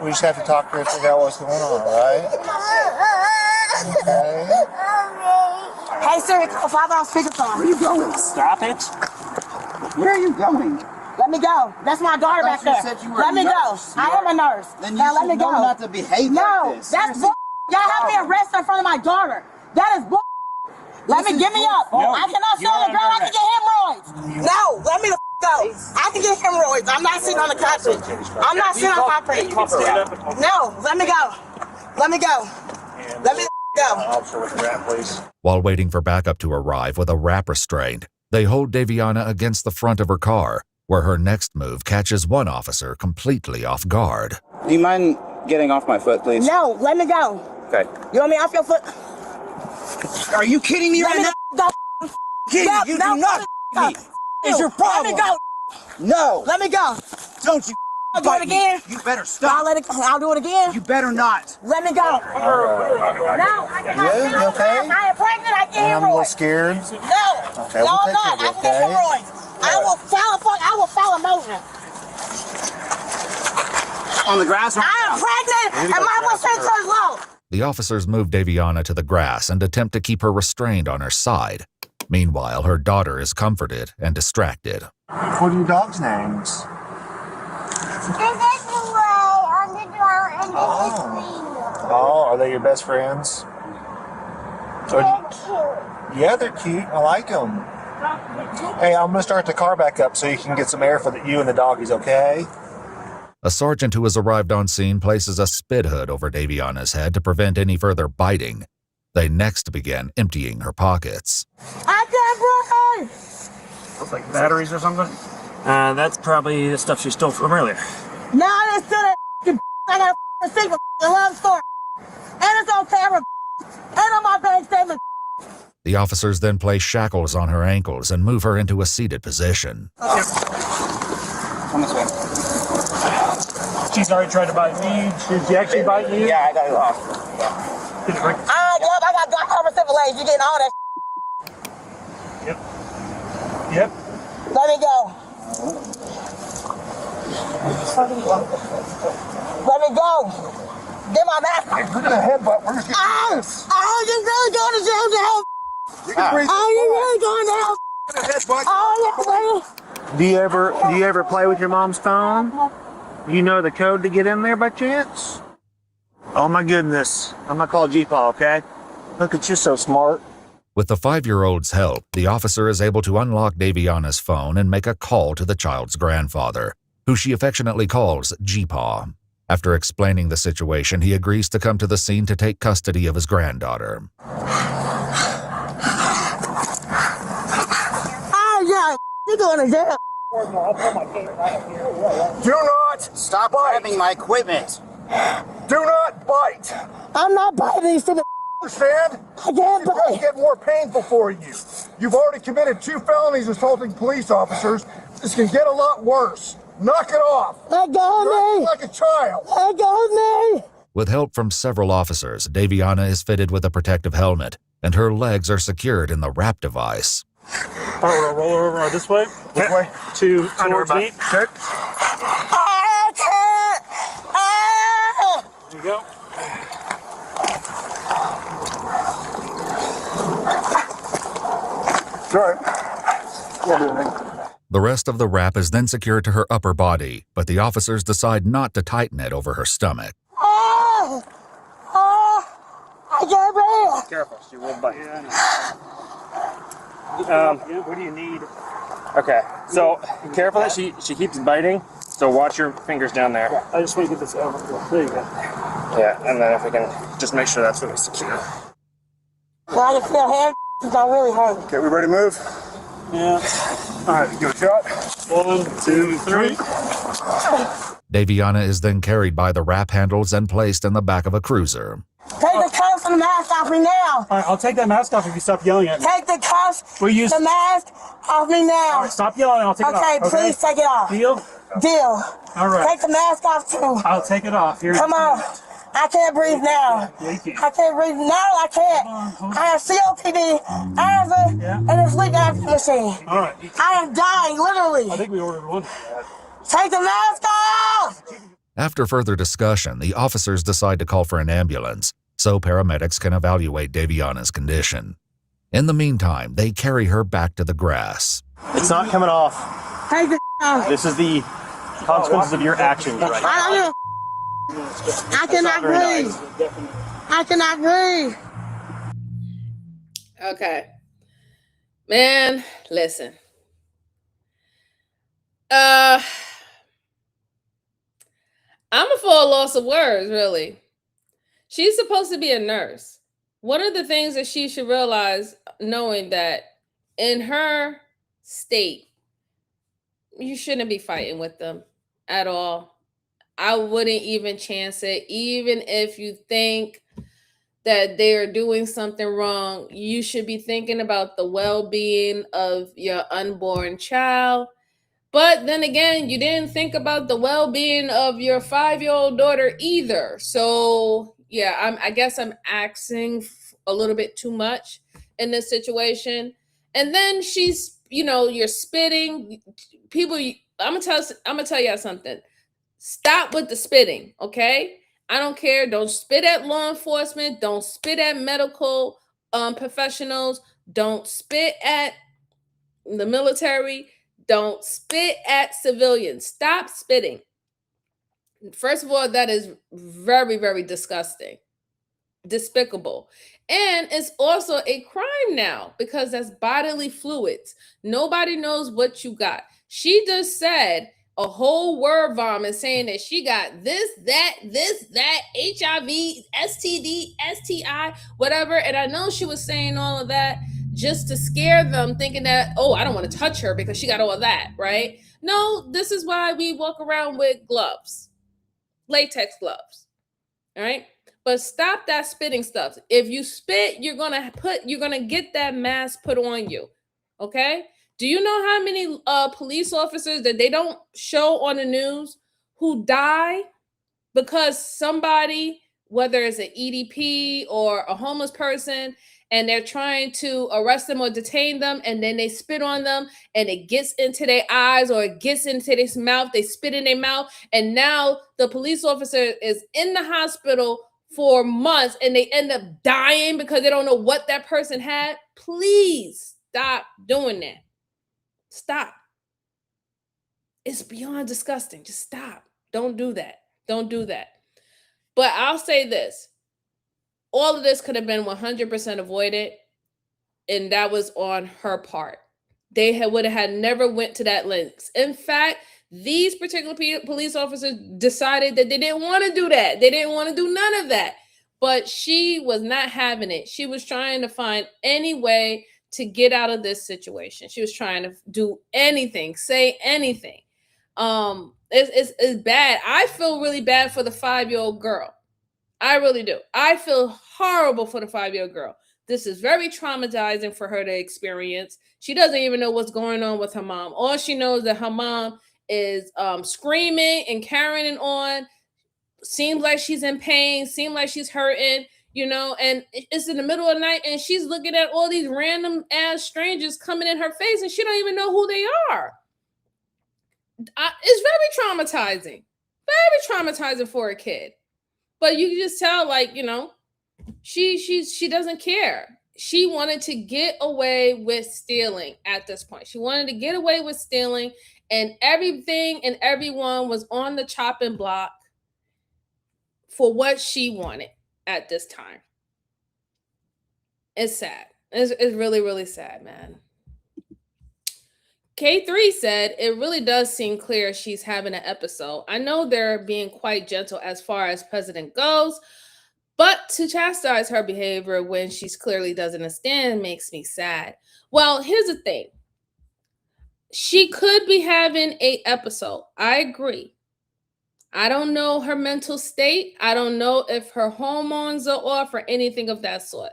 We just have to talk to her to figure out what's going on, right? Okay. Hey Siri, call Father on speakerphone. Where are you going? Stop it. Where are you going? Let me go. That's my daughter back there. Let me go. I am a nurse. Then now let me go. Not to behave no, like this. That's bull. Y'all have me arrested in front of my daughter. That is bull. Give me up. No, I cannot sell the girl. I can get hemorrhoids. No, let me go. I can get hemorrhoids. I'm not sitting on the concrete. I'm not sitting on concrete. No, let me go. Let me go. Let me go. Officer with the wrap, please. While waiting for backup to arrive with a wrap restraint, they hold Daviana against the front of her car, where her next move catches one officer completely off guard. Do you mind getting off my foot, please? No, let me go. Okay. You want me off your foot? Are you kidding me right now? Go. Kidding? Yep, You no, do not me. Is your problem? Let me go. No. Let me go. Don't you I'll do it again. You better stop. I'll do it again. You better not. Let me go. No, I cannot. You okay? I am pregnant. I get hemorrhoids. I'm a little scared. No. Okay, No, we'll I'm take not. care of I you, can get okay? hemorrhoids. I will file a motion. On the grass? I am pregnant and my placenta is low. The officers move Daviana to the grass and attempt to keep her restrained on her side. Meanwhile, her daughter is comforted and distracted. What are your dog's names? Oh, are they your best friends? They're cute. Yeah, they're cute. I like them. Hey, I'm going to start the car back up so you can get some air for you and the doggies, okay? A sergeant who has arrived on scene places a spit hood over Daviana's head to prevent any further biting. They next begin emptying her pockets. I can't breathe. Looks like batteries or something. That's probably the stuff she stole from earlier. No, I didn't steal that. I got a secret love story. And it's on camera. And on my bank statement. The officers then place shackles on her ankles and move her into a seated position. Come this way. She's already tried to bite me. Did she actually bite you? Yeah, I got you off. Did it break? Yep, I got glaucoma syphilis. You getting all that. Yep. Let me go. Let me go. Get my mask. Look at the headbutt. We're just getting Oh, you really going to jail? Oh, you really going down? Oh, yeah, Do you ever play with your mom's phone? You know the code to get in there by chance? Oh my goodness. I'm gonna call GPA, okay? Look at you, so smart. With the 5-year-old's help, the officer is able to unlock Daviana's phone and make a call to the child's grandfather, who she affectionately calls G-Paw. After explaining the situation, he agrees to come to the scene to take custody of his granddaughter. Oh, yeah, you're going to jail. Do not stop grabbing my equipment. Do not bite. I'm not biting these stupid. Understand? I can't bite. It's get more painful for you. You've already committed 2 felonies assaulting police officers. This can get a lot worse. Knock it off. Let go of me. Like a child. Let go of me. With help from several officers, Daviana is fitted with a protective helmet, and her legs are secured in the wrap device. All right, roll over this way. This way? Towards me. Okay. I can't. There you go. The rest of the wrap is then secured to her upper body, but the officers decide not to tighten it over her stomach. I can't breathe. Careful, she will bite. What do you need? Okay, so careful that she keeps biting, so watch your fingers down there. Yeah, I just want to get this over. There you go. Yeah, and then if we can just make sure that's really secure. Well, I can feel hand. It's not really hurt. Okay, we ready to move? Yeah. All right, give it a shot. 1, 2, 3. Daviana is then carried by the wrap handles and placed in the back of a cruiser. Take the cuffs and the mask off me now. All right, I'll take that mask off if you stop yelling at me. Take the cuffs, the mask off me now. All right, stop yelling, I'll take it off. Okay, please take it off. Deal? Deal. All right. Take the mask off too. I'll take it off. Here. Come on. I can't breathe now. Yeah, you can. I can't breathe. No, I can't. I have COPD, asthma, and a sleep apnea machine. All right. I am dying, literally. I think we ordered one. Take the mask off! After further discussion, the officers decide to call for an ambulance so paramedics can evaluate Daviana's condition. In the meantime, they carry her back to the grass. It's not coming off. Take the off. This is the consequences of your actions right now. I cannot breathe. I cannot breathe. Okay. Man, listen. I'm a full loss of words, really. She's supposed to be a nurse. One of the things that she should realize, knowing that in her state, you shouldn't be fighting with them at all. I wouldn't even chance it. Even if you think that they're doing something wrong, you should be thinking about the well-being of your unborn child. But then again, you didn't think about the well-being of your 5-year-old daughter either. So yeah, I guess I'm asking a little bit too much in this situation. And then she's, you're spitting. People, I'm gonna tell y'all something. Stop with the spitting, okay? I don't care. Don't spit at law enforcement. Don't spit at medical professionals. Don't spit at the military. Don't spit at civilians. Stop spitting. First of all, that is very, very disgusting. Despicable. And it's also a crime now because that's bodily fluids. Nobody knows what you got. She just said a whole word vomit saying that she got this, that, HIV, STD, STI, whatever. And I know she was saying all of that just to scare them, thinking that, oh, I don't want to touch her because she got all of that, right? No, this is why we walk around with gloves, latex gloves, all right? But stop that spitting stuff. If you spit, you're gonna get that mask put on you, okay? Do you know how many police officers that they don't show on the news who die because somebody, whether it's an EDP or a homeless person, and they're trying to arrest them or detain them, and then they spit on them, and it gets into their eyes or it gets into their mouth, they spit in their mouth, and now the police officer is in the hospital for months and they end up dying because they don't know what that person had, please stop doing that. Stop. It's beyond disgusting. Just stop. Don't do that. Don't do that. But I'll say this. All of this could have been 100% avoided, and that was on her part. They would have had never went to that lengths. In fact, these particular police officers decided that they didn't want to do that. They didn't want to do none of that. But she was not having it. She was trying to find any way to get out of this situation. She was trying to do anything, say anything. It's bad. I feel really bad for the 5-year-old girl. I really do. I feel horrible for the 5-year-old girl. This is very traumatizing for her to experience. She doesn't even know what's going on with her mom. All she knows that her mom is screaming and carrying on. Seems like she's in pain. Seems like she's hurting, and it's in the middle of the night and she's looking at all these random ass strangers coming in her face and she don't even know who they are. It's very traumatizing. Very traumatizing for a kid. But you can just tell, she doesn't care. She wanted to get away with stealing at this point. She wanted to get away with stealing, and everything and everyone was on the chopping block for what she wanted at this time. It's sad. It's really, really sad, man. K3 said, it really does seem clear she's having an episode. I know they're being quite gentle as far as president goes, but to chastise her behavior when she clearly doesn't understand makes me sad. Well, here's the thing. She could be having an episode. I agree. I don't know her mental state. I don't know if her hormones are off or anything of that sort.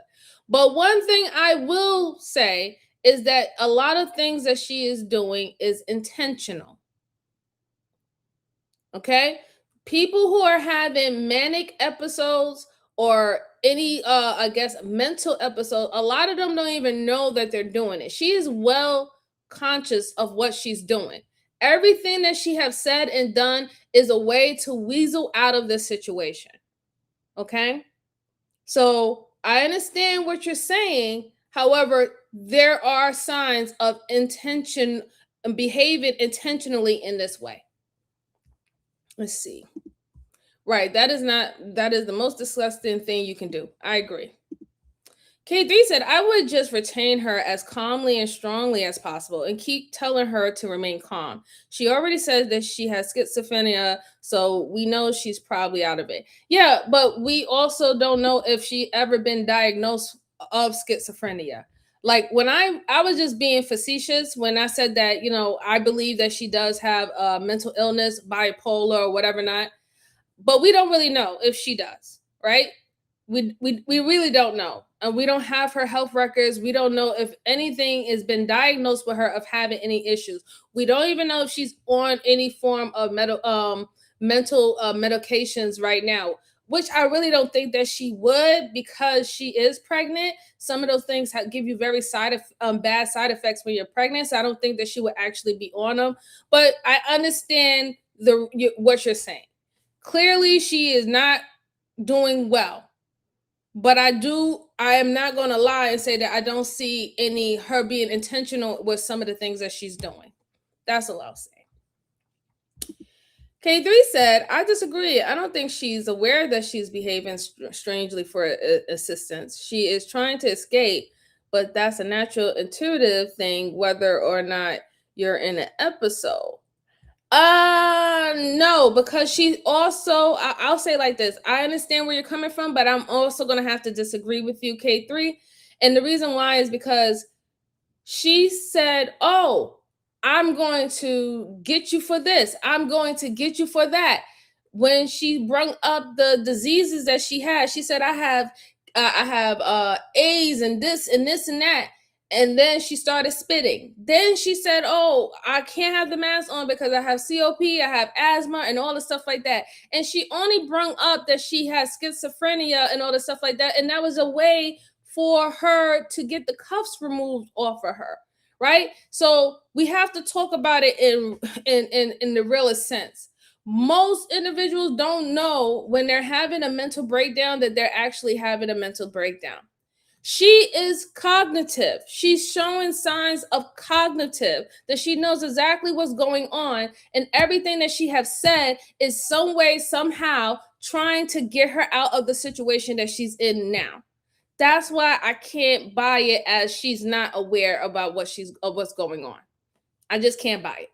But one thing I will say is that a lot of things that she is doing is intentional. Okay? People who are having manic episodes or any, mental episode, a lot of them don't even know that they're doing it. She is well conscious of what she's doing. Everything that she has said and done is a way to weasel out of this situation. Okay? So I understand what you're saying. However, there are signs of intention and behaving intentionally in this way. Let's see. Right. That is the most disgusting thing you can do. I agree. K3 said, I would just retain her as calmly and strongly as possible and keep telling her to remain calm. She already said that she has schizophrenia, so we know she's probably out of it. Yeah, but we also don't know if she ever been diagnosed of schizophrenia. Like when I was just being facetious when I said that, I believe that she does have a mental illness, bipolar or whatever not, but we don't really know if she does, right? We really don't know. And we don't have her health records. We don't know if anything has been diagnosed with her of having any issues. We don't even know if she's on any form of mental medications right now, which I really don't think that she would because she is pregnant. Some of those things give you very bad side effects when you're pregnant. So I don't think that she would actually be on them. But I understand what you're saying. Clearly, she is not doing well. But I am not going to lie and say that I don't see her being intentional with some of the things that she's doing. That's all I'll say. K3 said, I disagree. I don't think she's aware that she's behaving strangely for assistance. She is trying to escape, but that's a natural intuitive thing, whether or not you're in an episode. No, because she also, I'll say like this. I understand where you're coming from, but I'm also going to have to disagree with you, K3. And the reason why is because she said, oh, I'm going to get you for this. I'm going to get you for that. When she brought up the diseases that she had, she said, I have AIDS and this and this and that. And then she started spitting. Then she said, oh, I can't have the mask on because I have COP, I have asthma and all the stuff like that. And she only brought up that she has schizophrenia and all the stuff like that. And that was a way for her to get the cuffs removed off of her, right? So we have to talk about it in the realest sense. Most individuals don't know when they're having a mental breakdown that they're actually having a mental breakdown. She is cognitive. She's showing signs of cognitive, that she knows exactly what's going on, and everything that she has said is some way, somehow trying to get her out of the situation that she's in now. That's why I can't buy it as she's not aware about what's going on. I just can't buy it.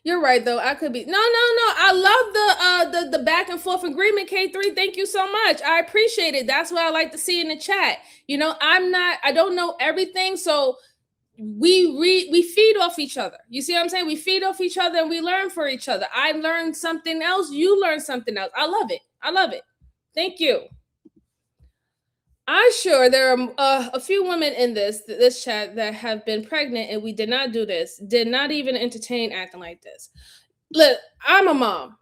You're right, though. I could be no. I love the back and forth agreement, K3. Thank you so much. I appreciate it. That's what I like to see in the chat. You know, I don't know everything, so we feed off each other. You see what I'm saying? We feed off each other and we learn for each other. I learned something else. You learn something else. I love it. I love it. Thank you. I'm sure there are a few women in this chat that have been pregnant, and we did not do this, did not even entertain acting like this. Look, I'm a mom.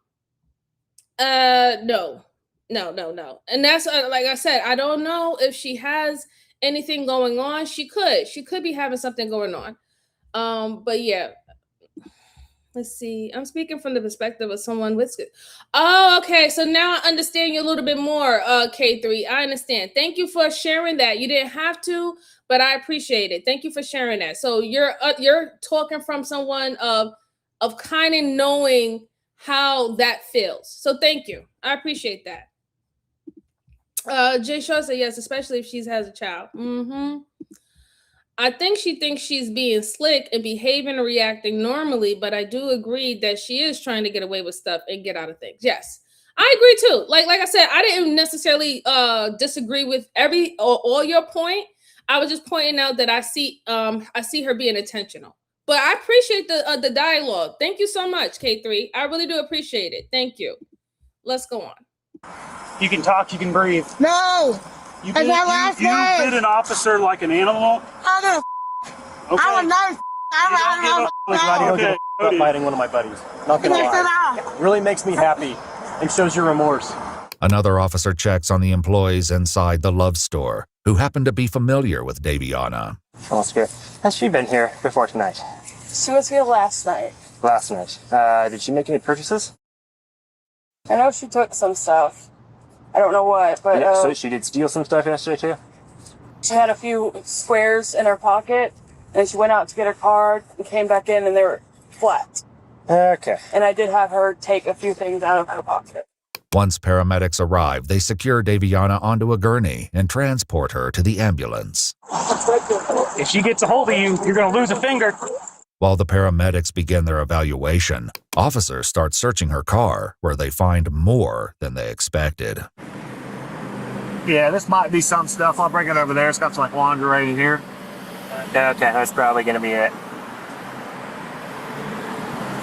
No. And that's like I said, I don't know if she has anything going on. She could be having something going on. But yeah. Let's see. I'm speaking from the perspective of someone with. Oh, okay. So now I understand you a little bit more, K3. I understand. Thank you for sharing that. You didn't have to, but I appreciate it. Thank you for sharing that. So you're talking from someone of kind of knowing how that feels. So thank you. I appreciate that. Jay Shaw said yes, especially if she has a child. Mm-hmm. I think she thinks she's being slick and behaving and reacting normally, but I do agree that she is trying to get away with stuff and get out of things. Yes, I agree too. Like I said, I didn't necessarily disagree with all your point. I was just pointing out that I see her being intentional. But I appreciate the dialogue. Thank you so much, K3. I really do appreciate it. Thank you. Let's go on. You can talk, you can breathe. No! You bit an officer like an animal? I don't Okay. I'm a nurse. I don't give a about fighting one of my buddies. Not gonna lie. It really makes me happy and shows your remorse. Another officer checks on the employees inside the Love Store, who happen to be familiar with Daviana. Oscar, has she been here before tonight? She was here last night. Last night. Did she make any purchases? I know she took some stuff. I don't know what, but Yeah, so she did steal some stuff yesterday too? She had a few squares in her pocket, and she went out to get her card and came back in, and they were flat. Okay. And I did have her take a few things out of her pocket. Once paramedics arrive, they secure Daviana onto a gurney and transport her to the ambulance. If she gets a hold of you, you're going to lose a finger. While the paramedics begin their evaluation, officers start searching her car, where they find more than they expected. Yeah, this might be some stuff. I'll bring it over there. It's got some like lingerie in here. Okay, that's probably going to be it.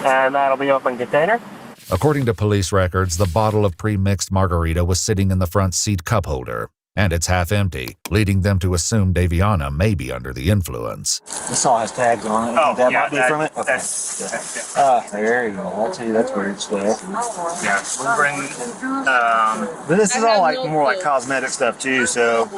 And that'll be open container. According to police records, the bottle of pre-mixed margarita was sitting in the front seat cup holder, and it's half empty, leading them to assume Daviana may be under the influence. This all has tags on it. Oh, that yeah, might be from it? Okay. There you go. I'll tell you, that's weird stuff. Yeah, we'll bring. But this is all like more like cosmetic stuff too. So,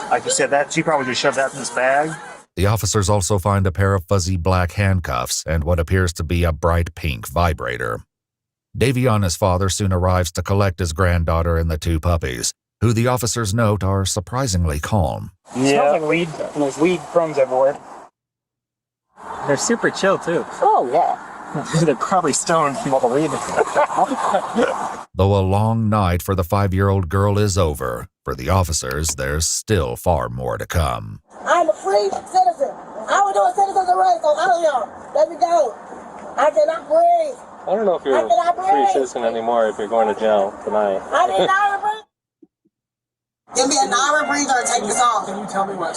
like you said, that she probably just shoved that in this bag. The officers also find a pair of fuzzy black handcuffs and what appears to be a bright pink vibrator. Daviana's father soon arrives to collect his granddaughter and the two puppies, who the officers note are surprisingly calm. Yeah. It smells like weed, and there's weed crumbs everywhere. They're super chill too. Oh, yeah. They're probably stoned from all the weed. Though a long night for the 5-year-old girl is over, for the officers, there's still far more to come. I'm a free citizen. I will do a citizen's arrest on all of y'all. Let me go. I cannot breathe. I don't know if you're a free citizen anymore if you're going to jail tonight. I need an hour breathe. Give me an hour breather and take this off. Can you tell me what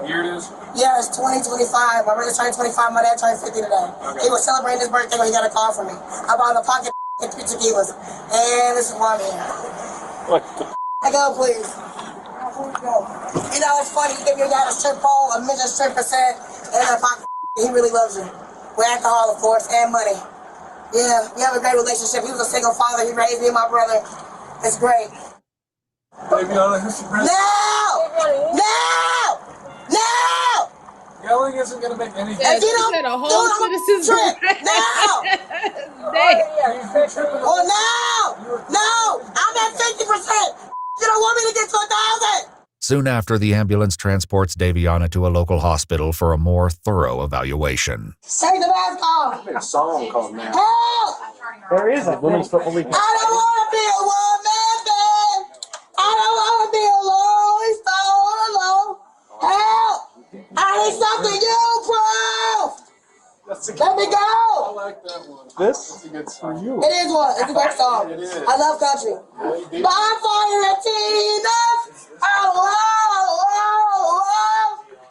year it is? Yeah, it's 2025. My brother turned 25. My dad turned 50 today. Okay. He was celebrating his birthday when he got a call from me. I bought a pocket and 3 tequilas. And this is why I'm here. What the I go, please. You know, it's funny. You give your dad a strip pole, a midget strip percent, and a pocket. He really loves you. With alcohol, of course, and money. Yeah, we have a great relationship. He was a single father. He raised me and my brother. It's great. Daviana, who's your No! No! No! Yelling is isn't gonna make any Yeah, If you she don't said a do whole it, I'm citizen's trip arrest. now. Oh no! I'm at 50%. You don't want me to get to 1,000. Soon after, the ambulance transports Daviana to a local hospital for a more thorough evaluation. Take the mask off. A song called Man. Help! There is a women's football league. I don't want to be a one-man band. I don't want to be alone. So alone. Help! I need something you, bro. Let me go. I like that one. This? It's for you. It is one. It's a great song. It is. I love country. Bonfire at Tina's. Oh.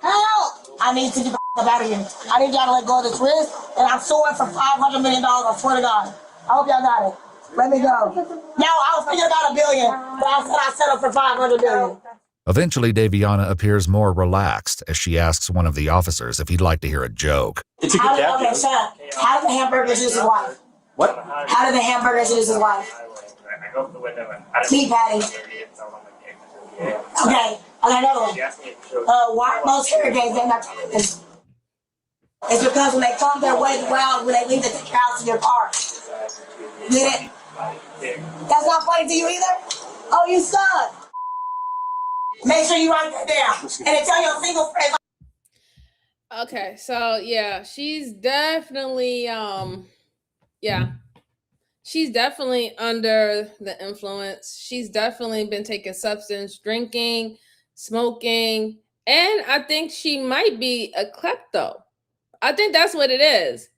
Help! I need to get the f out of here. I need y'all to let go of this risk, and I'm suing for $500 million. I swear to God. I hope y'all got it. Let me go. No, I was thinking about $1 billion, but I settled for $500 million. Eventually, Daviana appears more relaxed as she asks one of the officers if he'd like to hear a joke. It's a good dad Okay, joke. shut up. How did the hamburger introduce his wife? What? How did the hamburger introduce his wife? Meat patty. Okay, I got another one. Why are most hurricanes named after humans? It's because when they come their way well, when they leave the cows in your car. Get it? That's not funny to you either? Oh, you suck. Make sure you write that down. And then tell your single friends. Okay, so yeah, she's definitely she's definitely under the influence. She's definitely been taking substance, drinking, smoking, and I think she might be a klepto. I think that's what it is.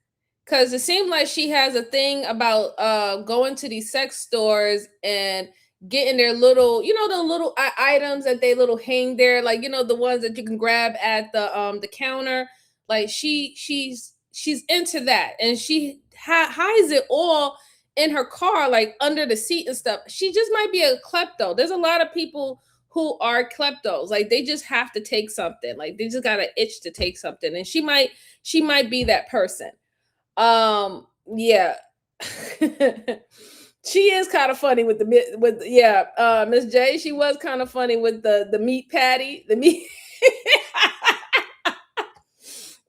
Cause it seems like she has a thing about going to these sex stores and getting their little, the little items that they little hang there, like the ones that you can grab at the counter. Like she's into that, and she hides it all in her car, like under the seat and stuff. She just might be a klepto. There's a lot of people who are kleptos. Like they just have to take something. Like they just got an itch to take something, and she might be that person. Yeah. She is kind of funny with Miss J. She was kind of funny with the meat patty, the meat.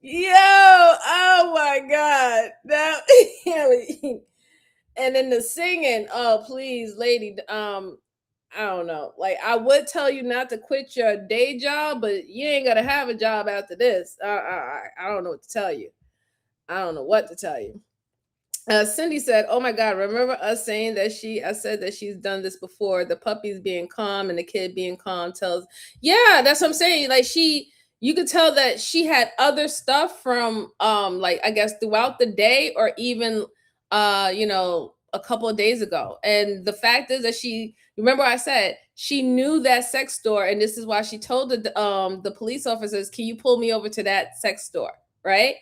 Yo, oh my god, that. And then the singing. Oh please, lady. I don't know. Like I would tell you not to quit your day job, but you ain't gonna have a job after this. I don't know what to tell you. I don't know what to tell you. Cindy said, "Oh my God, remember us saying that I said that she's done this before. The puppy's being calm and the kid being calm tells." Yeah, that's what I'm saying. Like you could tell that she had other stuff from like I guess throughout the day or even a couple of days ago. And the fact is that remember I said she knew that sex store, and this is why she told the police officers, "Can you pull me over to that sex store?" Right?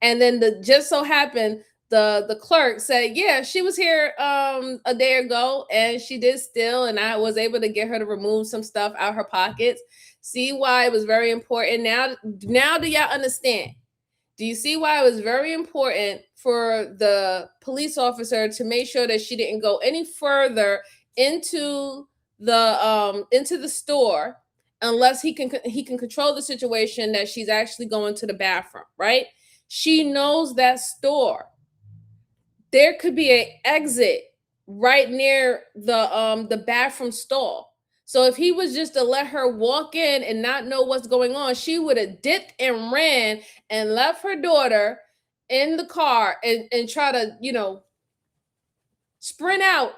And then just so happened the clerk said, "Yeah, she was here a day ago and she did steal, and I was able to get her to remove some stuff out her pockets." See why it was very important. Now do y'all understand? Do you see why it was very important for the police officer to make sure that she didn't go any further into the store unless he can control the situation, that she's actually going to the bathroom, right? She knows that store. There could be an exit right near the bathroom stall. So if he was just to let her walk in and not know what's going on, she would have dipped and ran and left her daughter in the car and try to, sprint out,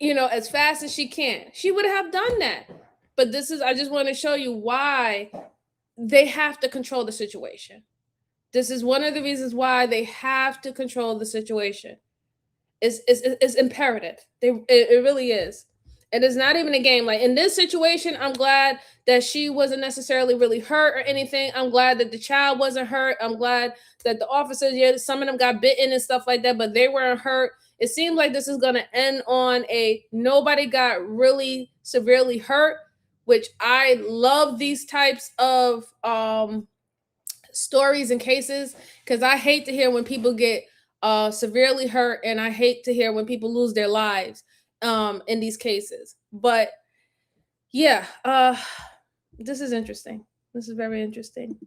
as fast as she can. She would have done that. But I just want to show you why they have to control the situation. This is one of the reasons why they have to control the situation. It's imperative. It really is. And it's not even a game. Like in this situation, I'm glad that she wasn't necessarily really hurt or anything. I'm glad that the child wasn't hurt. I'm glad that the officers, some of them got bitten and stuff like that, but they weren't hurt. It seems like this is going to end on nobody got really severely hurt, which I love these types of stories and cases, because I hate to hear when people get severely hurt, and I hate to hear when people lose their lives in these cases. But yeah, this is interesting. This is very interesting.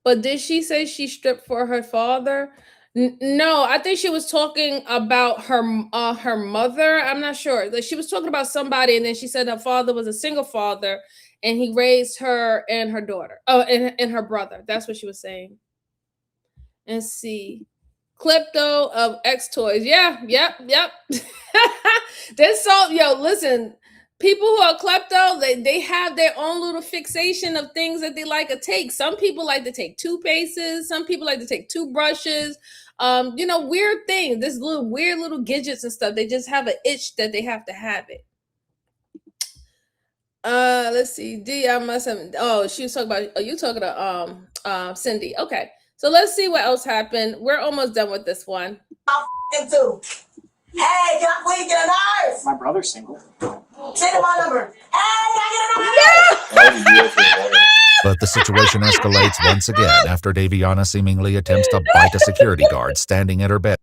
But did she say she stripped for her father? No, I think she was talking about her mother. I'm not sure. Like, she was talking about somebody, and then she said her father was a single father, and he raised her and her daughter. Oh, and her brother. That's what she was saying. And see. Klepto of X Toys. Yeah, yep. There's so listen, people who are klepto, they have their own little fixation of things that they like to take. Some people like to take toothpastes, some people like to take toothbrushes, weird things, this little weird little gadgets and stuff. They just have an itch that they have to have it. Let's see. D, I must have. Oh, she was talking about. Oh, you talking to Cindy? Okay, so let's see what else happened. We're almost done with this one. I'm too. Hey, can I please get a nurse? My brother's single. Send him my number. Hey, can I get a nurse? But the situation escalates once again after Daviana seemingly attempts to bite a security guard standing at her bed.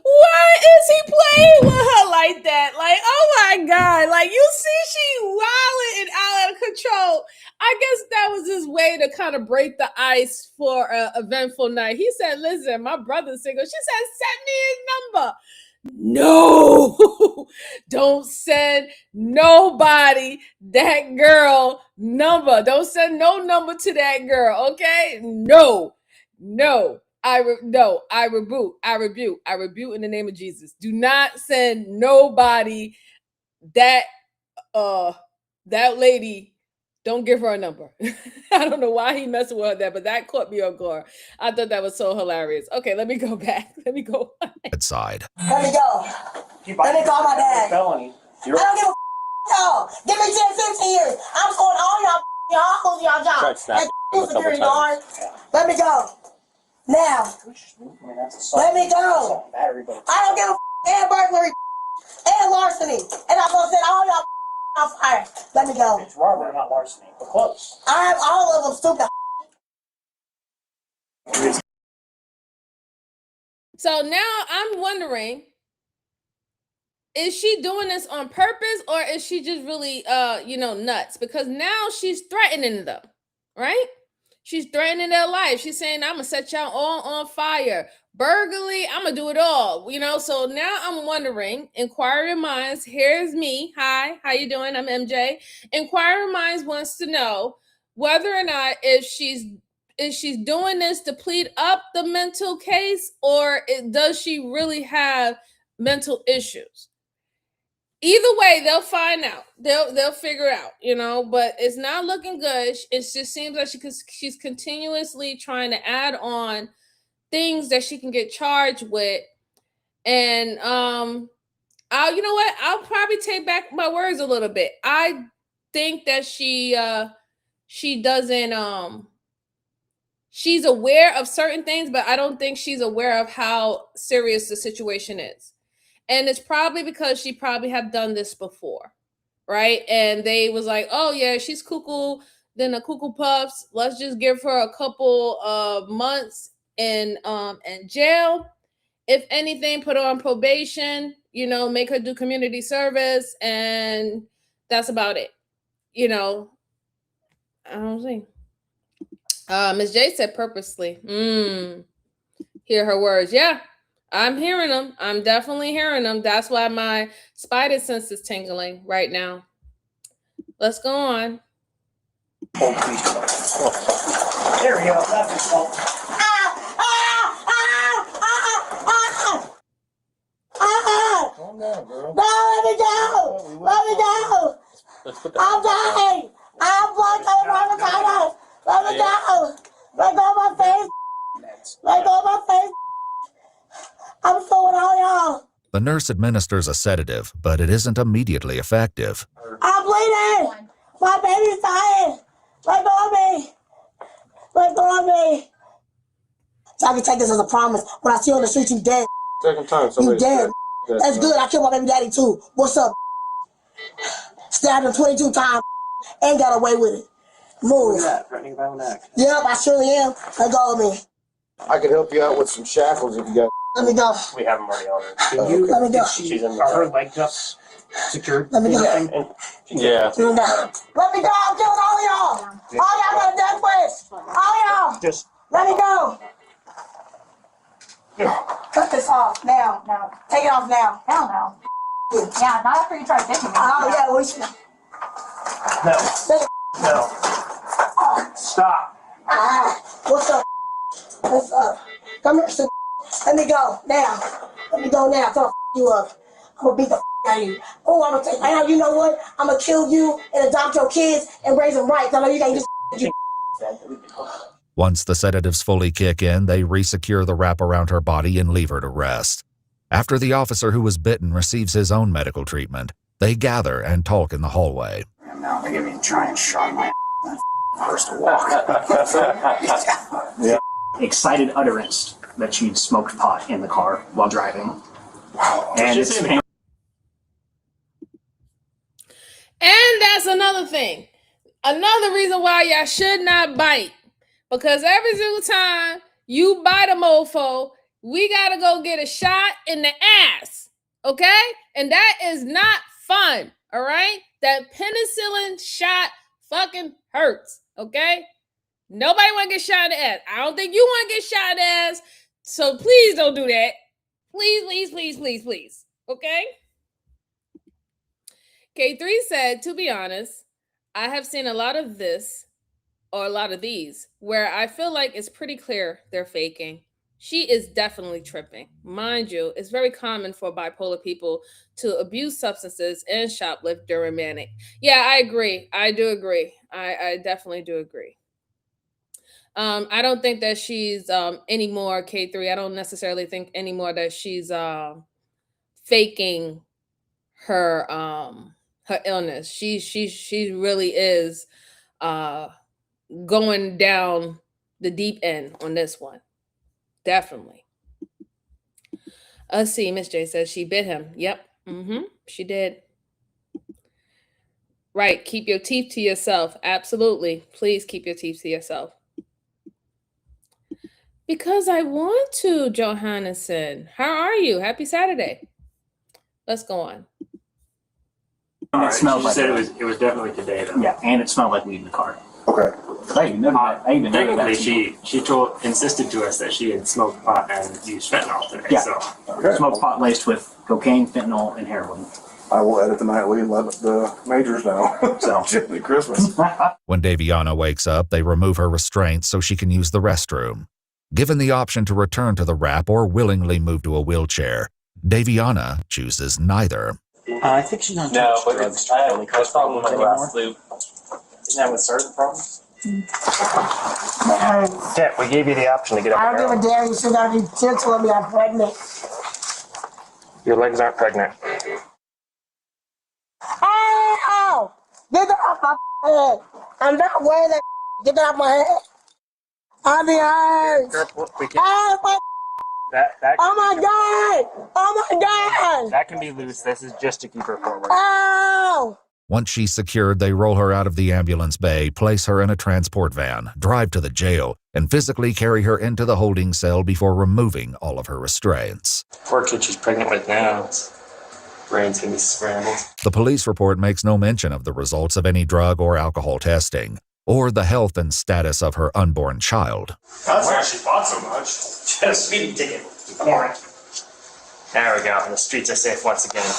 Why is he playing with her like that? Like, oh my God. Like, you see she wilding and out of control. I guess that was his way to kind of break the ice for an eventful night. He said, listen, my brother's single. She said, send me his number. No, don't send nobody that girl number. Don't send no number to that girl, okay? No. I rebuke in the name of Jesus. Do not send nobody that lady. Don't give her a number. I don't know why he messing with her there, but that caught me off guard. I thought that was so hilarious. Okay, let me go back. Let me go. Side. Let me go. Let me call my dad. Felony. I don't give a y'all. Give me 10, 15 years. I'm calling all y'all uncles, y'all jobs. And security guard. Let me go. Now. Let me go. I don't give a and burglary and larceny. And I'm gonna send all y'all on fire. Let me go. It's robbery, not larceny, but close. I have all of them stupid. So now I'm wondering, is she doing this on purpose, or is she just really nuts? Because now she's threatening them, right? She's threatening their life. She's saying, I'm gonna set y'all all on fire. Burglary, I'm gonna do it all. So now I'm wondering, Inquiring Minds, here's me. Hi, how you doing? I'm MJ. Inquiring Minds wants to know whether or not if she's doing this to plead up the mental case, or does she really have mental issues? Either way, they'll find out. They'll figure out, but it's not looking good. It just seems like she's continuously trying to add on things that she can get charged with. And I'll probably take back my words a little bit. I think that she doesn't she's aware of certain things, but I don't think she's aware of how serious the situation is. And it's probably because she probably have done this before, right? And they was like, oh yeah, she's cuckoo, then the cuckoo puffs. Let's just give her a couple of months in jail. If anything, put her on probation, make her do community service, and that's about it. I don't think. Ms. J said purposely. Hear her words. Yeah, I'm hearing them. I'm definitely hearing them. That's why my spider sense is tingling right now. Let's go on. There we go. That's his fault. Calm down, girl. No, let me go. Let me go. I'm dying. I'm blood coming from the corner. Let me go. Let go of my face. Let go of my face. I'm suing all y'all. The nurse administers a sedative, but it isn't immediately effective. I'm bleeding. My baby's dying. Let go of me. Let go of me. So I can take this as a promise. When I see you on the street, you dead. Second time, You dead. That's good. I killed my baby daddy too. What's up? Stabbed him 22 times. Ain't got away with it. Move. Threatening violent act. Yep, I surely am. Let go of me. I can help you out with some shackles if you got. Let me go. We have him already on her. Let me go. She's in her leg cuffs. Secured? Let me go. Yeah. Let me go. I'm killing all y'all. All y'all got a death wish. All y'all. Just Let me go. Cut this off now. No. Take it off now. Hell no. Yeah, not after you try to take me. Oh, yeah, we should. no. No. Stop. What's up? What's up? Come here, son. Let me go now. Let me go now. Come you up. I'm gonna beat the out of you. Oh, I'm gonna take. Now you know what? I'm gonna kill you and adopt your kids and raise them right. I know you can't just. Once the sedatives fully kick in, they resecure the wrap around her body and leave her to rest. After the officer who was bitten receives his own medical treatment, they gather and talk in the hallway. Now they give me a giant shot in my first walk. Yeah. Excited utterance that she'd smoked pot in the car while driving. And it's And that's another thing. Another reason why y'all should not bite. Because every single time you bite a mofo, we gotta go get a shot in the ass. Okay? And that is not fun. All right? That penicillin shot fucking hurts. Okay? Nobody wanna get shot in the ass. I don't think you wanna get shot in the ass. So please don't do that. Please, please, please, please, please. Okay? K3 said, to be honest, I have seen a lot of this, or a lot of these, where I feel like it's pretty clear they're faking. She is definitely tripping. Mind you, it's very common for bipolar people to abuse substances and shoplift during manic. Yeah, I agree. I do agree. I definitely do agree. I don't think that she's anymore, K3. I don't necessarily think anymore that she's faking her her illness. She really is going down the deep end on this one. Definitely. Let's see. Miss J says she bit him. Yep. She did. Right. Keep your teeth to yourself. Absolutely. Please keep your teeth to yourself. Because I want to, Johannesson. How are you? Happy Saturday. Let's go on. And it smelled She like said it was definitely today though. Yeah, and it smelled like weed in the car. Okay. I even noted that. I even noted Technically, that. she insisted to us that she had smoked pot and used fentanyl today. Yeah. So Smoked pot laced with cocaine, fentanyl, and heroin. I will edit the nightly and let the majors know. So Jimmy Christmas. When Daviana wakes up, they remove her restraints so she can use the restroom. Given the option to return to the wrap or willingly move to a wheelchair, Daviana chooses neither. I think she's on too much drugs. I have a problem with my last loop. Isn't that what started the problem? yeah, we gave you the option to get up. I don't give a damn. You should not be telling me I'm pregnant. Your legs aren't pregnant. Ow! Get that off my head. I'm not wearing that. Get that off my head. I'll be hurt. Careful, we can, Oh that my god! Oh my god! that can be loose. This is just to keep her forward. Ow! Once she's secured, they roll her out of the ambulance bay, place her in a transport van, drive to the jail, and physically carry her into the holding cell before removing all of her restraints. Poor kid she's pregnant with now. Brain's gonna be scrambled. The police report makes no mention of the results of any drug or alcohol testing, or the health and status of her unborn child. That's why she bought so much. She had a speeding ticket. There we go. The streets are safe once again.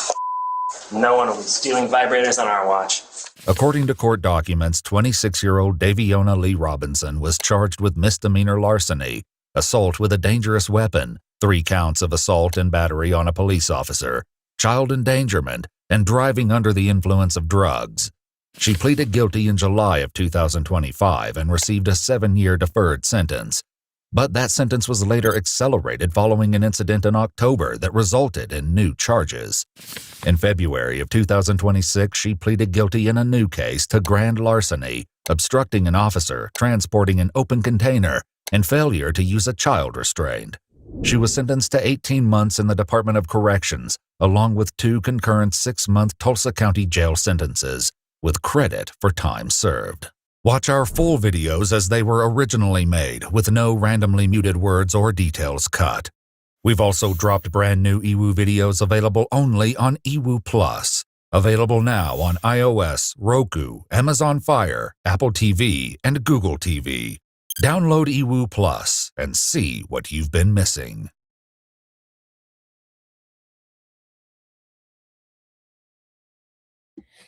No one will be stealing vibrators on our watch. According to court documents, 26-year-old Daviona Lee Robinson was charged with misdemeanor larceny, assault with a dangerous weapon, 3 counts of assault and battery on a police officer, child endangerment, and driving under the influence of drugs. She pleaded guilty in July of 2025 and received a 7-year deferred sentence. But that sentence was later accelerated following an incident in October that resulted in new charges. In February of 2026, she pleaded guilty in a new case to grand larceny, obstructing an officer, transporting an open container, and failure to use a child restraint. She was sentenced to 18 months in the Department of Corrections, along with 2 concurrent 6-month Tulsa County jail sentences, with credit for time served. Watch our full videos as they were originally made, with no randomly muted words or details cut. We've also dropped brand new EWU videos available only on EWU Plus. Available now on iOS, Roku, Amazon Fire, Apple TV, and Google TV. Download eWoo Plus and see what you've been missing.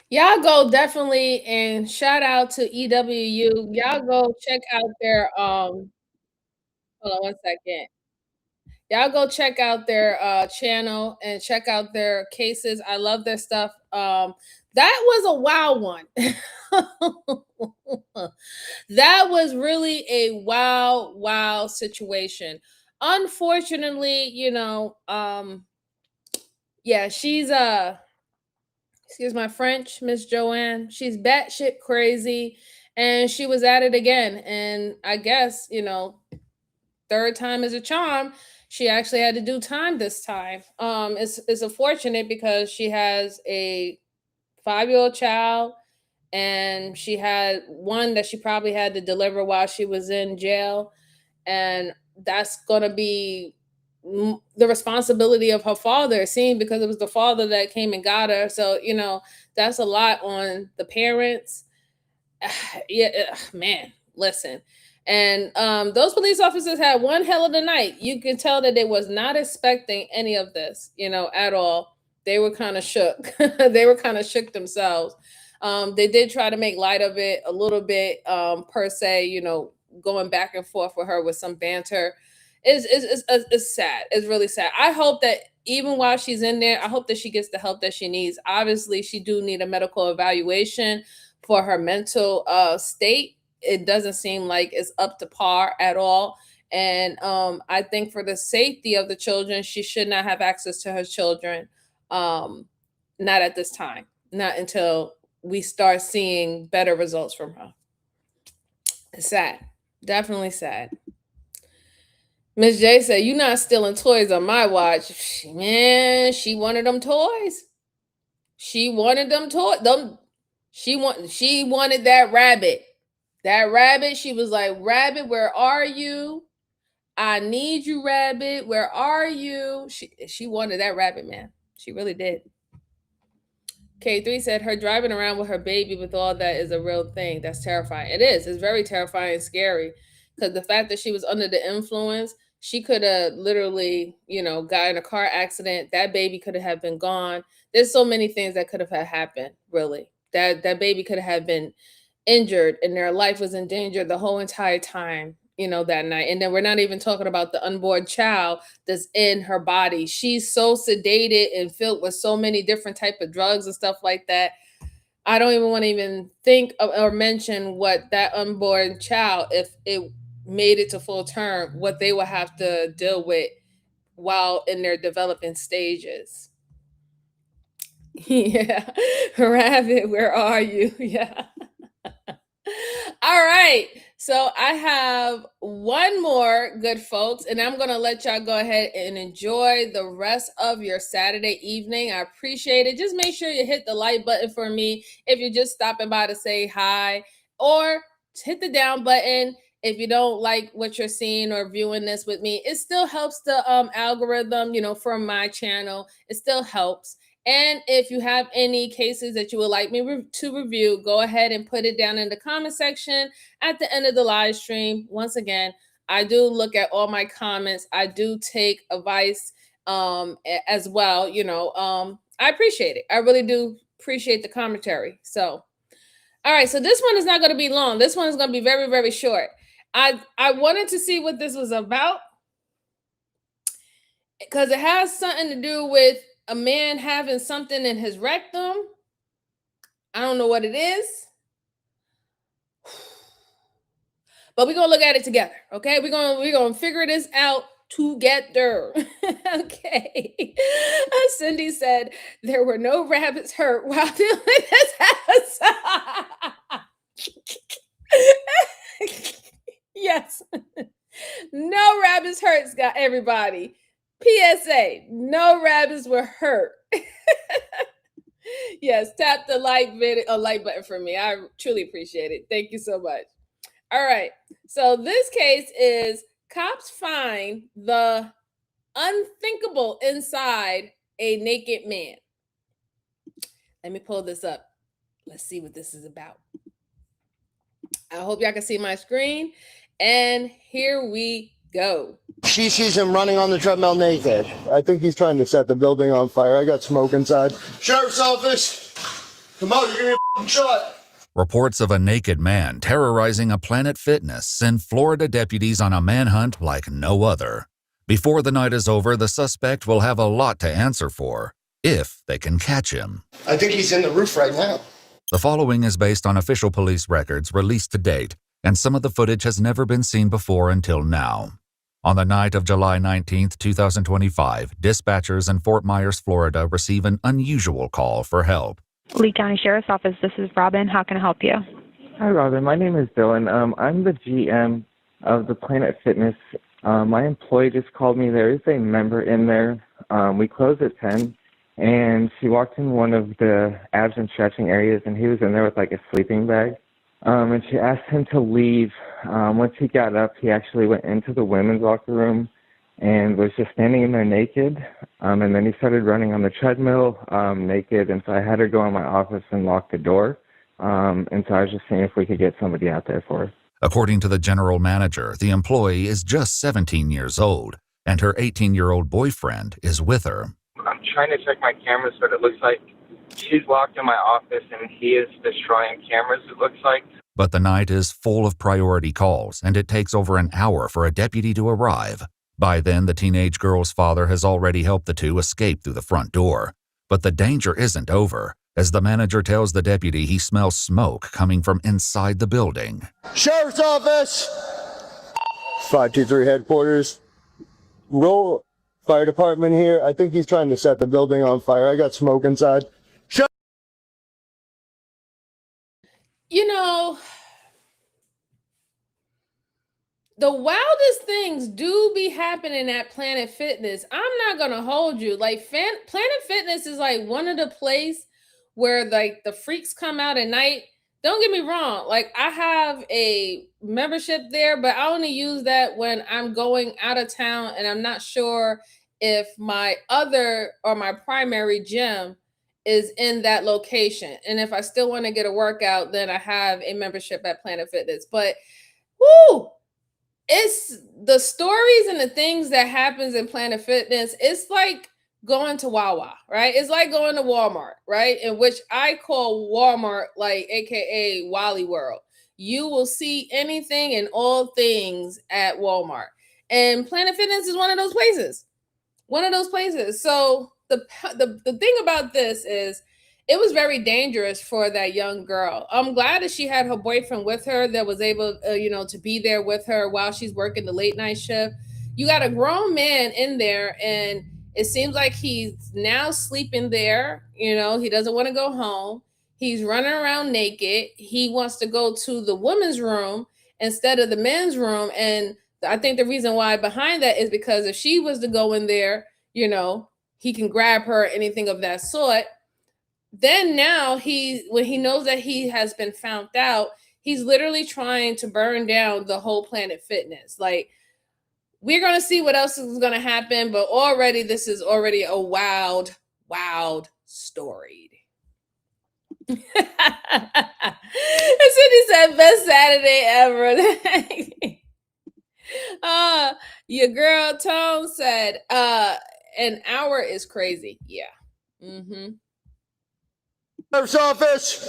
Y'all go definitely, and shout out to EWU. Y'all go check out their hold on one second. Y'all go check out their channel and check out their cases. I love their stuff. That was a wild one. That was really a wild situation. Unfortunately, yeah, she's excuse my French, Miss Joanne. She's batshit crazy, and she was at it again. And I guess, third time is a charm. She actually had to do time this time. It's unfortunate because she has a 5-year-old child, and she had one that she probably had to deliver while she was in jail, and that's going to be the responsibility of her father, seeing, because it was the father that came and got her. So that's a lot on the parents. Yeah, man, listen. And those police officers had one hell of a night. You can tell that they was not expecting any of this, at all. They were kind of shook. They were kind of shook themselves. They did try to make light of it a little bit, per se, going back and forth with her with some banter. It's sad. It's really sad. I hope that even while she's in there, I hope that she gets the help that she needs. Obviously, she do need a medical evaluation for her mental state. It doesn't seem like it's up to par at all. And I think for the safety of the children, she should not have access to her children. Not at this time. Not until we start seeing better results from her. It's sad. Definitely sad. Miss J said, "You not stealing toys on my watch." Man, she wanted them toys. She wanted them toys. She wanted that rabbit. That rabbit. She was like, "Rabbit, where are you? I need you, rabbit. Where are you?" She wanted that rabbit, man. She really did. K3 said her driving around with her baby with all that is a real thing. That's terrifying. It is. It's very terrifying and scary, because the fact that she was under the influence, she could have literally, got in a car accident. That baby could have been gone. There's so many things that could have happened, really. That baby could have been injured, and their life was in danger the whole entire time, that night. And then we're not even talking about the unborn child that's in her body. She's so sedated and filled with so many different type of drugs and stuff like that. I don't even want to even think of or mention what that unborn child, if it made it to full term, what they will have to deal with while in their developing stages. Yeah. Rabbit, where are you? Yeah. All right. So I have one more, good folks, and I'm going to let y'all go ahead and enjoy the rest of your Saturday evening. I appreciate it. Just make sure you hit the like button for me if you're just stopping by to say hi, or hit the down button if you don't like what you're seeing or viewing this with me. It still helps the algorithm, from my channel. It still helps. And if you have any cases that you would like me to review, go ahead and put it down in the comment section at the end of the live stream. Once again, I do look at all my comments. I do take advice as well. I appreciate it. I really do appreciate the commentary. So, all right. So this one is not going to be long. This one is going to be very, very short. I wanted to see what this was about, because it has something to do with a man having something in his rectum. I don't know what it is, but we're gonna look at it together. Okay, we're gonna figure this out together. Okay. Cindy said there were no rabbits hurt while doing this episode. Yes. No rabbits hurt, got everybody. PSA, no rabbits were hurt. Yes, tap the like button for me. I truly appreciate it. Thank you so much. All right. So this case is cops find the unthinkable inside a naked man. Let me pull this up. Let's see what this is about. I hope y'all can see my screen. And here we go. She sees him running on the treadmill naked. I think he's trying to set the building on fire. I got smoke inside. Sheriff's office, come out, you're gonna get shot. Reports of a naked man terrorizing a Planet Fitness send Florida deputies on a manhunt like no other. Before the night is over, the suspect will have a lot to answer for, if they can catch him. I think he's in the roof right now. The following is based on official police records released to date, and some of the footage has never been seen before until now. On the night of July 19, 2025, dispatchers in Fort Myers, Florida receive an unusual call for help. Lee County Sheriff's Office, this is Robin. How can I help you? Hi, Robin. My name is Dylan. I'm the GM of the Planet Fitness. My employee just called me. There is a member in there. We close at 10, and she walked in one of the abs and stretching areas, and he was in there with like a sleeping bag. And she asked him to leave. Once he got up, he actually went into the women's locker room and was just standing in there naked. And then he started running on the treadmill naked, and so I had her go in my office and lock the door. And so I was just seeing if we could get somebody out there for her. According to the general manager, the employee is just 17 years old, and her 18-year-old boyfriend is with her. I'm trying to check my cameras, but it looks like she's locked in my office and he is destroying cameras, it looks like. But the night is full of priority calls, and it takes over an hour for a deputy to arrive. By then, the teenage girl's father has already helped the two escape through the front door. But the danger isn't over, as the manager tells the deputy he smells smoke coming from inside the building. Sheriff's office, 523 headquarters. Roll fire department here. I think he's trying to set the building on fire. I got smoke inside. You know, the wildest things do be happening at Planet Fitness. I'm not gonna hold you. Like Planet Fitness is like one of the places where like the freaks come out at night. Don't get me wrong. Like I have a membership there, but I only use that when I'm going out of town and I'm not sure if my other or my primary gym is in that location. And if I still want to get a workout, then I have a membership at Planet Fitness. But whoo, it's the stories and the things that happens in Planet Fitness. It's like going to Wawa, right? It's like going to Walmart, right? In which I call Walmart like AKA Wally World. You will see anything and all things at Walmart. And Planet Fitness is one of those places. One of those places. So the thing about this is it was very dangerous for that young girl. I'm glad that she had her boyfriend with her that was able, to be there with her while she's working the late night shift. You got a grown man in there, and it seems like he's now sleeping there. He doesn't want to go home. He's running around naked. He wants to go to the women's room instead of the men's room. And I think the reason why behind that is because if she was to go in there, he can grab her, anything of that sort. Then now when he knows that he has been found out, he's literally trying to burn down the whole Planet Fitness. Like, we're going to see what else is going to happen, but already this is already a wild, wild story. Sydney said, best Saturday ever. Your girl Tone said, an hour is crazy. Yeah. Mm-hmm. Sheriff's office.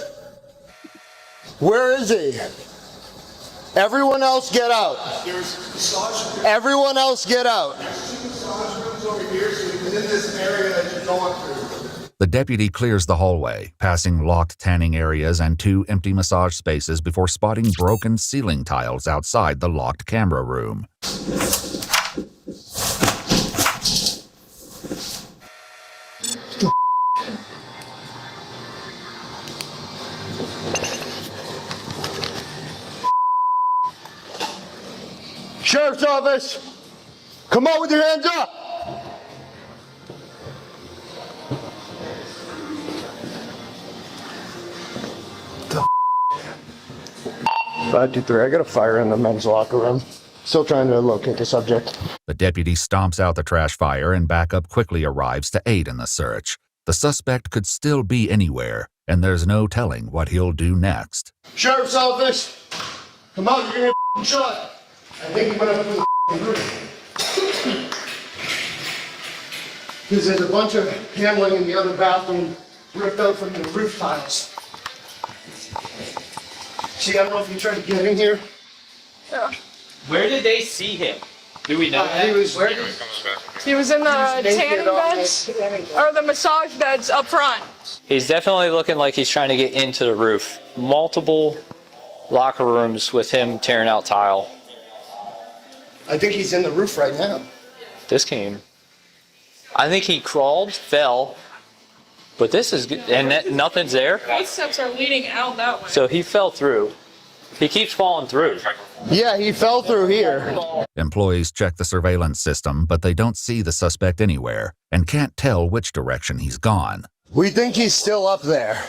Where is he? Everyone else get out. Everyone else get out. The deputy clears the hallway, passing locked tanning areas and 2 empty massage spaces before spotting broken ceiling tiles outside the locked camera room. Sheriff's office, come out with your hands up. Bad 2-3. I got a fire in the men's locker room. Still trying to locate the subject. The deputy stomps out the trash fire and backup quickly arrives to aid in the search. The suspect could still be anywhere, and there's no telling what he'll do next. Sheriff's office, come out, you're gonna get shot. I think he went up to the roof. Because there's a bunch of paneling in the other bathroom ripped out from the roof tiles. See, I don't know if you tried to get in here. Yeah. Where did they see him? Do we know that? He was in the tanning beds or the massage beds up front. He's definitely looking like he's trying to get into the roof. Multiple locker rooms with him tearing out tile. I think he's in the roof right now. This came. I think he crawled, fell, but this is good, and nothing's there. Footsteps are leading out that way. So he fell through. He keeps falling through. Yeah, he fell through here. Employees check the surveillance system, but they don't see the suspect anywhere and can't tell which direction he's gone. We think he's still up there.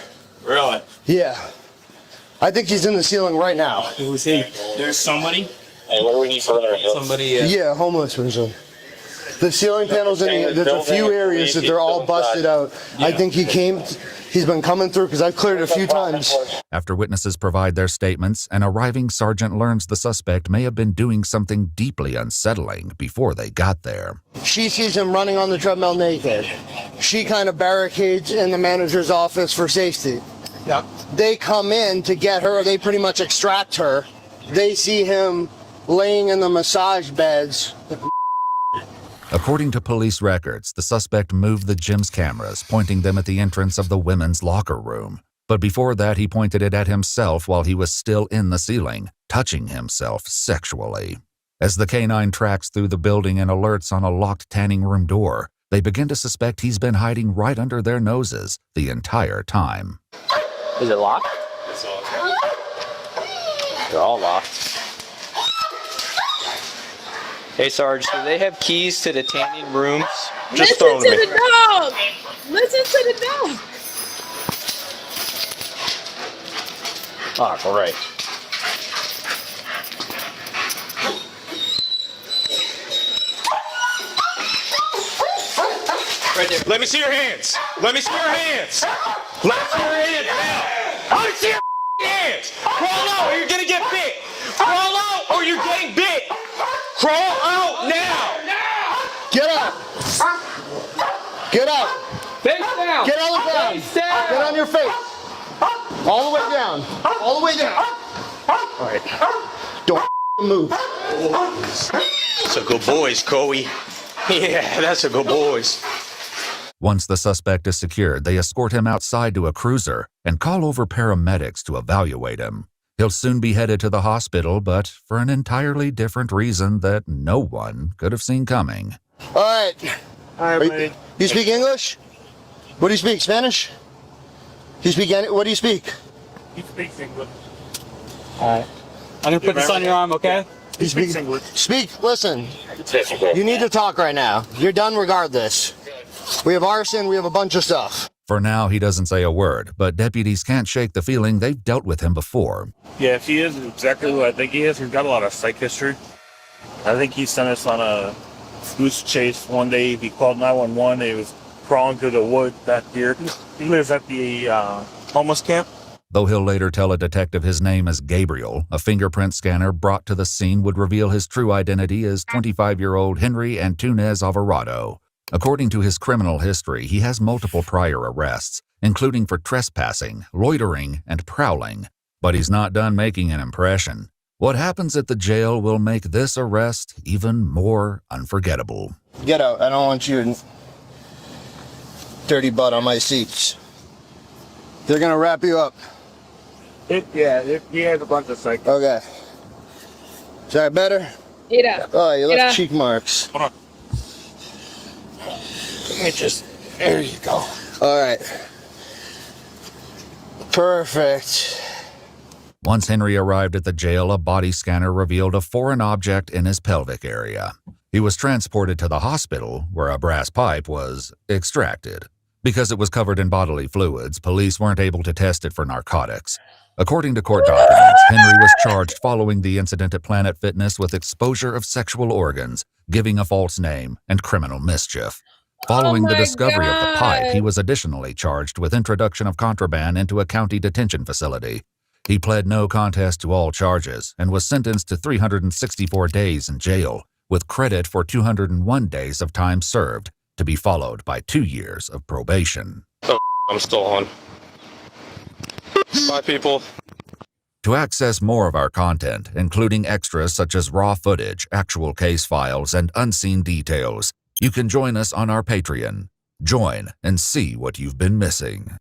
Really? Yeah. I think he's in the ceiling right now. Who's he? There's somebody? Hey, what do we need for that? Somebody. Yeah, homeless person. The ceiling panels there's a few areas that they're all busted out. I think he's been coming through because I've cleared it a few times. After witnesses provide their statements, an arriving sergeant learns the suspect may have been doing something deeply unsettling before they got there. She sees him running on the treadmill naked. She kind of barricades in the manager's office for safety. Yep. They come in to get her. They pretty much extract her. They see him laying in the massage beds. According to police records, the suspect moved the gym's cameras, pointing them at the entrance of the women's locker room. But before that, he pointed it at himself while he was still in the ceiling, touching himself sexually. As the canine tracks through the building and alerts on a locked tanning room door, they begin to suspect he's been hiding right under their noses the entire time. Is it locked? They're all locked. Hey, Sarge, do they have keys to the tanning rooms? Just Listen to the dog! Listen to the dog! Ah, great. Right there. Let me see your hands. Let me see your hands. Let me see your hands now. Let me see your hands. Crawl out or you're gonna get bit. Crawl out or you're getting bit. Crawl out now. Get up. Get up. Face down. Get on the ground. Face down. Get on your face. All the way down. All the way down. All right. Don't move. That's a good boys, Coey. Yeah, that's a good boys. Once the suspect is secured, they escort him outside to a cruiser and call over paramedics to evaluate him. He'll soon be headed to the hospital, but for an entirely different reason that no one could have seen coming. All right. You speak English? What do you speak? Spanish? What do you speak? He speaks English. All right. I'm going to put this on your arm, okay? He speaks English. Speak. Listen. You need to talk right now. You're done regardless. We have arson. We have a bunch of stuff. For now, he doesn't say a word, but deputies can't shake the feeling they've dealt with him before. Yeah, if he is exactly who I think he is, he's got a lot of psych history. I think he sent us on a goose chase one day. He called 911. He was crawling through the wood back here. He lives at the homeless camp. Though he'll later tell a detective his name is Gabriel, a fingerprint scanner brought to the scene would reveal his true identity as 25-year-old Henry Antunes Alvarado. According to his criminal history, he has multiple prior arrests, including for trespassing, loitering, and prowling. But he's not done making an impression. What happens at the jail will make this arrest even more unforgettable. Get out. I don't want your dirty butt on my seats. They're going to wrap you up. He has a bunch of psych. Okay. Is that better? Yeah. Oh, you left cheek marks. Hold on. There you go. All right. Perfect. Once Henry arrived at the jail, a body scanner revealed a foreign object in his pelvic area. He was transported to the hospital, where a brass pipe was extracted. Because it was covered in bodily fluids, police weren't able to test it for narcotics. According to court documents, Henry was charged following the incident at Planet Fitness with exposure of sexual organs, giving a false name, and criminal mischief. Following the discovery of the pipe, he was additionally charged with introduction of contraband into a county detention facility. He pled no contest to all charges and was sentenced to 364 days in jail, with credit for 201 days of time served, to be followed by 2 years of probation. Oh, I'm still on. Bye, people. To access more of our content, including extras such as raw footage, actual case files, and unseen details, you can join us on our Patreon. Join and see what you've been missing.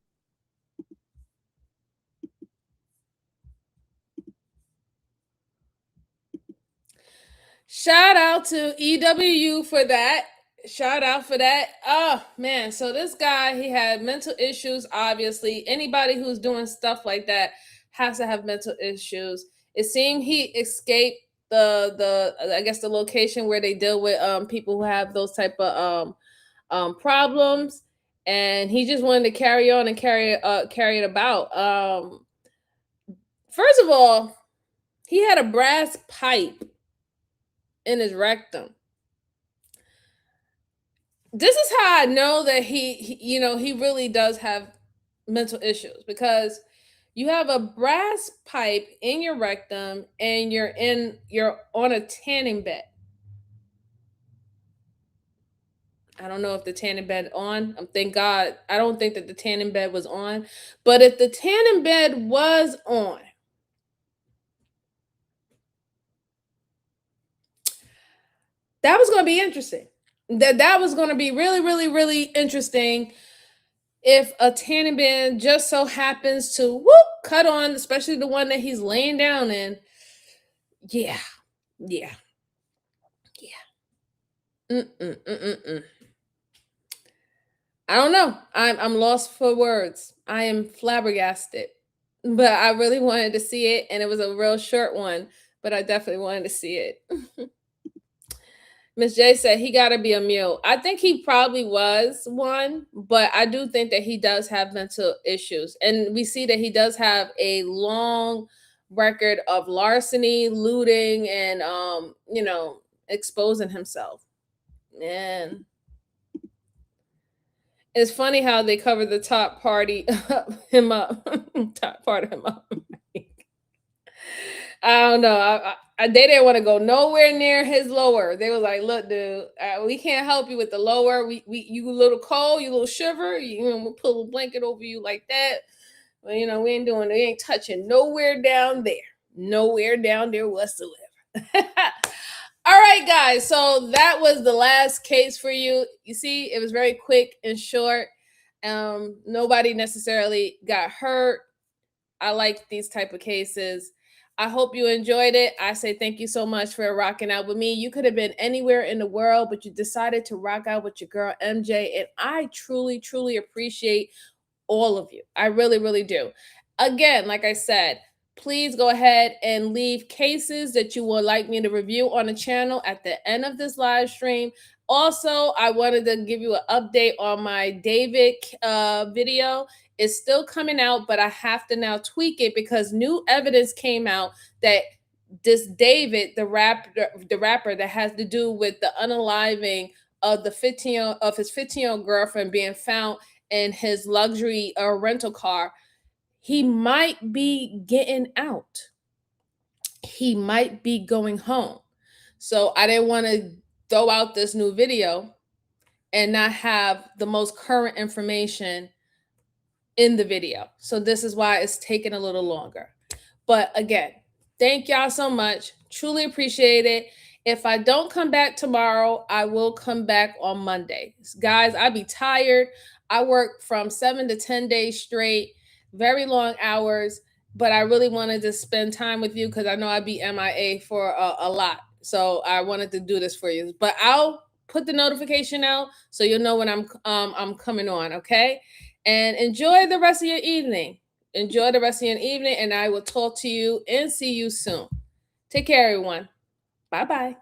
Shout out to EWU for that. Shout out for that. Oh, man. So this guy, he had mental issues, obviously. Anybody who's doing stuff like that has to have mental issues. It seemed he escaped the I guess the location where they deal with people who have those type of problems, and he just wanted to carry on and carry it about. First of all, he had a brass pipe in his rectum. This is how I know that he really does have mental issues, because you have a brass pipe in your rectum and you're on a tanning bed. I don't know if the tanning bed on. Thank God. I don't think that the tanning bed was on. But if the tanning bed was on, that was going to be interesting. That was going to be really, really, really interesting if a tanning bed just so happens to cut on, especially the one that he's laying down in. Yeah. I don't know. I'm lost for words. I am flabbergasted. But I really wanted to see it, and it was a real short one, but I definitely wanted to see it. Miss J said he got to be a mule. I think he probably was one, but I do think that he does have mental issues. And we see that he does have a long record of larceny, looting, and exposing himself. And it's funny how they cover the top party him up. Top part of him up. I don't know. They didn't want to go nowhere near his lower. They were like, "Look, dude, we can't help you with the lower. You a little cold, you a little shiver. We'll pull a blanket over you like that. But we ain't touching nowhere down there. Nowhere down there whatsoever." All right, guys. So that was the last case for you. You see, it was very quick and short. Nobody necessarily got hurt. I like these type of cases. I hope you enjoyed it. I say thank you so much for rocking out with me. You could have been anywhere in the world, but you decided to rock out with your girl MJ, and I truly, truly appreciate all of you. I really, really do. Again, like I said, please go ahead and leave cases that you would like me to review on the channel at the end of this live stream. Also, I wanted to give you an update on my David video. It's still coming out, but I have to now tweak it because new evidence came out that this David, the rapper that has to do with the unaliving of his 15-year-old girlfriend being found in his luxury rental car, he might be getting out. He might be going home. So I didn't want to throw out this new video and not have the most current information in the video. So this is why it's taking a little longer. But again, thank y'all so much. Truly appreciate it. If I don't come back tomorrow, I will come back on Monday. Guys, I be tired. I work from 7 to 10 days straight, very long hours, but I really wanted to spend time with you because I know I be MIA for a lot. So I wanted to do this for you. But I'll put the notification out so you'll know when I'm coming on, okay? And enjoy the rest of your evening. Enjoy the rest of your evening, and I will talk to you and see you soon. Take care, everyone. Bye-bye.